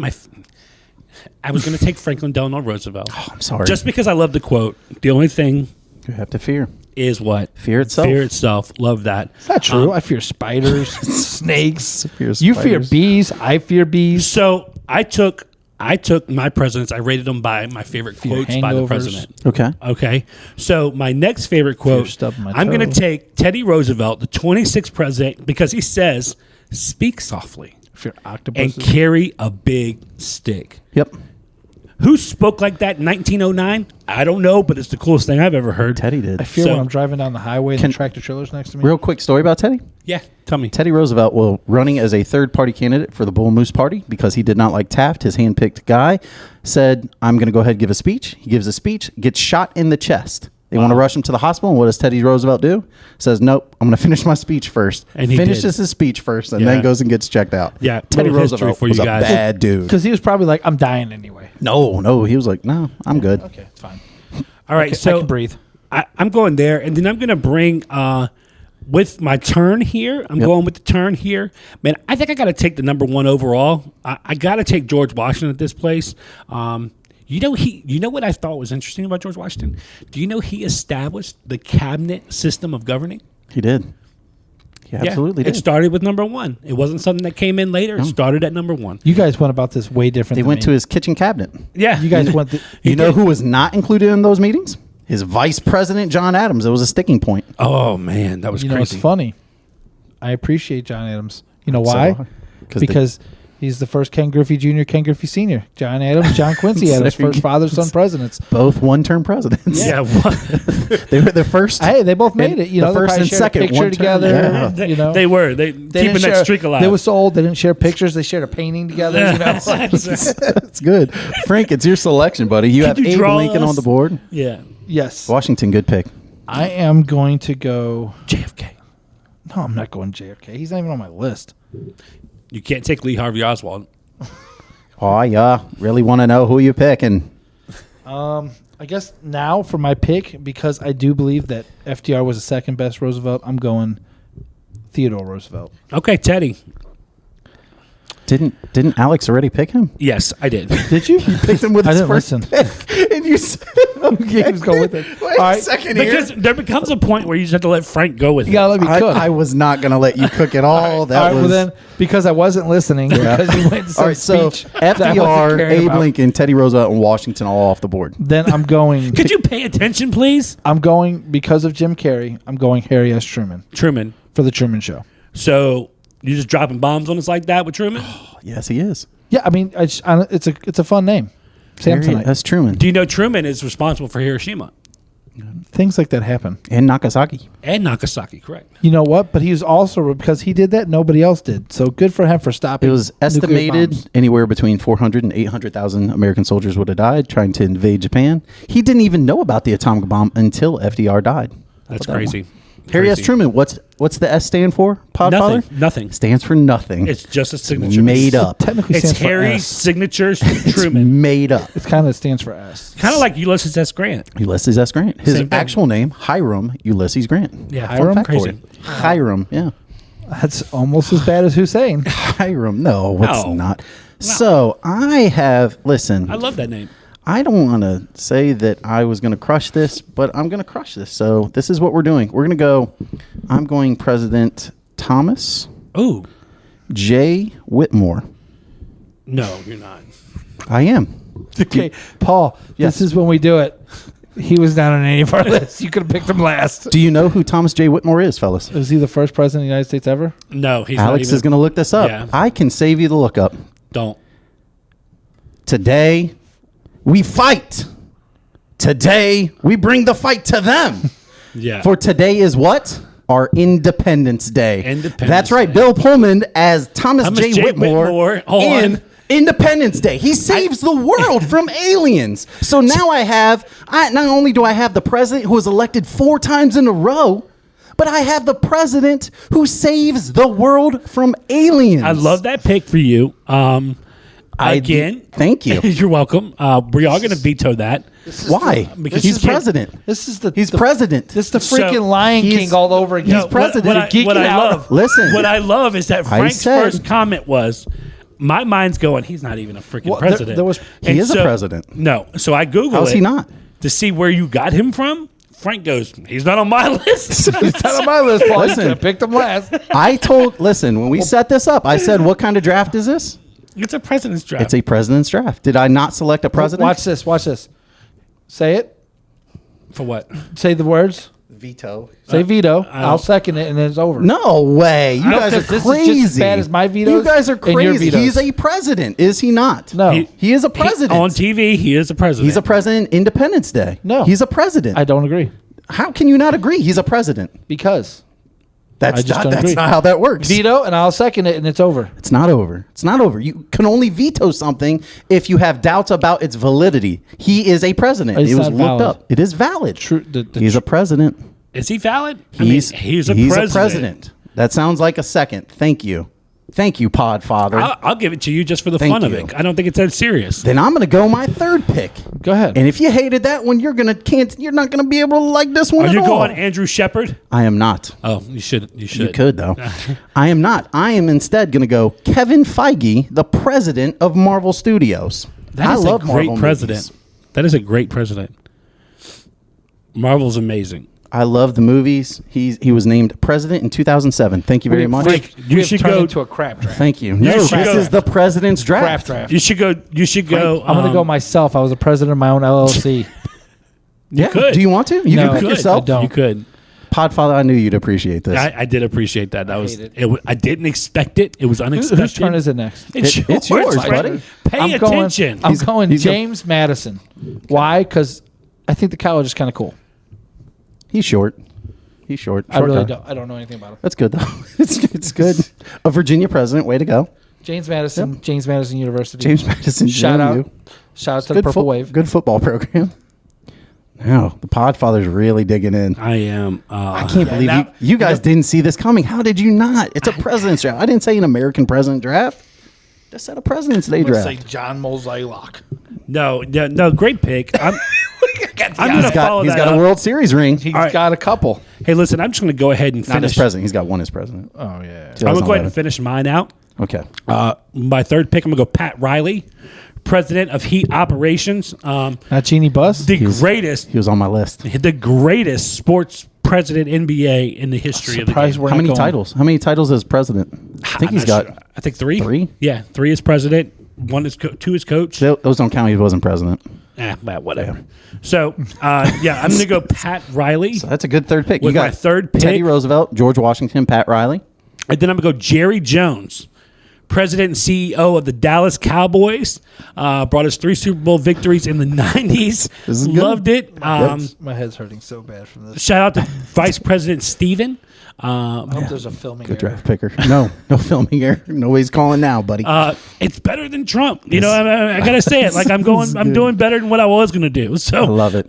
Speaker 1: I was going to take Franklin Delano Roosevelt.
Speaker 2: I'm sorry.
Speaker 1: Just because I love the quote. The only thing
Speaker 2: you have to fear.
Speaker 1: is what?
Speaker 2: Fear itself.
Speaker 1: Fear itself. Love that.
Speaker 3: It's not true. I fear spiders, snakes.
Speaker 2: Fear
Speaker 3: You fear
Speaker 2: spiders.
Speaker 3: bees. I fear bees.
Speaker 1: So I took my presidents. I rated them by my favorite
Speaker 3: Fear
Speaker 1: quotes by the
Speaker 3: hangovers.
Speaker 1: president.
Speaker 2: Okay.
Speaker 1: Okay. So my next favorite quote,
Speaker 3: stubbing my
Speaker 1: I'm going
Speaker 3: toe.
Speaker 1: to take Teddy Roosevelt, the 26th president, because he says, "Speak softly
Speaker 3: Fear
Speaker 1: and
Speaker 3: octopuses.
Speaker 1: carry a big stick."
Speaker 2: Yep.
Speaker 1: Who spoke like that in 1909? I don't know, but it's the coolest thing I've ever heard.
Speaker 2: Teddy did.
Speaker 3: I fear
Speaker 1: So-
Speaker 3: when I'm driving down the highway and
Speaker 2: Can-
Speaker 3: the tractor trailer's next to me.
Speaker 2: Real quick story about Teddy.
Speaker 1: Yeah, tell me.
Speaker 2: Teddy Roosevelt will running as a third-party candidate for the Bull Moose Party because he did not like Taft, his hand-picked guy. Said, "I'm going to go ahead and give a speech." He gives a speech, gets shot in the chest. They want to rush him to the hospital. And what does Teddy Roosevelt do? Says, "Nope, I'm going to finish my speech first."
Speaker 1: And he
Speaker 2: finishes
Speaker 1: did.
Speaker 2: his speech first, and
Speaker 1: Yeah.
Speaker 2: then goes and gets checked out.
Speaker 1: Yeah,
Speaker 2: Teddy
Speaker 1: little history
Speaker 2: Roosevelt
Speaker 1: for
Speaker 2: was
Speaker 1: you
Speaker 2: a
Speaker 1: guys.
Speaker 2: bad dude.
Speaker 3: Because he was probably like, I'm dying anyway.
Speaker 2: No, he was like, "No, I'm good."
Speaker 3: Okay, it's fine.
Speaker 1: All right,
Speaker 3: I
Speaker 1: so
Speaker 3: can breathe.
Speaker 1: I'm going there, and then I'm going to bring with my turn here. I'm
Speaker 2: Yep.
Speaker 1: going with the turn here, man. I think I got to take the number one overall. I got to take George Washington at this place. You know what I thought was interesting about George Washington? Do you know he established the cabinet system of governing?
Speaker 2: He did. He absolutely
Speaker 1: It
Speaker 2: did.
Speaker 1: started with number one. It wasn't something that came in later. It started at number one.
Speaker 3: You guys went about this way different.
Speaker 2: They
Speaker 3: than
Speaker 2: went
Speaker 3: me.
Speaker 2: to his kitchen cabinet.
Speaker 1: Yeah,
Speaker 3: You guys went.
Speaker 2: You know who was not included in those meetings? His vice president, John Adams. It was a sticking point.
Speaker 1: Oh man, that was
Speaker 3: You know,
Speaker 1: crazy.
Speaker 3: it's funny. I appreciate John Adams. You know
Speaker 2: So
Speaker 3: why?
Speaker 2: do I.
Speaker 3: Because he's the first Ken Griffey Jr., Ken Griffey Sr. John Adams, John Quincy Adams,
Speaker 2: There you
Speaker 3: first
Speaker 2: go.
Speaker 3: father-son presidents.
Speaker 2: both one-term presidents.
Speaker 1: Yeah, what?
Speaker 2: They were the first.
Speaker 3: Hey, they both made
Speaker 2: And
Speaker 3: it. You
Speaker 2: the
Speaker 3: know, they
Speaker 2: first
Speaker 3: probably
Speaker 2: and
Speaker 3: shared
Speaker 2: second
Speaker 3: a picture
Speaker 2: one-term.
Speaker 3: together.
Speaker 2: Yeah.
Speaker 1: they,
Speaker 3: You know,
Speaker 1: they were
Speaker 3: They
Speaker 1: keeping
Speaker 3: didn't
Speaker 1: that
Speaker 3: share-
Speaker 1: streak alive.
Speaker 3: They were so old they didn't share pictures. They shared a painting together. You know,
Speaker 2: That's good. Frank, it's your selection, buddy. You have
Speaker 1: you
Speaker 2: Abe
Speaker 1: draw
Speaker 2: Lincoln
Speaker 1: us?
Speaker 2: on the board.
Speaker 1: yeah,
Speaker 3: yes.
Speaker 2: Washington, good pick.
Speaker 3: I am going to go.
Speaker 1: JFK.
Speaker 3: No, I'm not going JFK. He's not even on my list.
Speaker 1: You can't take Lee Harvey Oswald.
Speaker 2: Oh, yeah. Really want to know who you picking.
Speaker 3: I guess now for my pick, because I do believe that FDR was the second best Roosevelt, I'm going Theodore Roosevelt.
Speaker 1: Okay, Teddy.
Speaker 2: Didn't Alex already pick him?
Speaker 1: Yes, I did.
Speaker 3: Did you?
Speaker 2: You picked him with
Speaker 3: I
Speaker 2: his
Speaker 3: didn't
Speaker 2: first
Speaker 3: listen.
Speaker 2: pick, and you said, "Okay,
Speaker 3: Let's go with it.
Speaker 2: Wait
Speaker 3: All
Speaker 2: a
Speaker 3: right.
Speaker 2: second
Speaker 1: Because
Speaker 2: here.
Speaker 1: there becomes a point where you just have to let Frank go with
Speaker 3: You
Speaker 1: it.
Speaker 3: gotta let me cook.
Speaker 2: I was not going to let you cook at all. That
Speaker 3: All right,
Speaker 2: was
Speaker 3: well then, because I wasn't listening, because you went to some
Speaker 2: all right. So
Speaker 3: speech that I wasn't
Speaker 2: FDR,
Speaker 3: caring
Speaker 2: Abe
Speaker 3: about,
Speaker 2: Lincoln, Teddy Roosevelt, and Washington all off the board.
Speaker 3: then I'm going.
Speaker 1: Could you pay attention, please?
Speaker 3: I'm going because of Jim Carrey. I'm going Harry S. Truman
Speaker 1: Truman.
Speaker 3: for the Truman Show.
Speaker 1: So you just dropping bombs on us like that with Truman?
Speaker 2: Yes, he is.
Speaker 3: Yeah, I mean, it's a fun name.
Speaker 2: Harry,
Speaker 3: Samsonite.
Speaker 2: that's Truman.
Speaker 1: Do you know Truman is responsible for Hiroshima?
Speaker 3: Things like that happen.
Speaker 2: And Nagasaki.
Speaker 1: And Nagasaki, correct.
Speaker 3: You know what? But he was also, because he did that, nobody else did. So good for him for stopping.
Speaker 2: It was
Speaker 3: nuclear
Speaker 2: estimated
Speaker 3: bombs.
Speaker 2: anywhere between 400 and 800,000 American soldiers would have died trying to invade Japan. He didn't even know about the atomic bomb until FDR died.
Speaker 1: That's
Speaker 2: How about that
Speaker 1: crazy.
Speaker 2: one? Harry S.
Speaker 1: Crazy.
Speaker 2: Truman, what's the S stand for?
Speaker 1: Nothing.
Speaker 2: Podfather?
Speaker 1: Nothing.
Speaker 2: Stands for nothing.
Speaker 1: It's just a signature.
Speaker 2: made up.
Speaker 3: Technically
Speaker 1: It's
Speaker 3: stands for
Speaker 1: Harry's
Speaker 3: S.
Speaker 1: signatures
Speaker 2: It's
Speaker 1: Truman.
Speaker 2: made up.
Speaker 3: It kind of stands for S.
Speaker 1: Kind of like Ulysses S. Grant.
Speaker 2: Ulysses S. Grant. His
Speaker 1: Same thing.
Speaker 2: actual name, Hiram Ulysses Grant.
Speaker 1: Yeah,
Speaker 3: Hiram?
Speaker 2: Fun fact for
Speaker 1: crazy.
Speaker 2: you. Hiram, yeah.
Speaker 3: That's almost as bad as Hussein.
Speaker 2: Hiram. No, it's
Speaker 1: No.
Speaker 2: not. So I have, listen,
Speaker 1: I love that name.
Speaker 2: I don't want to say that I was going to crush this, but I'm going to crush this. So this is what we're doing. We're going to go, I'm going President Thomas
Speaker 1: Ooh,
Speaker 2: J. Whitmore.
Speaker 1: no, you're not.
Speaker 2: I am.
Speaker 3: Okay, Paul,
Speaker 2: Yes.
Speaker 3: this is when we do it. He was down on any of our lists. You could have picked him last.
Speaker 2: Do you know who Thomas J. Whitmore is, fellas?
Speaker 3: Was he the first president of the United States ever?
Speaker 1: No, he's not
Speaker 2: Alex
Speaker 1: even.
Speaker 2: is going to look this up.
Speaker 1: Yeah.
Speaker 2: I can save you the lookup.
Speaker 1: Don't.
Speaker 2: Today, we fight. Today, we bring the fight to them.
Speaker 1: Yeah.
Speaker 2: For today is what? Our Independence Day.
Speaker 1: Independence
Speaker 2: That's right.
Speaker 1: Day.
Speaker 2: Bill Pullman as Thomas
Speaker 1: Thomas
Speaker 2: J.
Speaker 1: J.
Speaker 2: Whitmore,
Speaker 1: Whitmore. Hold
Speaker 2: in
Speaker 1: on.
Speaker 2: Independence Day. He saves the world from aliens. So now not only do I have the president who was elected 4 times in a row, but I have the president who saves the world from aliens.
Speaker 1: I love that pick for you. Again,
Speaker 2: Thank you.
Speaker 1: you're welcome. We are going to veto that.
Speaker 2: Why?
Speaker 1: Because
Speaker 2: He's
Speaker 1: you can't-
Speaker 2: president.
Speaker 3: This is the
Speaker 2: He's
Speaker 3: the-
Speaker 2: president.
Speaker 3: This is the
Speaker 1: So,
Speaker 3: freaking Lion
Speaker 2: he's-
Speaker 3: King all over again.
Speaker 2: he's president.
Speaker 1: What I,
Speaker 3: Geeking
Speaker 1: what I
Speaker 3: out.
Speaker 1: love,
Speaker 2: Listen.
Speaker 1: What I love is that
Speaker 2: I
Speaker 1: Frank's
Speaker 2: said-
Speaker 1: first comment was, "My mind's going. He's not even a freaking
Speaker 3: Well, there-
Speaker 1: president.
Speaker 3: there was-
Speaker 2: He
Speaker 1: And
Speaker 2: is a president.
Speaker 1: No, so I Googled
Speaker 2: How's
Speaker 1: it
Speaker 2: he not?
Speaker 1: to see where you got him from. Frank goes, he's not on my list.
Speaker 3: He's not on my list, Paul.
Speaker 2: Listen.
Speaker 3: You could have picked him last.
Speaker 2: Listen, when we set this up, I said, what kind of draft is this?
Speaker 1: It's a president's draft.
Speaker 2: It's a president's draft. Did I not select a president?
Speaker 3: Watch this. Watch this. Say it.
Speaker 1: For what?
Speaker 3: Say the words.
Speaker 2: Veto.
Speaker 3: Say veto.
Speaker 1: I
Speaker 3: I'll
Speaker 1: don't-
Speaker 3: second it, and then it's over.
Speaker 2: No way. You
Speaker 3: No,
Speaker 2: guys are
Speaker 3: because this is
Speaker 2: crazy.
Speaker 3: just as bad as my vetoes
Speaker 2: You guys are
Speaker 3: and your
Speaker 2: crazy.
Speaker 3: vetoes.
Speaker 2: He's a president, is he not?
Speaker 3: No.
Speaker 2: He is a president.
Speaker 1: on TV, he is a president.
Speaker 2: He's a president Independence Day.
Speaker 3: No.
Speaker 2: He's a president.
Speaker 3: I don't agree.
Speaker 2: How can you not agree? He's a president.
Speaker 3: Because
Speaker 2: That's
Speaker 3: I just
Speaker 2: not,
Speaker 3: don't
Speaker 2: that's
Speaker 3: agree.
Speaker 2: not how that works.
Speaker 3: veto, and I'll second it, and it's over.
Speaker 2: It's not over. It's not over. You can only veto something if you have doubts about its validity. He is a president.
Speaker 3: It's
Speaker 2: It was
Speaker 3: not
Speaker 2: looked
Speaker 3: valid.
Speaker 2: up. It is valid.
Speaker 3: True.
Speaker 2: He's a president.
Speaker 1: Is he valid?
Speaker 2: He's
Speaker 1: he's a
Speaker 2: he's
Speaker 1: president.
Speaker 2: a president. That sounds like a second. Thank you. Thank you, Podfather.
Speaker 1: I'll give it to you just for the
Speaker 2: Thank
Speaker 1: fun of
Speaker 2: you.
Speaker 1: it. I don't think it's that serious.
Speaker 2: Then I'm going to go my third pick.
Speaker 3: Go ahead.
Speaker 2: And if you hated that one, you're not going to be able to like this one
Speaker 1: Are
Speaker 2: at
Speaker 1: you
Speaker 2: all.
Speaker 1: going Andrew Shepard?
Speaker 2: I am not.
Speaker 1: Oh, you should. You should.
Speaker 2: You could though. I am not. I am instead going to go Kevin Feige, the president of Marvel Studios.
Speaker 1: That
Speaker 2: I
Speaker 1: is
Speaker 2: love
Speaker 1: a great
Speaker 2: Marvel
Speaker 1: president.
Speaker 2: movies.
Speaker 1: That is a great president. Marvel's amazing.
Speaker 2: I love the movies. He was named president in 2007. Thank you very much.
Speaker 1: Frank,
Speaker 3: We
Speaker 1: you
Speaker 3: have
Speaker 1: should
Speaker 3: turned
Speaker 1: go.
Speaker 3: into a crap draft.
Speaker 2: Thank you. No,
Speaker 1: should
Speaker 2: this
Speaker 1: go-
Speaker 2: is the president's
Speaker 3: Crap
Speaker 2: draft.
Speaker 3: draft.
Speaker 1: You should go. You should go.
Speaker 3: I'm going to go myself. I was a president of my own LLC.
Speaker 2: Yeah.
Speaker 1: could.
Speaker 2: Do you want to? You
Speaker 3: No,
Speaker 2: can pick
Speaker 3: I
Speaker 2: yourself.
Speaker 3: don't.
Speaker 1: You could.
Speaker 2: Podfather, I knew you'd appreciate this.
Speaker 1: I did appreciate that. That was.
Speaker 3: hate
Speaker 1: I didn't expect it. It was unexpected.
Speaker 3: Whose turn is it next?
Speaker 2: It's yours,
Speaker 1: Frank.
Speaker 2: buddy.
Speaker 1: Pay
Speaker 3: I'm
Speaker 1: attention.
Speaker 3: Going, I'm going
Speaker 2: he's gonna-
Speaker 3: James Madison. Why? Because I think the college is kind of cool.
Speaker 2: He's short. He's short.
Speaker 3: I
Speaker 2: Short
Speaker 3: really
Speaker 2: guy.
Speaker 3: don't. I don't know anything about him.
Speaker 2: That's good though. It's good. A Virginia president. Way to go,
Speaker 3: James Madison. James Madison University.
Speaker 2: James Madison.
Speaker 3: Shout
Speaker 2: JMU.
Speaker 3: out. Shout out to the Purple Wave.
Speaker 2: Good football program. Now the Podfather's really digging in.
Speaker 1: I am.
Speaker 2: I can't believe
Speaker 1: now-
Speaker 2: you guys didn't see this coming. How did you not? It's a president's draft. I didn't say an American president draft. Just said a President's Day
Speaker 3: Let's
Speaker 2: draft.
Speaker 3: say John Mozeliak.
Speaker 1: No. Great pick. I'm going to follow
Speaker 2: He's
Speaker 1: that
Speaker 2: got
Speaker 1: up.
Speaker 2: a World Series ring.
Speaker 3: He's
Speaker 1: All right.
Speaker 3: got a couple.
Speaker 1: Hey, listen. I'm just going to go ahead and
Speaker 2: Not as
Speaker 1: finish.
Speaker 2: president. He's got one as president.
Speaker 3: Oh yeah.
Speaker 1: I'm going to go ahead
Speaker 2: 2011.
Speaker 1: and finish mine out.
Speaker 2: Okay.
Speaker 1: My third pick. I'm going to go Pat Riley, president of Heat Operations.
Speaker 3: Not Jeannie Buss.
Speaker 1: The greatest.
Speaker 2: He was on my list.
Speaker 1: The greatest sports president NBA in the history of the
Speaker 3: Surprised
Speaker 1: game.
Speaker 3: we're
Speaker 2: How
Speaker 3: not
Speaker 2: many
Speaker 3: going.
Speaker 2: titles? How many titles as president? I think
Speaker 1: I'm
Speaker 2: he's
Speaker 1: not
Speaker 2: got.
Speaker 1: sure. I think three.
Speaker 2: Three?
Speaker 1: Yeah, 3 as president. 1 is two as coach.
Speaker 2: Those don't count. He wasn't president.
Speaker 1: But whatever. So yeah, I'm going to go Pat Riley,
Speaker 2: So that's a good third pick.
Speaker 1: With
Speaker 2: you got
Speaker 1: my third
Speaker 2: Teddy
Speaker 1: pick-
Speaker 2: Roosevelt, George Washington, Pat Riley.
Speaker 1: and then I'm going to go Jerry Jones, president and CEO of the Dallas Cowboys. Brought us 3 Super Bowl victories in the 90s.
Speaker 2: This is good.
Speaker 1: Loved it.
Speaker 3: My head's hurting so bad from this.
Speaker 1: Shout out to Vice President Steven.
Speaker 3: I hope there's a filming
Speaker 2: Good
Speaker 3: error.
Speaker 2: draft picker. No filming error. Nobody's calling now, buddy.
Speaker 1: It's better than Trump. You know, I gotta say it. Like I'm doing better than what I was gonna do. So
Speaker 2: I love it.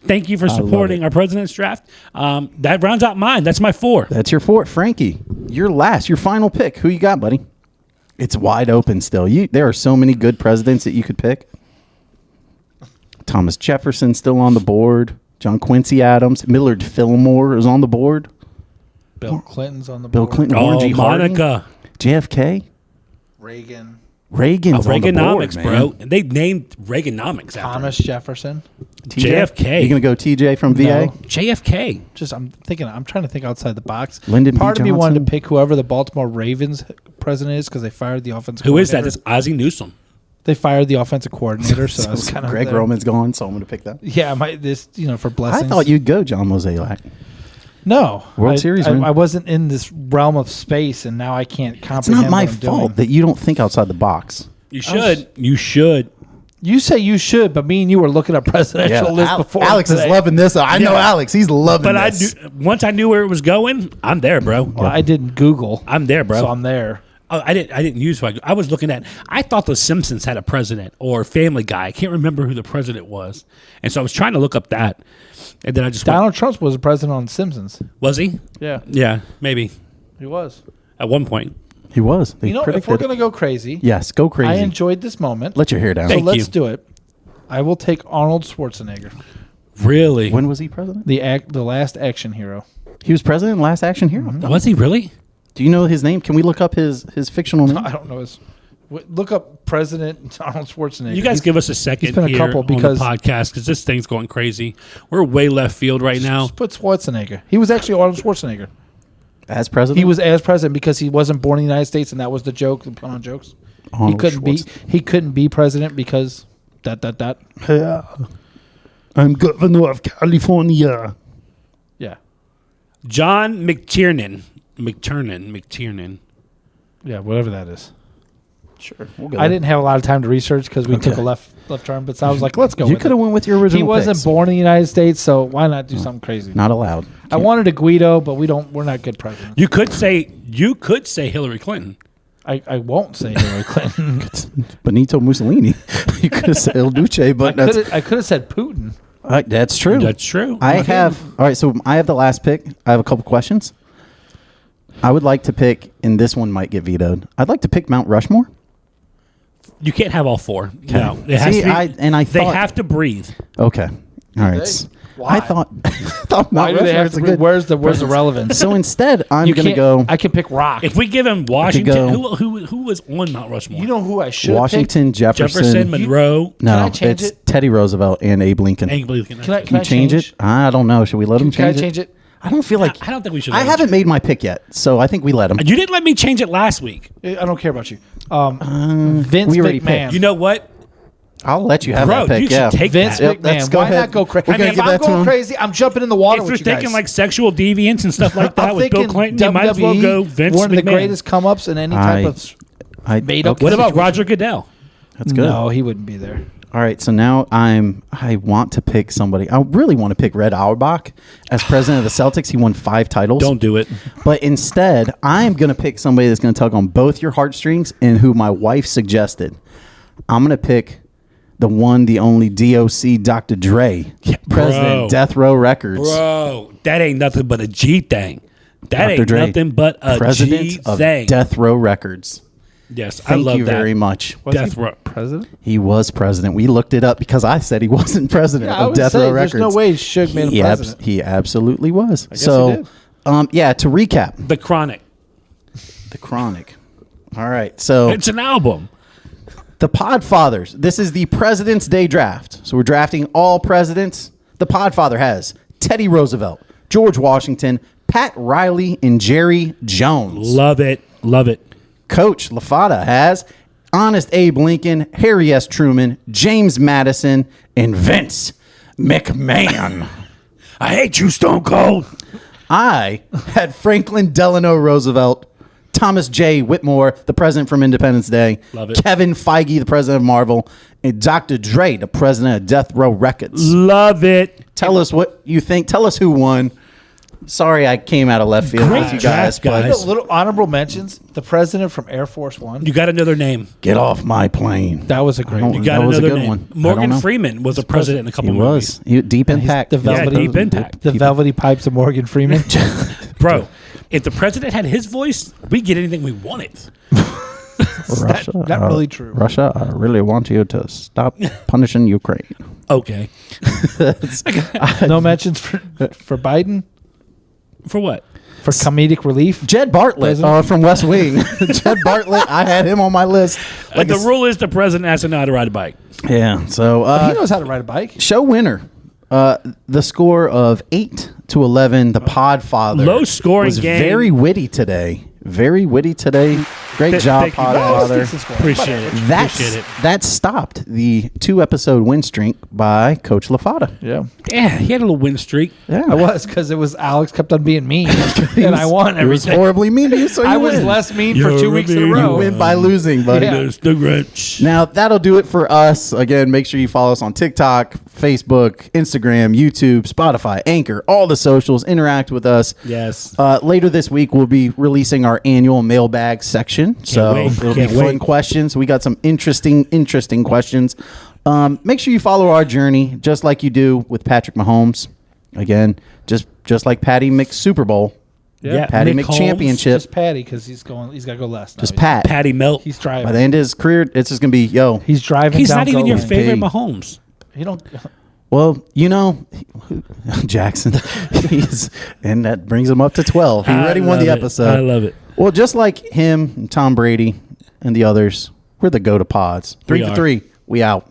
Speaker 1: Thank you for supporting our president's draft. That rounds out mine. That's my 4.
Speaker 2: That's your 4. Frankie, your final pick. Who you got, buddy? It's wide open still. There are so many good presidents that you could pick. Thomas Jefferson still on the board. John Quincy Adams. Millard Fillmore is on the board.
Speaker 3: Bill Clinton's on the
Speaker 2: Bill
Speaker 3: board.
Speaker 2: Clinton. Warren G. Harding,
Speaker 1: Monica.
Speaker 2: JFK.
Speaker 3: Reagan.
Speaker 2: Reagan's on the board,
Speaker 1: Reaganomics,
Speaker 2: man.
Speaker 1: bro. And they named Reaganomics after
Speaker 3: Thomas Jefferson.
Speaker 1: JFK.
Speaker 2: You gonna go TJ from VA?
Speaker 3: No.
Speaker 1: JFK.
Speaker 3: I'm trying to think outside the box.
Speaker 2: Lyndon B.
Speaker 3: Part of me wanted
Speaker 2: Johnson?
Speaker 3: to pick whoever the Baltimore Ravens president is because they fired the offensive
Speaker 1: Who is that?
Speaker 3: coordinator.
Speaker 1: It's Ozzie Newsome.
Speaker 3: They fired the offensive coordinator, so I was kind of
Speaker 2: Greg Roman's gone, so I'm gonna pick that.
Speaker 3: Yeah, for
Speaker 2: I
Speaker 3: blessings.
Speaker 2: thought you'd go John Mozeliak.
Speaker 3: No.
Speaker 2: World Series, man.
Speaker 3: I wasn't in this realm of space, and now I can't
Speaker 2: It's
Speaker 3: comprehend
Speaker 2: not my
Speaker 3: what I'm
Speaker 2: fault
Speaker 3: doing.
Speaker 2: that you don't think outside the box.
Speaker 1: You should. You should.
Speaker 3: You say you should, but me and you were looking at presidential lists before.
Speaker 2: Alex
Speaker 3: today.
Speaker 2: is loving this. I know
Speaker 1: Yeah.
Speaker 2: Alex. He's loving
Speaker 1: But
Speaker 2: this.
Speaker 1: once I knew where it was going, I'm there, bro.
Speaker 3: Well, I didn't Google.
Speaker 1: I'm there, bro.
Speaker 3: So I'm there.
Speaker 1: Oh, I didn't use what I was looking at. I thought The Simpsons had a president or Family Guy. I can't remember who the president was, and so I was trying to look up that, and then I just went,
Speaker 3: Donald Trump was the president on Simpsons.
Speaker 1: was he?
Speaker 3: Yeah,
Speaker 1: Yeah, maybe
Speaker 3: he was.
Speaker 1: at one point.
Speaker 2: He was. They
Speaker 3: You know, if
Speaker 2: predicted
Speaker 3: we're
Speaker 2: it.
Speaker 3: going to go crazy,
Speaker 2: Yes, go crazy.
Speaker 3: I enjoyed this moment.
Speaker 2: Let your hair down.
Speaker 3: So
Speaker 1: Thank
Speaker 3: let's
Speaker 1: you.
Speaker 3: do it. I will take Arnold Schwarzenegger,
Speaker 1: Really?
Speaker 2: When was he president?
Speaker 3: the last action hero.
Speaker 2: He was president in Last Action Hero.
Speaker 1: Was he really?
Speaker 2: Do you know his name? Can we look up his fictional name?
Speaker 3: I don't know his. Look up President Arnold Schwarzenegger.
Speaker 1: You guys
Speaker 3: He's-
Speaker 1: give us a second
Speaker 3: been a
Speaker 1: here
Speaker 3: couple
Speaker 1: on
Speaker 3: because-
Speaker 1: the podcast because this thing's going crazy. We're way left field right now.
Speaker 3: Just put Schwarzenegger. He was actually Arnold Schwarzenegger.
Speaker 2: As president?
Speaker 3: He was as president because he wasn't born in the United States, and that was the joke. The put on jokes.
Speaker 2: Arnold
Speaker 3: He couldn't be president because ...
Speaker 2: I'm governor of California.
Speaker 3: Yeah,
Speaker 1: John McTiernan.
Speaker 3: yeah, whatever that is.
Speaker 2: Sure. We'll go
Speaker 3: I didn't have a lot of time to research because we took a left turn, but so I was like, let's go.
Speaker 2: You
Speaker 3: with
Speaker 2: could have
Speaker 3: it.
Speaker 2: went with your original
Speaker 3: He wasn't
Speaker 2: picks.
Speaker 3: born in the United States, so why not do something crazy?
Speaker 2: Not allowed.
Speaker 3: I wanted a Guido, but we're not good presidents.
Speaker 1: You could say Hillary Clinton.
Speaker 3: I won't say Hillary Clinton.
Speaker 2: Benito Mussolini. You could have said El Duce, but
Speaker 3: I could have said Putin.
Speaker 2: that's true.
Speaker 1: That's true.
Speaker 2: I have. All right, so I have the last pick. I have a couple questions. I would like to pick, and this one might get vetoed. I'd like to pick Mount Rushmore.
Speaker 1: You can't have all 4. No, it has
Speaker 2: See,
Speaker 1: to be,
Speaker 2: I
Speaker 1: they
Speaker 2: thought-
Speaker 1: have to breathe.
Speaker 2: Okay. All right.
Speaker 3: Why?
Speaker 2: I thought
Speaker 3: Why
Speaker 2: Mount
Speaker 3: do they
Speaker 2: Rushmore
Speaker 3: have
Speaker 2: is
Speaker 3: to?
Speaker 2: a good.
Speaker 3: Where's the relevance?
Speaker 2: So instead, I'm
Speaker 3: You
Speaker 2: going to
Speaker 3: can't-
Speaker 2: go
Speaker 3: I can pick Rock.
Speaker 1: If we give him Washington,
Speaker 2: go-
Speaker 1: who was on Mount Rushmore?
Speaker 3: You know who I should
Speaker 2: Washington, Jefferson.
Speaker 1: Jefferson, Monroe,
Speaker 2: No,
Speaker 3: Can I change
Speaker 2: it's
Speaker 3: it?
Speaker 2: Teddy Roosevelt and Abe Lincoln.
Speaker 1: Abe Lincoln.
Speaker 3: Can I
Speaker 2: Can you change it? I don't know. Should we let him
Speaker 3: Can I
Speaker 2: change it?
Speaker 3: change it?
Speaker 2: I don't feel like
Speaker 1: I don't think we should.
Speaker 2: I
Speaker 1: let him
Speaker 2: haven't made my pick yet, so I think we let him.
Speaker 1: You didn't let me change it last week.
Speaker 3: I don't care about you. Vince
Speaker 2: we already
Speaker 3: McMahon.
Speaker 2: picked.
Speaker 1: You know what?
Speaker 2: I'll let you have
Speaker 1: Bro,
Speaker 2: that pick.
Speaker 1: you should
Speaker 2: Yeah,
Speaker 1: take
Speaker 3: Vince
Speaker 1: that.
Speaker 2: Yep, let's
Speaker 3: McMahon.
Speaker 2: go
Speaker 3: Why
Speaker 2: ahead.
Speaker 3: not go crazy?
Speaker 2: We're gonna
Speaker 3: If
Speaker 2: give
Speaker 3: I'm
Speaker 2: that to
Speaker 3: going
Speaker 2: him.
Speaker 3: crazy, I'm jumping in the water
Speaker 1: If you're
Speaker 3: with you
Speaker 1: thinking
Speaker 3: guys.
Speaker 1: like sexual deviance and stuff like that
Speaker 3: I'm
Speaker 1: with Bill
Speaker 3: thinking
Speaker 1: Clinton, you might as well
Speaker 3: WWE,
Speaker 1: go Vince
Speaker 3: one of the
Speaker 1: McMahon.
Speaker 3: greatest come ups in any type of. made up-
Speaker 1: What about
Speaker 3: situation.
Speaker 1: Roger Goodell?
Speaker 2: That's good.
Speaker 3: No, he wouldn't be there.
Speaker 2: All right, so now I want to pick somebody. I really want to pick Red Auerbach as president of the Celtics. He won 5 titles.
Speaker 1: Don't do it.
Speaker 2: But instead, I'm going to pick somebody that's going to tug on both your heartstrings and who my wife suggested. I'm going to pick the one, the only DOC, Dr. Dre, president,
Speaker 1: bro.
Speaker 2: Death Row Records.
Speaker 1: Bro, that ain't nothing but a G thing. That
Speaker 2: Dr.
Speaker 1: ain't
Speaker 2: Dre,
Speaker 1: nothing but a
Speaker 2: president
Speaker 1: G
Speaker 2: of
Speaker 1: thing.
Speaker 2: Death Row Records.
Speaker 1: Yes, I
Speaker 2: Thank
Speaker 1: love
Speaker 2: you
Speaker 1: that.
Speaker 2: very much.
Speaker 3: Was
Speaker 1: Death
Speaker 3: he
Speaker 1: Row.
Speaker 3: president?
Speaker 2: He was president. We looked it up because I said he wasn't president
Speaker 3: Yeah, I
Speaker 2: of
Speaker 3: would
Speaker 2: Death
Speaker 3: say
Speaker 2: Row
Speaker 3: there's
Speaker 2: Records.
Speaker 3: no way Suge made him president.
Speaker 2: He absolutely was.
Speaker 3: guess
Speaker 2: So,
Speaker 3: he did.
Speaker 2: yeah, to recap,
Speaker 1: The Chronic.
Speaker 2: The Chronic. All right. So,
Speaker 1: It's an album.
Speaker 2: the Podfathers. This is the President's Day draft. So, we're drafting all presidents. The Podfather has Teddy Roosevelt, George Washington, Pat Riley, and Jerry Jones.
Speaker 1: Love it. Love it.
Speaker 2: Coach LaFada has Honest Abe Lincoln, Harry S. Truman, James Madison, and Vince McMahon.
Speaker 1: I hate you, Stone Cold.
Speaker 2: I had Franklin Delano Roosevelt, Thomas J. Whitmore, the president from Independence Day.
Speaker 1: Love it.
Speaker 2: Kevin Feige, the president of Marvel. And Dr. Dre, the president of Death Row Records.
Speaker 1: Love it.
Speaker 2: Tell us what you think. Tell us who won. Sorry I came out of left field
Speaker 1: Great
Speaker 2: with you guys,
Speaker 1: draft, guys.
Speaker 2: but
Speaker 3: Little honorable mentions. The president from Air Force One.
Speaker 1: You got another name.
Speaker 2: get off my plane.
Speaker 3: That was a great
Speaker 2: I
Speaker 3: one.
Speaker 2: don't-
Speaker 1: You got
Speaker 2: That was a
Speaker 1: another
Speaker 2: good
Speaker 1: name.
Speaker 2: one. I don't
Speaker 1: Morgan
Speaker 2: know.
Speaker 1: Freeman was a president in a couple
Speaker 2: He
Speaker 1: movies.
Speaker 2: was. Deep Impact.
Speaker 3: the velvety,
Speaker 1: Deep Impact.
Speaker 3: the velvety pipes of Morgan Freeman.
Speaker 1: Bro, if the president had his voice, we get anything we wanted.
Speaker 2: Russia,
Speaker 3: not really true.
Speaker 2: Russia, I really want you to stop punishing Ukraine.
Speaker 1: Okay.
Speaker 3: No mentions for Biden
Speaker 1: For what?
Speaker 3: for comedic relief.
Speaker 2: Jed Bartlett
Speaker 3: President?
Speaker 2: from West Wing. Jed Bartlett, I had him on my list.
Speaker 1: Like the rule is the president has to know how to ride a bike.
Speaker 2: Yeah, so
Speaker 3: He knows how to ride a bike.
Speaker 2: show winner. The score of 8-11. The Podfather.
Speaker 1: Low scoring
Speaker 2: was
Speaker 1: game.
Speaker 2: very witty today. Very witty today. Great job,
Speaker 1: thank you,
Speaker 2: Podfather.
Speaker 3: Decent score.
Speaker 1: Appreciate it. Appreciate it.
Speaker 2: That stopped the 2-episode win streak by Coach LaFada.
Speaker 3: Yeah,
Speaker 1: Yeah, he had a little win streak.
Speaker 2: Yeah,
Speaker 3: I was because it was Alex kept on being mean, and I won
Speaker 2: He was
Speaker 3: everything.
Speaker 2: horribly mean to you, so you
Speaker 3: I was
Speaker 2: win.
Speaker 3: less mean
Speaker 1: You're
Speaker 3: for 2 weeks in a
Speaker 1: mean.
Speaker 2: You
Speaker 3: row.
Speaker 2: win by losing, buddy.
Speaker 3: Yeah.
Speaker 1: There's the Grinch.
Speaker 2: Now, that'll do it for us. Again, make sure you follow us on TikTok, Facebook, Instagram, YouTube, Spotify, Anchor, all the socials. Interact with us.
Speaker 1: Yes.
Speaker 2: Later this week, we'll be releasing our annual mailbag section. So
Speaker 1: wait.
Speaker 2: it'll be
Speaker 1: Can't
Speaker 2: fun
Speaker 1: wait.
Speaker 2: questions. We got some interesting questions. Make sure you follow our journey, just like you do with Patrick Mahomes. Again, just like Patty Super Bowl.
Speaker 1: Yeah.
Speaker 2: Patty
Speaker 1: Nick
Speaker 2: McChampionship.
Speaker 3: Just Patty because he's got to go last. Now.
Speaker 2: Just Pat.
Speaker 1: Patty Melt.
Speaker 3: He's driving.
Speaker 2: By the end of his career, it's just going to be,
Speaker 3: He's driving.
Speaker 1: He's
Speaker 3: down
Speaker 1: not even your
Speaker 3: Golan.
Speaker 1: favorite
Speaker 2: Hey.
Speaker 1: Mahomes.
Speaker 3: He don't.
Speaker 2: well, Jackson. And that brings him up to 12. He already won the
Speaker 1: love it.
Speaker 2: episode.
Speaker 1: I love it.
Speaker 2: Well, just like him, and Tom Brady, and the others, we're the go-to pods. 3
Speaker 1: We
Speaker 2: for
Speaker 1: are.
Speaker 2: 3. We out.